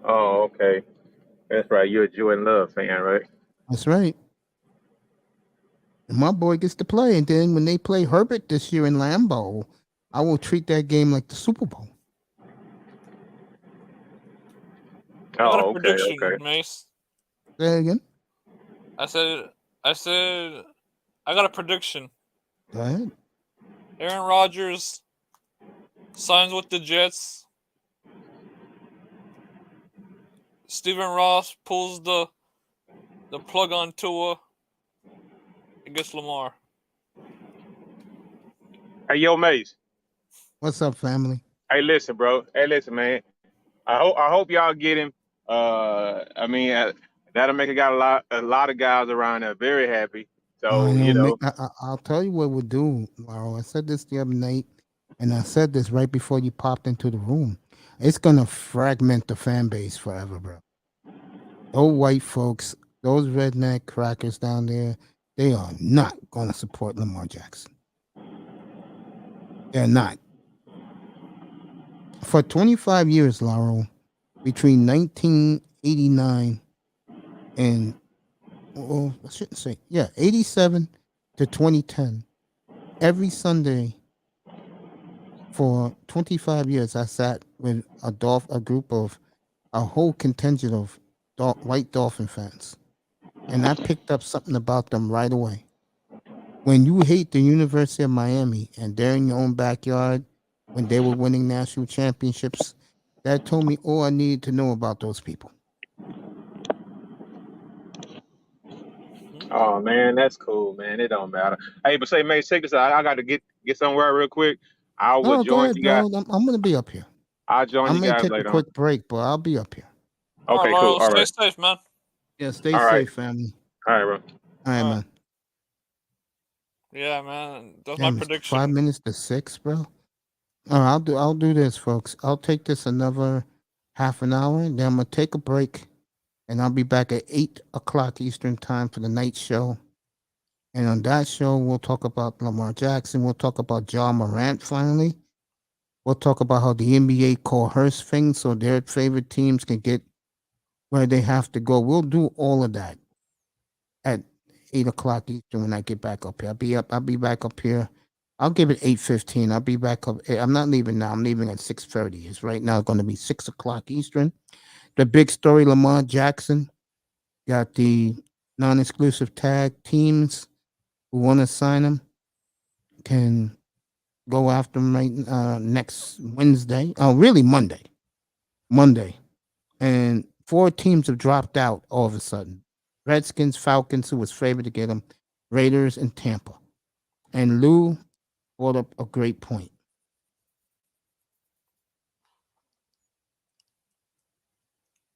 Oh, okay. That's right. You're a Jordan Love fan, right? That's right. And my boy gets to play. And then when they play Herbert this year in Lambeau, I will treat that game like the Super Bowl. I got a Oh, okay, prediction, okay. Mace. Say that again. I said, I got a prediction. Go ahead. Aaron Rodgers signs with the Jets. Stephen Ross pulls the plug on Tua and gets Lamar. Hey, yo, Mace. What's up, family? Hey, listen, bro. Hey, listen, man. I hope y'all get him. I mean, that'll make a lot of guys around there very happy. So I'll tell you what we'll do, Laurel. I said this the other night, and I said this right before you popped into the room. It's gonna fragment the fan base forever, bro. Those white folks, those redneck crackers down there, they are not gonna support Lamar Jackson. They're not. For 25 years, Laurel, between 1989 and, well, I shouldn't say, 87 to 2010, every Sunday for 25 years, I sat with a whole contingent of white Dolphin fans, and I picked up something about them right away. When you hate the University of Miami and they're in your own backyard, when they were winning national championships, that told me all I needed to know about those people. Oh man, that's cool, man. It don't matter. Hey, but say, Mace, check this out. I got to get somewhere real quick. I will Go join ahead, you guys. bro. I'm going to be up here. I'll join I you may guys take later a on. quick break, but I'll be up here. Okay, All cool. right, All stay right. safe, man. Yeah, stay All safe, right. family. All right, bro. All right, man. Yeah, man. That's Damn, my it's prediction. 5 minutes to 6, bro. All right, I'll do this, folks. I'll take this another half an hour, then I'm gonna take a break, and I'll be back at 8 o'clock Eastern time for the night show. And on that show, we'll talk about Lamar Jackson. We'll talk about Ja Morant finally. We'll talk about how the NBA coerce things so their favorite teams can get where they have to go. We'll do all of that at 8 o'clock Eastern when I get back up here. I'll be back up here. I'll give it 8:15. I'll be back up. I'm not leaving now. I'm leaving at 6:30. It's right now going to be 6 o'clock Eastern. The big story: Lamar Jackson got the non-exclusive tag teams who want to sign him can go after him right next Wednesday. Oh, really Monday. Monday. And 4 teams have dropped out all of a sudden. Redskins, Falcons, who was favored to get him, Raiders, and Tampa. And Lou brought up a great point.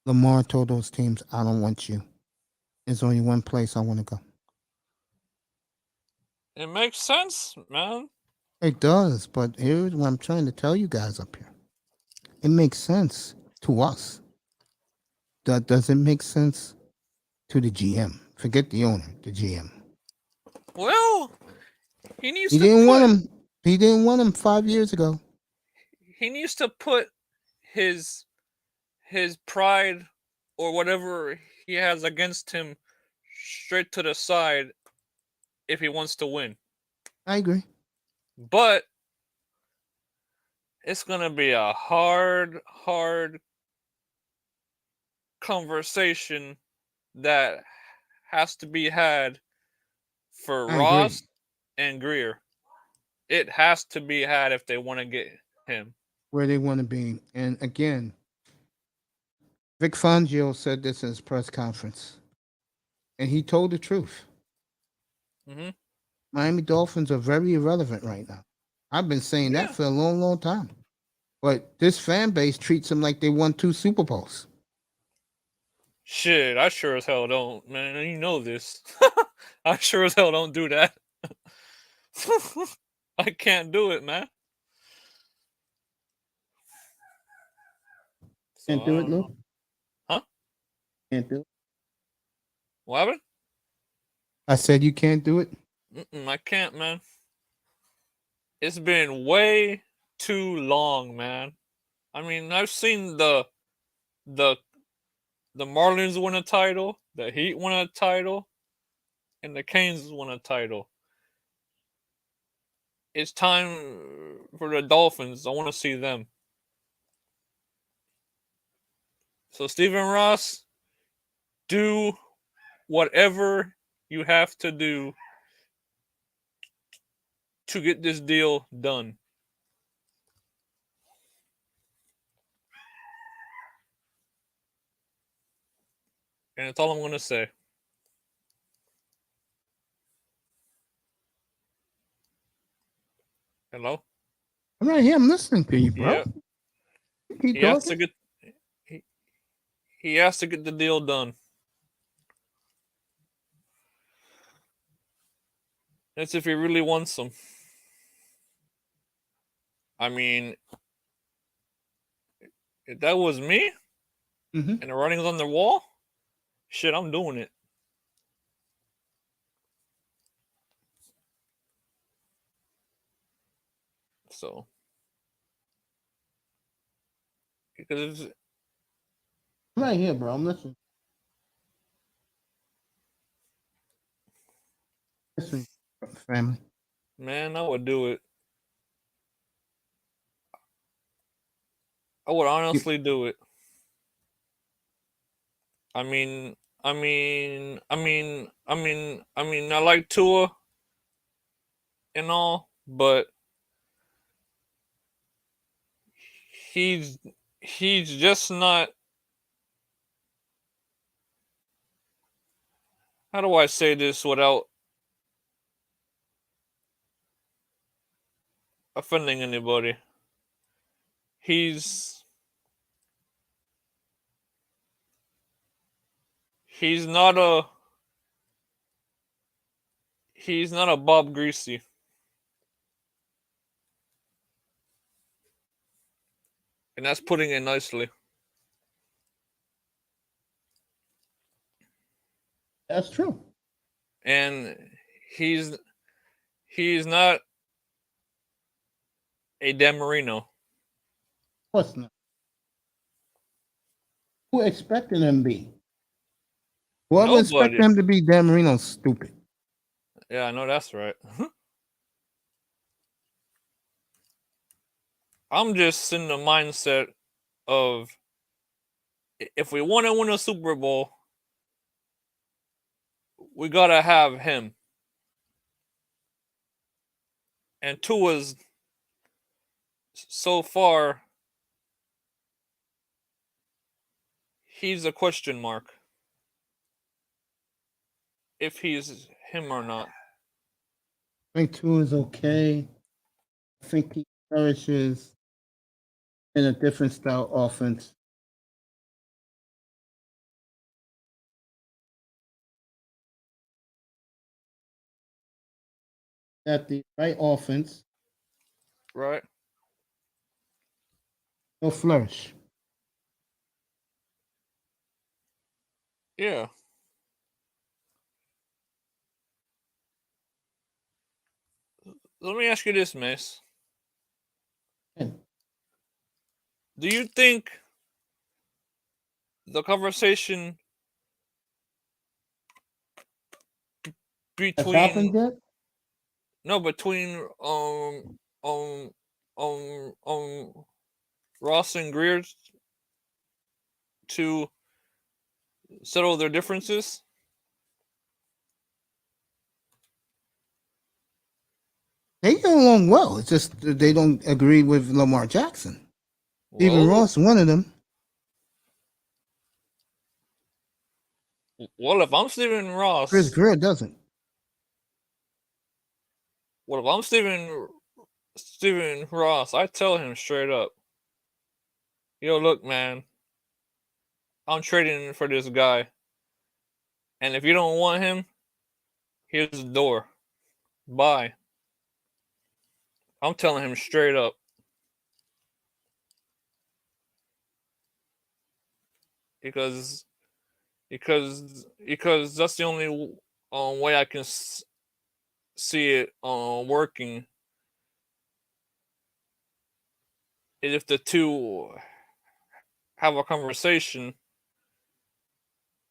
Lamar told those teams, I don't want you. There's only one place I want to go. It makes sense, man. It does, but here's what I'm trying to tell you guys up here. It makes sense to us. That doesn't make sense to the GM. Forget the owner, the GM. Well, he needs He to didn't put, want him. He didn't want him 5 years ago. He needs to put his pride or whatever he has against him straight to the side if he wants to win. I agree. But it's gonna be a hard conversation that has to be had for I Ross agree. and Greer. It has to be had if they want to get him. Where they want to be. And again, Vic Fangio said this in his press conference. And he told the truth. Mm-hmm. Miami Dolphins are very irrelevant right now. I've been saying that for a long, long time. But this fan base treats them like they won 2 Super Bowls. Shit, I sure as hell don't, man. You know this. I sure as hell don't do that. I can't do it, man. So, Can't do it, Lou? Huh? Can't do it. What happened? I said you can't do it. I can't, man. It's been way too long, man. I mean, I've seen the Marlins win a title, the Heat win a title, and the Canes win a title. It's time for the Dolphins. I want to see them. So, Stephen Ross, do whatever you have to do to get this deal done. And that's all I'm going to say. Hello? I'm right here. I'm listening to you, bro. Yeah. Keep He has talking. to get he has to get the deal done. That's if he really wants them. I mean, if that was me Mhm. and the writing's on the wall, shit, I'm doing it. So, because it's, I'm right here, bro. I'm listening. Listening, family. man, I would do it. I would honestly do it. I mean, I like Tua and all, but he's just not. How do I say this without offending anybody? He's not a Bob Greasy. And that's putting it nicely. That's true. And he's not a Dan Marino. Of course not. Who expected him to be? Whoever expected Nobody. him to be Dan Marino's stupid. Yeah, I know that's right. I'm just in the mindset of if we want to win a Super Bowl, we gotta have him. And Tua's so far, he's a question mark. If he's him or not. I think Tua is okay. I think he flourishes in a different style offense. At the right offense, Right? he'll flourish. Yeah. Let me ask you this, Mace. Yeah. Do you think the conversation Has happened between yet? Ross and Greer to settle their differences? They get along well. It's just that they don't agree with Lamar Jackson. Even Well, Ross, one of them. well, if I'm Steven Ross, Chris Greer doesn't. well, if I'm Steven Ross, I tell him straight up, yo, look, man, I'm trading for this guy. And if you don't want him, here's the door. Bye. I'm telling him straight up. Because that's the only way I can see it working is if the two have a conversation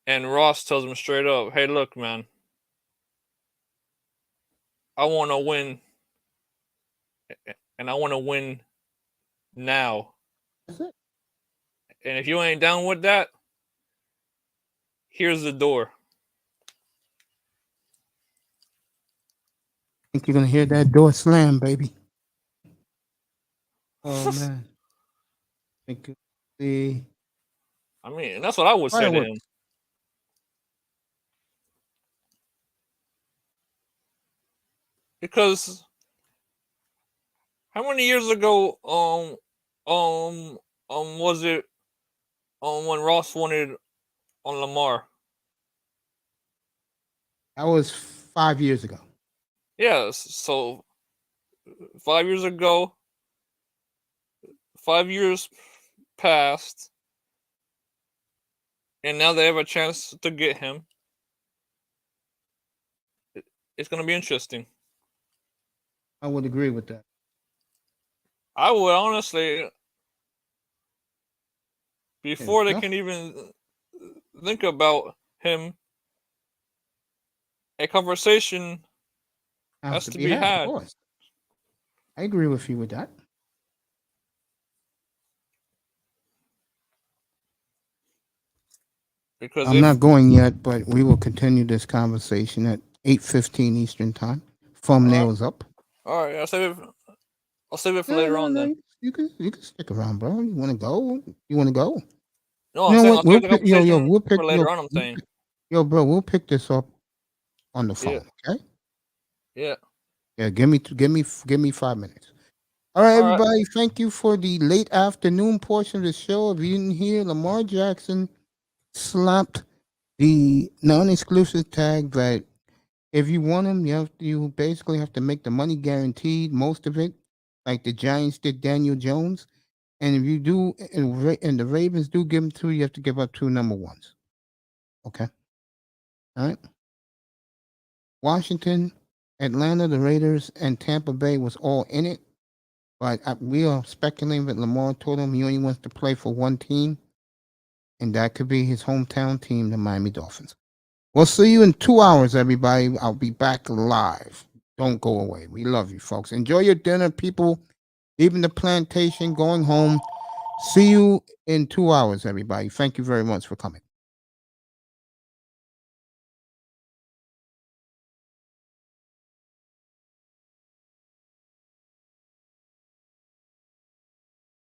and Ross tells him straight up, hey, look, man, I want to win, and I want to win now. That's it. And if you ain't down with that, here's the door. I think you're gonna hear that door slam, baby. Oh man. Think you'll see I mean, that's what I would say to him. fireworks. Because how many years ago was it when Ross wanted on Lamar? That was 5 years ago. Yes, so 5 years ago, 5 years passed, and now they have a chance to get him. It's going to be interesting. I would agree with that. I would honestly, before they Yeah. can even think about him, a conversation has to be had. Of course. I agree with you with that. Because I'm not going yet, but we will continue this conversation at 8:15 Eastern Time. Thumbnails up. All right, I'll save it for later on then. You can stick around, bro. You want to go? You want to go? No, You I'm know saying what? I'll We'll save the pick, conversation we'll pick for later yo, on. I'm saying, yo, bro, we'll pick this up on the phone. Yeah. Okay? yeah. Yeah, give me 5 minutes. All right, All right. everybody. Thank you for the late afternoon portion of the show. If you didn't hear, Lamar Jackson slapped the non-exclusive tag that if you want him, you basically have to make the money guaranteed, most of it, like the Giants did Daniel Jones. And if you do, and the Ravens do give him 2, you have to give up 2 number 1s. Okay. All right. Washington, Atlanta, the Raiders, and Tampa Bay was all in it. But we are speculating that Lamar told him he only wants to play for one team. And that could be his hometown team, the Miami Dolphins. We'll see you in 2 hours, everybody. I'll be back live. Don't go away. We love you, folks. Enjoy your dinner, people. Even the plantation, going home. See you in 2 hours, everybody. Thank you very much for coming.